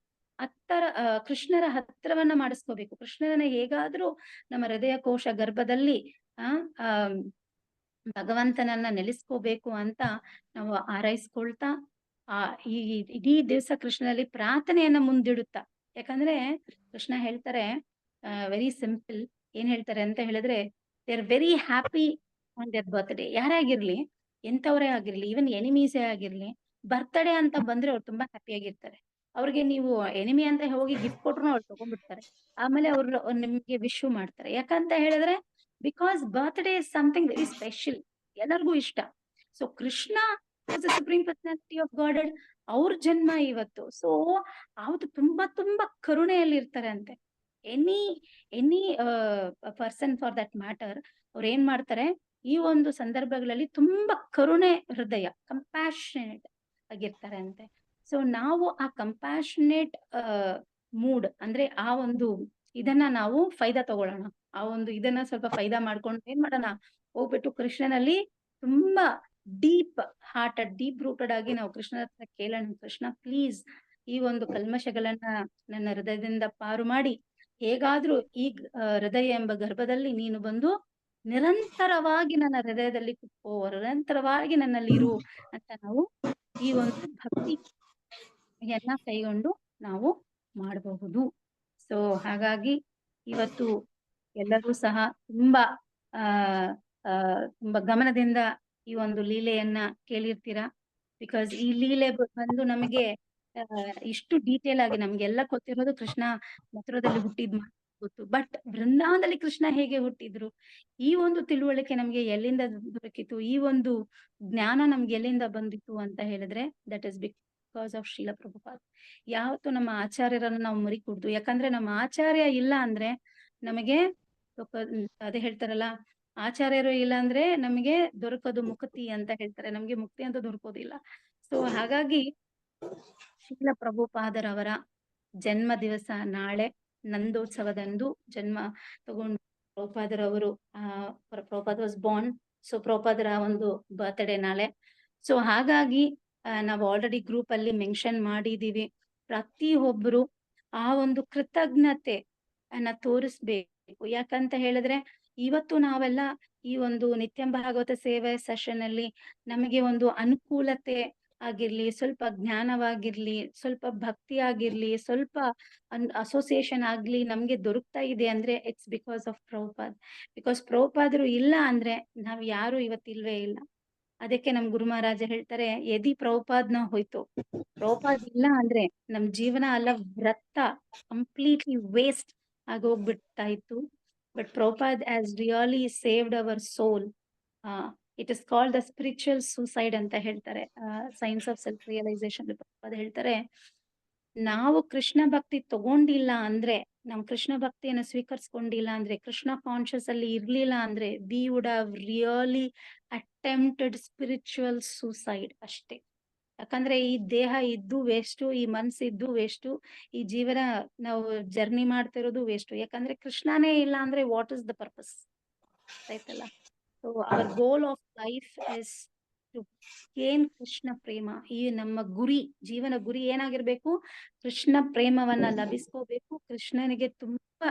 ಕೃಷ್ಣರ ಹತ್ರವನ್ನ ಮಾಡಿಸ್ಕೋಬೇಕು. ಕೃಷ್ಣನನ್ನ ಹೇಗಾದ್ರೂ ನಮ್ಮ ಹೃದಯ ಕೋಶ ಗರ್ಭದಲ್ಲಿ ಆ ಆ ಭಗವಂತನನ್ನ ನೆಲೆಸ್ಕೋಬೇಕು ಅಂತ ನಾವು ಹಾರೈಸ್ಕೊಳ್ತಾ ಈ ಇಡೀ ದಿವಸ ಕೃಷ್ಣನಲ್ಲಿ ಪ್ರಾರ್ಥನೆಯನ್ನ ಮುಂದಿಡುತ್ತಾ. ಯಾಕಂದ್ರೆ ಕೃಷ್ಣ ಹೇಳ್ತಾರೆ, ವೆರಿ ಸಿಂಪಲ್, ಏನ್ ಹೇಳ್ತಾರೆ ಅಂತ ಹೇಳಿದ್ರೆ, they are very happy on there birthday. ಯಾರೇ ಆಗಿರ್ಲಿ, ಎಂತವರೇ ಆಗಿರ್ಲಿ, ಈವನ್ ಎನಿಮೀಸೇ ಆಗಿರ್ಲಿ, ಬರ್ತ್ಡೇ ಅಂತ ಬಂದ್ರೆ ಅವ್ರು ತುಂಬಾ ಹ್ಯಾಪಿ ಆಗಿರ್ತಾರೆ. ಅವ್ರಿಗೆ ನೀವು ಎನಿಮಿ ಅಂತ ಹೋಗಿ ಗಿಫ್ಟ್ ಕೊಟ್ರು ಅವ್ರು ತಗೊಂಡ್ಬಿಡ್ತಾರೆ. ಆಮೇಲೆ ಅವ್ರು ನಿಮ್ಗೆ ವಿಶ್ ಮಾಡ್ತಾರೆ. ಯಾಕಂತ ಹೇಳಿದ್ರೆ, because birthday is something very special, ಎಲ್ಲರಿಗೂ ಇಷ್ಟ. So Krishna supreme personality of god, ಅವ್ರ ಜನ್ಮ ಇವತ್ತು. ಸೊ ಅವತ್ತು ತುಂಬಾ ತುಂಬಾ ಕರುಣೆಯಲ್ಲಿ ಇರ್ತಾರೆ ಅಂತೆ. Any person for that matter, ಅವ್ರು ಏನ್ ಮಾಡ್ತಾರೆ, ಈ ಒಂದು ಸಂದರ್ಭಗಳಲ್ಲಿ ತುಂಬಾ ಕರುಣೆ ಹೃದಯ, ಕಂಪ್ಯಾಷನೇಟ್ ಆಗಿರ್ತಾರೆ ಅಂತೆ. ಸೊ ನಾವು ಆ ಕಂಪ್ಯಾಷನೇಟ್ ಮೂಡ್ ಅಂದ್ರೆ ಆ ಒಂದು ಇದನ್ನ ನಾವು ಫೈದಾ ತಗೊಳ್ಳೋಣ. ಆ ಒಂದು ಇದನ್ನ ಸ್ವಲ್ಪ ಫೈದಾ ಮಾಡ್ಕೊಂಡು ಏನ್ ಮಾಡೋಣ, ಹೋಗ್ಬಿಟ್ಟು ಕೃಷ್ಣನಲ್ಲಿ ತುಂಬಾ ಡೀಪ್ ಹಾರ್ಟೆಡ್, ಡೀಪ್ ರೂಟೆಡ್ ಆಗಿ ನಾವು ಕೃಷ್ಣನ ಹತ್ರ ಕೇಳೋಣ, ಕೃಷ್ಣ ಪ್ಲೀಸ್ ಈ ಒಂದು ಕಲ್ಮಶಗಳನ್ನ ನನ್ನ ಹೃದಯದಿಂದ ಪಾರು ಮಾಡಿ, ಹೇಗಾದ್ರೂ ಈ ಹೃದಯ ಎಂಬ ಗರ್ಭದಲ್ಲಿ ನೀನು ಬಂದು ನಿರಂತರವಾಗಿ ನನ್ನ ಹೃದಯದಲ್ಲಿ ಕುತ್ಕೋ, ನಿರಂತರವಾಗಿ ನನ್ನಲ್ಲಿ ಇರು ಅಂತ ನಾವು ಈ ಒಂದು ಭಕ್ತಿಯನ್ನ ಕೈಗೊಂಡು ನಾವು ಮಾಡಬಹುದು. ಸೊ ಹಾಗಾಗಿ ಇವತ್ತು ಎಲ್ಲರೂ ಸಹ ತುಂಬಾ ತುಂಬಾ ಗಮನದಿಂದ ಈ ಒಂದು ಲೀಲೆಯನ್ನ ಕೇಳಿರ್ತೀರಾ. ಬಿಕಾಸ್ ಈ ಲೀಲೆ ಬಂದು ನಮಗೆ ಇಷ್ಟು ಡೀಟೇಲ್ ಆಗಿ ನಮ್ಗೆಲ್ಲ ಗೊತ್ತಿರೋದು ಕೃಷ್ಣ ಮಥುರದಲ್ಲಿ ಹುಟ್ಟಿದ್ ಗೊತ್ತು. ಬಟ್ ಬೃಂದಾವನದಲ್ಲಿ ಕೃಷ್ಣ ಹೇಗೆ ಹುಟ್ಟಿದ್ರು, ಈ ಒಂದು ತಿಳುವಳಿಕೆ ನಮ್ಗೆ ಎಲ್ಲಿಂದ ದೊರಕಿತು, ಈ ಒಂದು ಜ್ಞಾನ ನಮ್ಗೆ ಎಲ್ಲಿಂದ ಬಂದಿತ್ತು ಅಂತ ಹೇಳಿದ್ರೆ, that is because of Srila Prabhupad. ಯಾವತ್ತು ನಮ್ಮ ಆಚಾರ್ಯರನ್ನ ನಾವು ಮರಿಕೂಡ್ದು. ಯಾಕಂದ್ರೆ ನಮ್ಮ ಆಚಾರ್ಯ ಇಲ್ಲ ಅಂದ್ರೆ ನಮಗೆ ಅದೇ ಹೇಳ್ತಾರಲ್ಲ, ಆಚಾರ್ಯರು ಇಲ್ಲ ಅಂದ್ರೆ ನಮಗೆ ದೊರಕೋದು ಮುಕ್ತಿ ಅಂತ ಹೇಳ್ತಾರೆ, ನಮ್ಗೆ ಮುಕ್ತಿ ಅಂತ ದೊರಕೋದಿಲ್ಲ. ಸೊ ಹಾಗಾಗಿ ಶ್ರೀಲ ಪ್ರಭುಪಾದರವರ ಜನ್ಮ ದಿವಸ ನಾಳೆ, ನಂದೋತ್ಸವದಂದು ಜನ್ಮ ತಗೊಂಡು ಪ್ರಭುಪಾದರವರು ಪ್ರಭುಪಾದ್ ವಾಸ್ ಬಾರ್ನ್. ಸೊ ಪ್ರಭುಪಾದರ ಒಂದು ಬರ್ತ್ಡೇ ನಾಳೆ. ಸೊ ಹಾಗಾಗಿ ನಾವು ಆಲ್ರೆಡಿ ಗ್ರೂಪ್ ಅಲ್ಲಿ ಮೆನ್ಷನ್ ಮಾಡಿದೀವಿ, ಪ್ರತಿಯೊಬ್ರು ಆ ಒಂದು ಕೃತಜ್ಞತೆ ಅನ್ನ ತೋರಿಸ್ಬೇಕು. ಯಾಕಂತ ಹೇಳಿದ್ರೆ ಇವತ್ತು ನಾವೆಲ್ಲ ಈ ಒಂದು ನಿತ್ಯಂ ಭಾಗವತ ಸೇವೆ ಸೆಷನ್ ಅಲ್ಲಿ ನಮಗೆ ಒಂದು ಅನುಕೂಲತೆ ಆಗಿರ್ಲಿ, ಸ್ವಲ್ಪ ಜ್ಞಾನವಾಗಿರ್ಲಿ, ಸ್ವಲ್ಪ ಭಕ್ತಿ ಆಗಿರ್ಲಿ, ಸ್ವಲ್ಪ ಅಸೋಸಿಯೇಷನ್ ಆಗ್ಲಿ ನಮ್ಗೆ ದೊರಕ್ತಾ ಇದೆ ಅಂದ್ರೆ it's because of Prabhupad. Because ಪ್ರಭುಪಾದರು ಇಲ್ಲ ಅಂದ್ರೆ ನಾವ್ ಯಾರು ಇವತ್ತಿಲ್ವೇ ಇಲ್ಲ. ಅದಕ್ಕೆ ನಮ್ ಗುರು ಮಹಾರಾಜ ಹೇಳ್ತಾರೆ, ಯದಿ ಪ್ರಭುಪಾದ್ನ ಹೋಯ್ತು, ಪ್ರಭುಪಾದ್ ಇಲ್ಲ ಅಂದ್ರೆ ನಮ್ ಜೀವನ ಅಲ್ಲ ವ್ರತ ಕಂಪ್ಲೀಟ್ಲಿ ವೇಸ್ಟ್ ಆಗೋಗ್ಬಿಡ್ತಾ ಇತ್ತು. But Prabhupad has really saved our soul. It is called the spiritual suicide ಅಂತ ಹೇಳ್ತಾರೆ. Science of self realisation Prabhupad ಹೇಳ್ತಾರೆ, ನಾವು ಕೃಷ್ಣ ಭಕ್ತಿ ತಗೊಂಡಿಲ್ಲ ಅಂದ್ರೆ, ನಾವು ಕೃಷ್ಣ ಭಕ್ತಿಯನ್ನು ಸ್ವೀಕರಿಸ್ಕೊಂಡಿಲ್ಲ ಅಂದ್ರೆ, ಕೃಷ್ಣ ಕಾನ್ಶಿಯಸ್ ಅಲ್ಲಿ ಇರ್ಲಿಲ್ಲ ಅಂದ್ರೆ, we would have really attempted spiritual suicide ಅಷ್ಟೇ. ಯಾಕಂದ್ರೆ ಈ ದೇಹ ಇದ್ದು ವೇಸ್ಟು, ಈ ಮನ್ಸು ಇದ್ದು ವೇಸ್ಟು, ಈ ಜೀವನ ನಾವು ಜರ್ನಿ ಮಾಡ್ತಿರೋದು ವೇಸ್ಟು. ಯಾಕಂದ್ರೆ ಕೃಷ್ಣನೇ ಇಲ್ಲ ಅಂದ್ರೆ ವಾಟ್ ಇಸ್ ದ ಪರ್ಪಸ್ ಆಯ್ತಲ್ಲ. So our goal of life is to gain Krishna prema. ಈ ನಮ್ಮ ಗುರಿ, ಜೀವನ ಗುರಿ ಏನಾಗಿರ್ಬೇಕು, ಕೃಷ್ಣ ಪ್ರೇಮವನ್ನ ಲಭಿಸ್ಕೋಬೇಕು, ಕೃಷ್ಣನಿಗೆ ತುಂಬಾ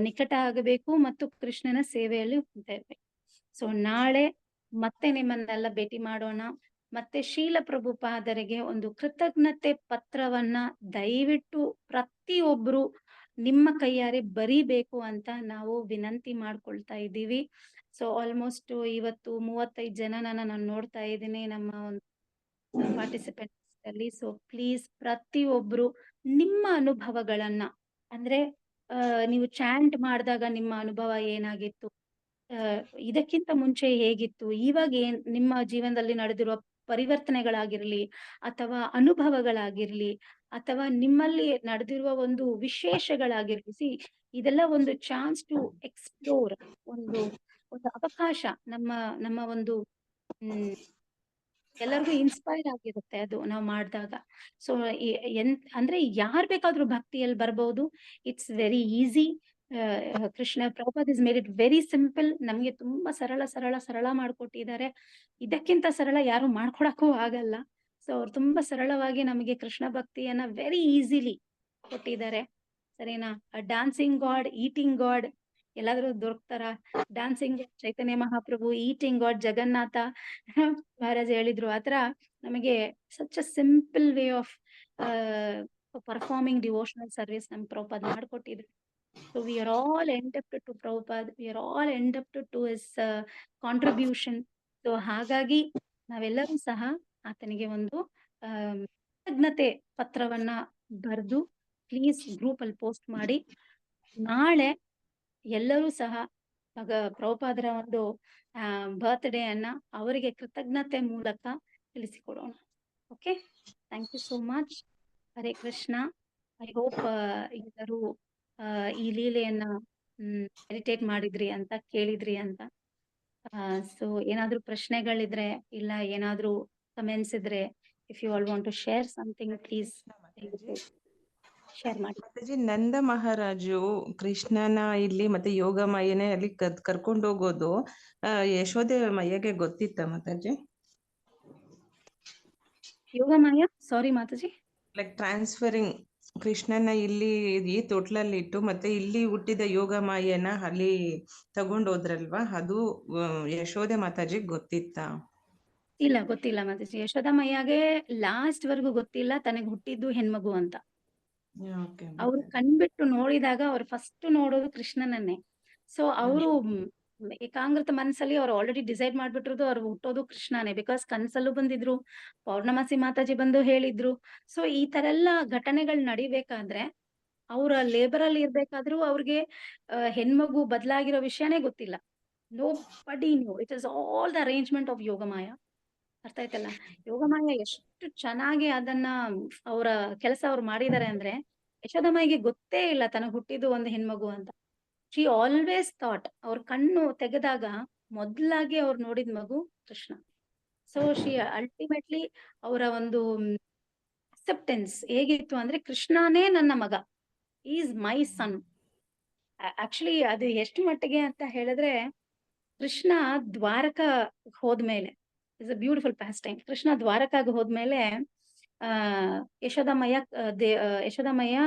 ನಿಕಟ ಆಗಬೇಕು ಮತ್ತು ಕೃಷ್ಣನ ಸೇವೆಯಲ್ಲಿ ಹೋಗ್ತಾ ಇರ್ಬೇಕು. ಸೊ ನಾಳೆ ಮತ್ತೆ ನಿಮ್ಮನ್ನೆಲ್ಲ ಭೇಟಿ ಮಾಡೋಣ. ಮತ್ತೆ ಶ್ರೀಲ ಪ್ರಭುಪಾದರಿಗೆ ಒಂದು ಕೃತಜ್ಞತೆ ಪತ್ರವನ್ನ ದಯವಿಟ್ಟು ಪ್ರತಿಯೊಬ್ರು ನಿಮ್ಮ ಕೈಯಾರೆ ಬರೀಬೇಕು ಅಂತ ನಾವು ವಿನಂತಿ ಮಾಡ್ಕೊಳ್ತಾ ಇದ್ದೀವಿ. ಸೊ ಆಲ್ಮೋಸ್ಟ್ ಇವತ್ತು 35 ಜನನನ್ನ ನಾನು ನೋಡ್ತಾ ಇದ್ದೀನಿ ನಮ್ಮ ಒಂದು ಪಾರ್ಟಿಸಿಪೆಂಟ್ಸ್ ಅಲ್ಲಿ. ಸೊ ಪ್ಲೀಸ್ ಪ್ರತಿಯೊಬ್ರು ನಿಮ್ಮ ಅನುಭವಗಳನ್ನ, ಅಂದ್ರೆ ನೀವು ಚಾಂಟ್ ಮಾಡಿದಾಗ ನಿಮ್ಮ ಅನುಭವ ಏನಾಗಿತ್ತು, ಇದಕ್ಕಿಂತ ಮುಂಚೆ ಹೇಗಿತ್ತು, ಇವಾಗ ನಿಮ್ಮ ಜೀವನದಲ್ಲಿ ನಡೆದಿರುವ ಪರಿವರ್ತನೆಗಳಾಗಿರ್ಲಿ, ಅಥವಾ ಅನುಭವಗಳಾಗಿರ್ಲಿ, ಅಥವಾ ನಿಮ್ಮಲ್ಲಿ ನಡೆದಿರುವ ಒಂದು ವಿಶೇಷಗಳಾಗಿರ್ಲಿ, ಇದೆಲ್ಲ ಒಂದು ಚಾನ್ಸ್ ಟು ಎಕ್ಸ್ಪ್ಲೋರ್, ಒಂದು ಒಂದು ಅವಕಾಶ, ನಮ್ಮ ನಮ್ಮ ಒಂದು ಹ್ಮ್ ಎಲ್ಲರಿಗೂ ಇನ್ಸ್ಪೈರ್ ಆಗಿರುತ್ತೆ ಅದು ನಾವು ಮಾಡಿದಾಗ. ಸೊ ಅಂದ್ರೆ ಯಾರು ಬೇಕಾದ್ರೂ ಭಕ್ತಿಯಲ್ಲಿ ಬರ್ಬೋದು. It's very easy. Krishna Prabhupad is made it very simple. ನಮ್ಗೆ ತುಂಬಾ ಸರಳ ಸರಳ ಸರಳ ಮಾಡ್ಕೊಟ್ಟಿದ್ದಾರೆ. ಇದಕ್ಕಿಂತ ಸರಳ ಯಾರು ಮಾಡ್ಕೊಡಕ್ಕೂ ಆಗಲ್ಲ. ಸೊ ಅವ್ರು ತುಂಬಾ ಸರಳವಾಗಿ ನಮಗೆ ಕೃಷ್ಣ ಭಕ್ತಿಯನ್ನ ವೆರಿ ಈಸಿಲಿ ಕೊಟ್ಟಿದ್ದಾರೆ. ಸರಿನಾ? ಡಾನ್ಸಿಂಗ್ ಗಾಡ್, ಈಟಿಂಗ್ ಗಾಡ್ ಎಲ್ಲಾದ್ರೂ ದೊರಕ್ತಾರ? ಡಾನ್ಸಿಂಗ್ ಚೈತನ್ಯ ಮಹಾಪ್ರಭು, ಈಟಿಂಗ್ ಗಾಡ್ ಜಗನ್ನಾಥ ಮಹಾರಾಜ್ ಹೇಳಿದ್ರು. ಆತರ ನಮಗೆ such a simple way of performing devotional service ನಮ್ ಪ್ರಭುಪಾದ್ ಮಾಡ್ಕೊಟ್ಟಿದ್ರು. So we are all indebted to Prabhupad, we are all indebted to his contribution. So ಹಾಗಾಗಿ ನಾವೆಲ್ಲರೂ ಸಹ ಆತನಿಗೆ ಒಂದು ಕೃತಜ್ಞತೆ ಪತ್ರವನ್ನ ಬರೆದು ಪ್ಲೀಸ್ ಗ್ರೂಪ್ ಅಲ್ಲಿ ಪೋಸ್ಟ್ ಮಾಡಿ, ನಾಳೆ ಎಲ್ಲರೂ ಸಹ ಪ್ರಭುಪಾದರ ಒಂದು ಬರ್ತ್ಡೇ ಅನ್ನ ಅವರಿಗೆ ಕೃತಜ್ಞತೆ ಮೂಲಕ ತಿಳಿಸಿಕೊಡೋಣ. Okay, thank you so much. Hare Krishna. I hope ಎಲ್ಲರೂ ಈ ಲೀಲೆಯನ್ನ ಮೆಡಿಟೇಟ್ ಮಾಡಿದ್ರಿ ಅಂತ, ಕೇಳಿದ್ರಿ ಅಂತ. ಸೊ ಏನಾದ್ರೂ ಪ್ರಶ್ನೆಗಳಿದ್ರೆ ಇಲ್ಲ ಏನಾದ್ರೂ ಕಮೆಂಟ್ಸ್ ಇದ್ರೆ, if you all want to share something please share ಮಾಡಿ. ಮಾತಾಜಿ, ನಂದ ಮಹಾರಾಜು ಕೃಷ್ಣನ ಇಲ್ಲಿ ಮತ್ತೆ ಯೋಗ ಮಾಯನೇ ಅಲ್ಲಿ ಕರ್ಕೊಂಡು ಹೋಗೋದು ಯಶೋದೆ ಮಯ್ಯಗೆ ಗೊತ್ತಿತ್ತ ಮಾತಾಜಿ? ಯೋಗ ಮಾಯ, ಸಾರಿ ಮಾತಾಜಿ. ಲೈಕ್ ಟ್ರಾನ್ಸ್ಫರಿಂಗ್ ಕೃಷ್ಣನ ಇಲ್ಲಿ ಈ ತೊಟ್ಲಲ್ಲಿ ಇಟ್ಟು ಮತ್ತೆ ಇಲ್ಲಿ ಹುಟ್ಟಿದ ಯೋಗ ಮಾಯನ ಅಲ್ಲಿ ತಗೊಂಡೋದ್ರಲ್ವಾ, ಅದು ಯಶೋದೆ ಮಾತಾಜಿ ಗೊತ್ತಿತ್ತ? ಇಲ್ಲ, ಗೊತ್ತಿಲ್ಲ ಮಾತಾಜಿ. ಯಶೋದಮ್ಮಯ್ಯಗೆ ಲಾಸ್ಟ್ ವರ್ಗು ಗೊತ್ತಿಲ್ಲ ತನಗೆ ಹುಟ್ಟಿದ್ದು ಹೆಣ್ಮಗು ಅಂತ. ಅವ್ರು ಕಣ್ಬಿಟ್ಟು ನೋಡಿದಾಗ ಅವ್ರು ಫಸ್ಟ್ ನೋಡೋದು ಕೃಷ್ಣನನ್ನೇ. ಸೊ ಅವರು ಏಕಾಂಗ್ರತ ಮನಸ್ಸಲ್ಲಿ ಅವ್ರು ಆಲ್ರೆಡಿ ಡಿಸೈಡ್ ಮಾಡ್ಬಿಟ್ಟಿರೋದು ಅವ್ರು ಹುಟ್ಟೋದು ಕೃಷ್ಣನೇ. ಬಿಕಾಸ್ ಕನ್ಸಲ್ಲೂ ಬಂದಿದ್ರು, ಪೌರ್ಣಮಾಸಿ ಮಾತಾಜಿ ಬಂದು ಹೇಳಿದ್ರು. ಸೊ ಈ ತರ ಎಲ್ಲ ಘಟನೆಗಳು ನಡಿಬೇಕಾದ್ರೆ ಅವ್ರ ಲೇಬರ್ ಅಲ್ಲಿ ಇರ್ಬೇಕಾದ್ರೂ ಅವ್ರಿಗೆ ಹೆಣ್ಮಗು ಬದಲಾಗಿರೋ ವಿಷಯನೇ ಗೊತ್ತಿಲ್ಲ. ನೋ ಬಡಿ new. It is all the arrangement of Yogamaya. ಅರ್ಥ ಆಯ್ತಲ್ಲ? ಯೋಗಮಾಯ ಎಷ್ಟು ಚೆನ್ನಾಗಿ ಅದನ್ನ ಅವರ ಕೆಲಸ ಅವ್ರು ಮಾಡಿದ್ದಾರೆ ಅಂದ್ರೆ, ಯಶೋದಮ್ಮಗೆ ಗೊತ್ತೇ ಇಲ್ಲ ತನಗ್ ಹುಟ್ಟಿದ್ದು ಒಂದು ಹೆಣ್ಮಗು ಅಂತ. ಶಿ ಆಲ್ವೇಸ್ ಥಾಟ್, ಅವ್ರ ಕಣ್ಣು ತೆಗೆದಾಗ ಮೊದ್ಲಾಗಿ ಅವ್ರು ನೋಡಿದ ಮಗು ಕೃಷ್ಣ. ಸೊ ಶಿ ಅಲ್ಟಿಮೇಟ್ಲಿ ಅವರ ಒಂದು ಅಕ್ಸೆಪ್ಟೆನ್ಸ್ ಹೇಗಿತ್ತು ಅಂದ್ರೆ, ಕೃಷ್ಣನೇ ನನ್ನ ಮಗ, ಈಸ್ ಮೈ ಸನ್. ಆಕ್ಚುಲಿ ಅದು ಎಷ್ಟು ಮಟ್ಟಿಗೆ ಅಂತ ಹೇಳಿದ್ರೆ, ಕೃಷ್ಣ ದ್ವಾರಕ ಹೋದ್ಮೇಲೆ, it's a beautiful pastime. Krishna ದ್ವಾರಕಾಗ ಹೋದ್ಮೇಲೆ ಯಶೋದಮಯ್ಯ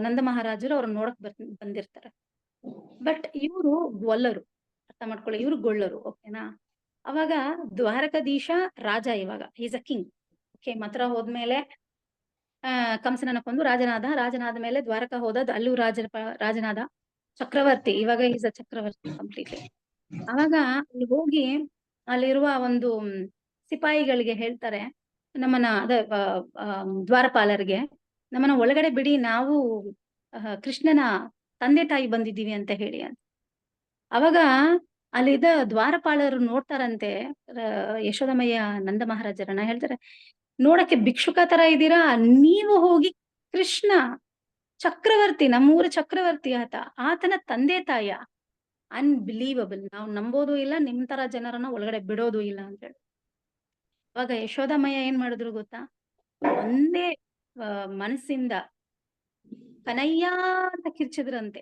ನಂದ ಮಹಾರಾಜರು ಅವ್ರನ್ನ ನೋಡಕ್ ಬಂದಿರ್ತಾರೆ. ಬಟ್ ಇವರು ಗೊಲ್ಲರು, ಅರ್ಥ ಮಾಡ್ಕೊಳ್ಳಿ, ಇವ್ರು ಗೊಳ್ಳರು. ಓಕೆನಾ? ಅವಾಗ ದ್ವಾರಕಾಧೀಶ ರಾಜ, ಇವಾಗ is a king. Okay, Mathura ಹೋದ್ಮೇಲೆ ಕಂಸನನ್ನ ಕೊಂದು ರಾಜನಾದ ಮೇಲೆ ದ್ವಾರಕ ಹೋದದ್ದು, ಅಲ್ಲೂ ರಾಜನಾದ, ಚಕ್ರವರ್ತಿ. ಇವಾಗ ಈಸ್ ಅ ಚಕ್ರವರ್ತಿ ಕಂಪ್ಲೀಟ್ಲಿ. ಅವಾಗ ಅಲ್ಲಿ ಹೋಗಿ ಅಲ್ಲಿರುವ ಒಂದು ಸಿಪಾಯಿಗಳಿಗೆ ಹೇಳ್ತಾರೆ, ನಮ್ಮನ್ನ ದ್ವಾರಪಾಲರಿಗೆ, ನಮ್ಮನ್ನ ಒಳಗಡೆ ಬಿಡಿ, ನಾವು ಕೃಷ್ಣನ ತಂದೆ ತಾಯಿ ಬಂದಿದ್ದೀವಿ ಅಂತ ಹೇಳಿ ಅಂತ. ಅವಾಗ ಅಲ್ಲಿದ್ದ ದ್ವಾರಪಾಲರು ನೋಡ್ತಾರಂತೆ ಯಶೋದಮಯ್ಯ ನಂದ ಮಹಾರಾಜರನ್ನ. ಹೇಳ್ತಾರೆ, ನೋಡಕ್ಕೆ ಭಿಕ್ಷುಕ ತರ ಇದ್ದೀರಾ, ನೀವು ಹೋಗಿ ಕೃಷ್ಣ ಚಕ್ರವರ್ತಿ, ನಮ್ಮೂರ ಚಕ್ರವರ್ತಿ ಆತನ ತಂದೆ ತಾಯ. ಅನ್ಬಿಲೀವಬಲ್, ನಾವು ನಂಬೋದು ಇಲ್ಲ, ನಿಮ್ ತರ ಜನರನ್ನ ಒಳಗಡೆ ಬಿಡೋದು ಇಲ್ಲ ಅಂತ ಹೇಳಿ. ಅವಾಗ ಯಶೋದಮಯ್ಯ ಏನ್ ಮಾಡಿದ್ರು ಗೊತ್ತಾ? ಒಂದೇ ಮನಸ್ಸಿಂದ ಕನಯ್ಯ ಅಂತ ಕಿರ್ಚಿದ್ರಂತೆ.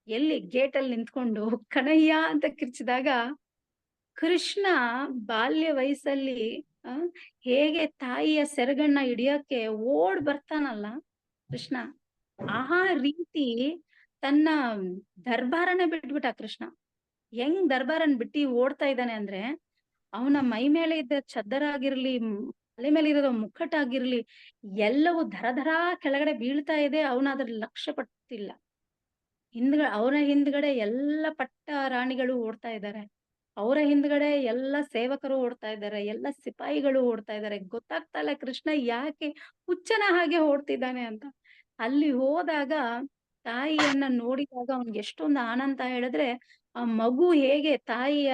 ಎಲ್ಲಿ? ಗೇಟ್ ಅಲ್ಲಿ ನಿಂತ್ಕೊಂಡು ಕನಯ್ಯ ಅಂತ ಕಿರ್ಚಿದಾಗ, ಕೃಷ್ಣ ಬಾಲ್ಯ ವಯಸ್ಸಲ್ಲಿ ಹೇಗೆ ತಾಯಿಯ ಸೆರಗನ್ನ ಹಿಡಿಯಕ್ಕೆ ಓಡ್ ಬರ್ತಾನಲ್ಲ ಕೃಷ್ಣ, ಆ ರೀತಿ ತನ್ನ ದರ್ಬಾರನ ಬಿಟ್ಬಿಟ್ಟ ಕೃಷ್ಣ. ಹೆಂಗ್ ದರ್ಬಾರನ್ ಬಿಟ್ಟಿ ಓಡ್ತಾ ಇದ್ದಾನೆ ಅಂದ್ರೆ, ಅವನ ಮೈ ಮೇಲೆ ಇದ್ದ ಚದ್ದರ ಆಗಿರ್ಲಿ, ತಲೆ ಮೇಲೆ ಇರೋ ಮುಕ್ಕಟ್ಟಾಗಿರ್ಲಿ, ಎಲ್ಲವೂ ಧರ ಕೆಳಗಡೆ ಬೀಳ್ತಾ ಇದೆ. ಅವನ ಅದ್ರ ಲಕ್ಷ್ಯ ಪಟ್ಟಿಲ್ಲ. ಅವರ ಹಿಂದ್ಗಡೆ ಎಲ್ಲ ಪಟ್ಟ ರಾಣಿಗಳು ಓಡ್ತಾ ಇದ್ದಾರೆ, ಅವರ ಹಿಂದ್ಗಡೆ ಎಲ್ಲ ಸೇವಕರು ಓಡ್ತಾ ಇದ್ದಾರೆ, ಎಲ್ಲ ಸಿಪಾಯಿಗಳು ಓಡ್ತಾ ಇದ್ದಾರೆ. ಗೊತ್ತಾಗ್ತಾ ಇಲ್ಲ ಕೃಷ್ಣ ಯಾಕೆ ಹುಚ್ಚನ ಹಾಗೆ ಓಡ್ತಿದ್ದಾನೆ ಅಂತ. ಅಲ್ಲಿ ಹೋದಾಗ ತಾಯಿಯನ್ನ ನೋಡಿದಾಗ ಅವನ್ಗೆ ಎಷ್ಟೊಂದು ಆನಂದ ಹೇಳಿದ್ರೆ, ಆ ಮಗು ಹೇಗೆ ತಾಯಿಯ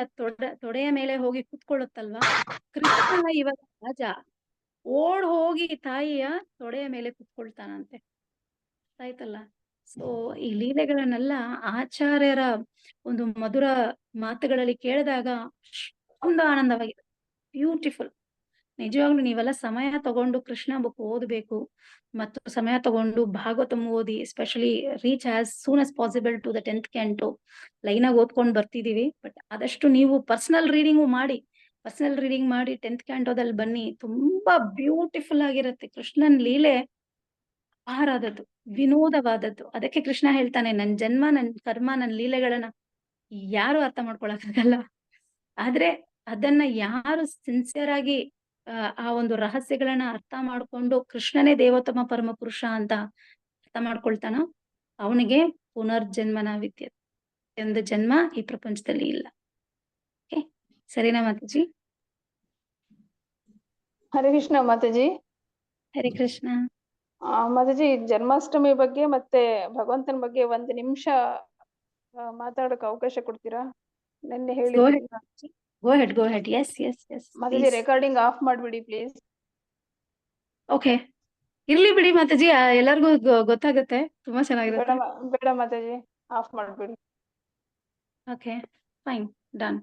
ತೊಡೆಯ ಮೇಲೆ ಹೋಗಿ ಕುತ್ಕೊಳ್ಳುತ್ತಲ್ವಾ, ಕೃಷ್ಣ ಇವಾಗ ರಾಜ ಓಡ್ ಹೋಗಿ ತಾಯಿಯ ತೊಡೆಯ ಮೇಲೆ ಕುತ್ಕೊಳ್ತಾನಂತೆ. ಆಯ್ತಲ್ಲ? ಸೊ ಈ ಲೀಲೆಗಳನ್ನೆಲ್ಲ ಆಚಾರ್ಯರ ಒಂದು ಮಧುರ ಮಾತುಗಳಲ್ಲಿ ಕೇಳಿದಾಗ ಒಂದು ಆನಂದವಾಗಿದೆ. ಬ್ಯೂಟಿಫುಲ್. ನಿಜವಾಗ್ಲೂ ನೀವೆಲ್ಲ ಸಮಯ ತಗೊಂಡು ಕೃಷ್ಣ ಬುಕ್ ಓದಬೇಕು ಮತ್ತು ಸಮಯ ತಗೊಂಡು ಭಾಗವತಂ ಓದಿ, especially reach as soon as possible to the 10th canto. Line ಆಗಿ ಓದ್ಕೊಂಡು ಬರ್ತಿದೀವಿ, ಬಟ್ ಆದಷ್ಟು ನೀವು ಪರ್ಸನಲ್ ರೀಡಿಂಗ್ ಮಾಡಿ 10th ಕ್ಯಾಂಟೋದಲ್ಲಿ ಬನ್ನಿ. ತುಂಬಾ ಬ್ಯೂಟಿಫುಲ್ ಆಗಿರುತ್ತೆ. ಕೃಷ್ಣನ್ ಲೀಲೆ ಅಪಾರವಾದದ್ದು, ವಿನೋದವಾದದ್ದು. ಅದಕ್ಕೆ ಕೃಷ್ಣ ಹೇಳ್ತಾನೆ, ನನ್ ಜನ್ಮ, ನನ್ ಕರ್ಮ, ನನ್ ಲೀಲೆಗಳನ್ನ ಯಾರು ಅರ್ಥ ಮಾಡ್ಕೊಳಕ್ಕಾಗಲ್ಲ. ಆದ್ರೆ ಅದನ್ನ ಯಾರು ಸಿನ್ಸಿಯರ್ ಆಗಿ ಆ ಒಂದು ರಹಸ್ಯಗಳನ್ನ ಅರ್ಥ ಮಾಡ್ಕೊಂಡು ಕೃಷ್ಣನೇ ದೇವೋತ್ತಮ ಪರಮ ಪುರುಷ ಅಂತ ಅರ್ಥ ಮಾಡ್ಕೊಳ್ತಾನೋ ಅವನಿಗೆ ಪುನರ್ಜನ್ಮನ ವಿದ್ಯೆ. ಒಂದು ಜನ್ಮ ಈ ಪ್ರಪಂಚದಲ್ಲಿ ಇಲ್ಲ. ಓಕೆ, ಸರಿನಾ ಮಾತಾಜಿ? ಹರೇ ಕೃಷ್ಣ ಮಾತಾಜಿ. ಹರೇ ಕೃಷ್ಣ. ಮಾತಾಜಿ, ಜನ್ಮಾಷ್ಟಮಿ ಬಗ್ಗೆ ಮತ್ತೆ ಭಗವಂತನ ಬಗ್ಗೆ 1 ನಿಮಿಷ ಮಾತಾಡಕ್ ಅವಕಾಶ ಕೊಡ್ತೀರಾ? ನೆನ್ನೆ ಹೇಳಿದ್ರಿ. Go ahead. Yes. Mataji, recording of ಮಾಡ್ಬಿಡಿ ಪ್ಲೀಸ್. ಓಕೆ, ಇರ್ಲಿ ಬಿಡಿ ಮಾತಾಜಿ, ಎಲ್ಲರಿಗೂ ಗೊತ್ತಾಗುತ್ತೆ. ತುಂಬಾ ಚೆನ್ನಾಗಿರುತ್ತೆ. ಬೇಡ ಮಾತಾಜಿ, ಆಫ್ ಮಾಡ್ಬಿಡಿ. Okay, fine, done.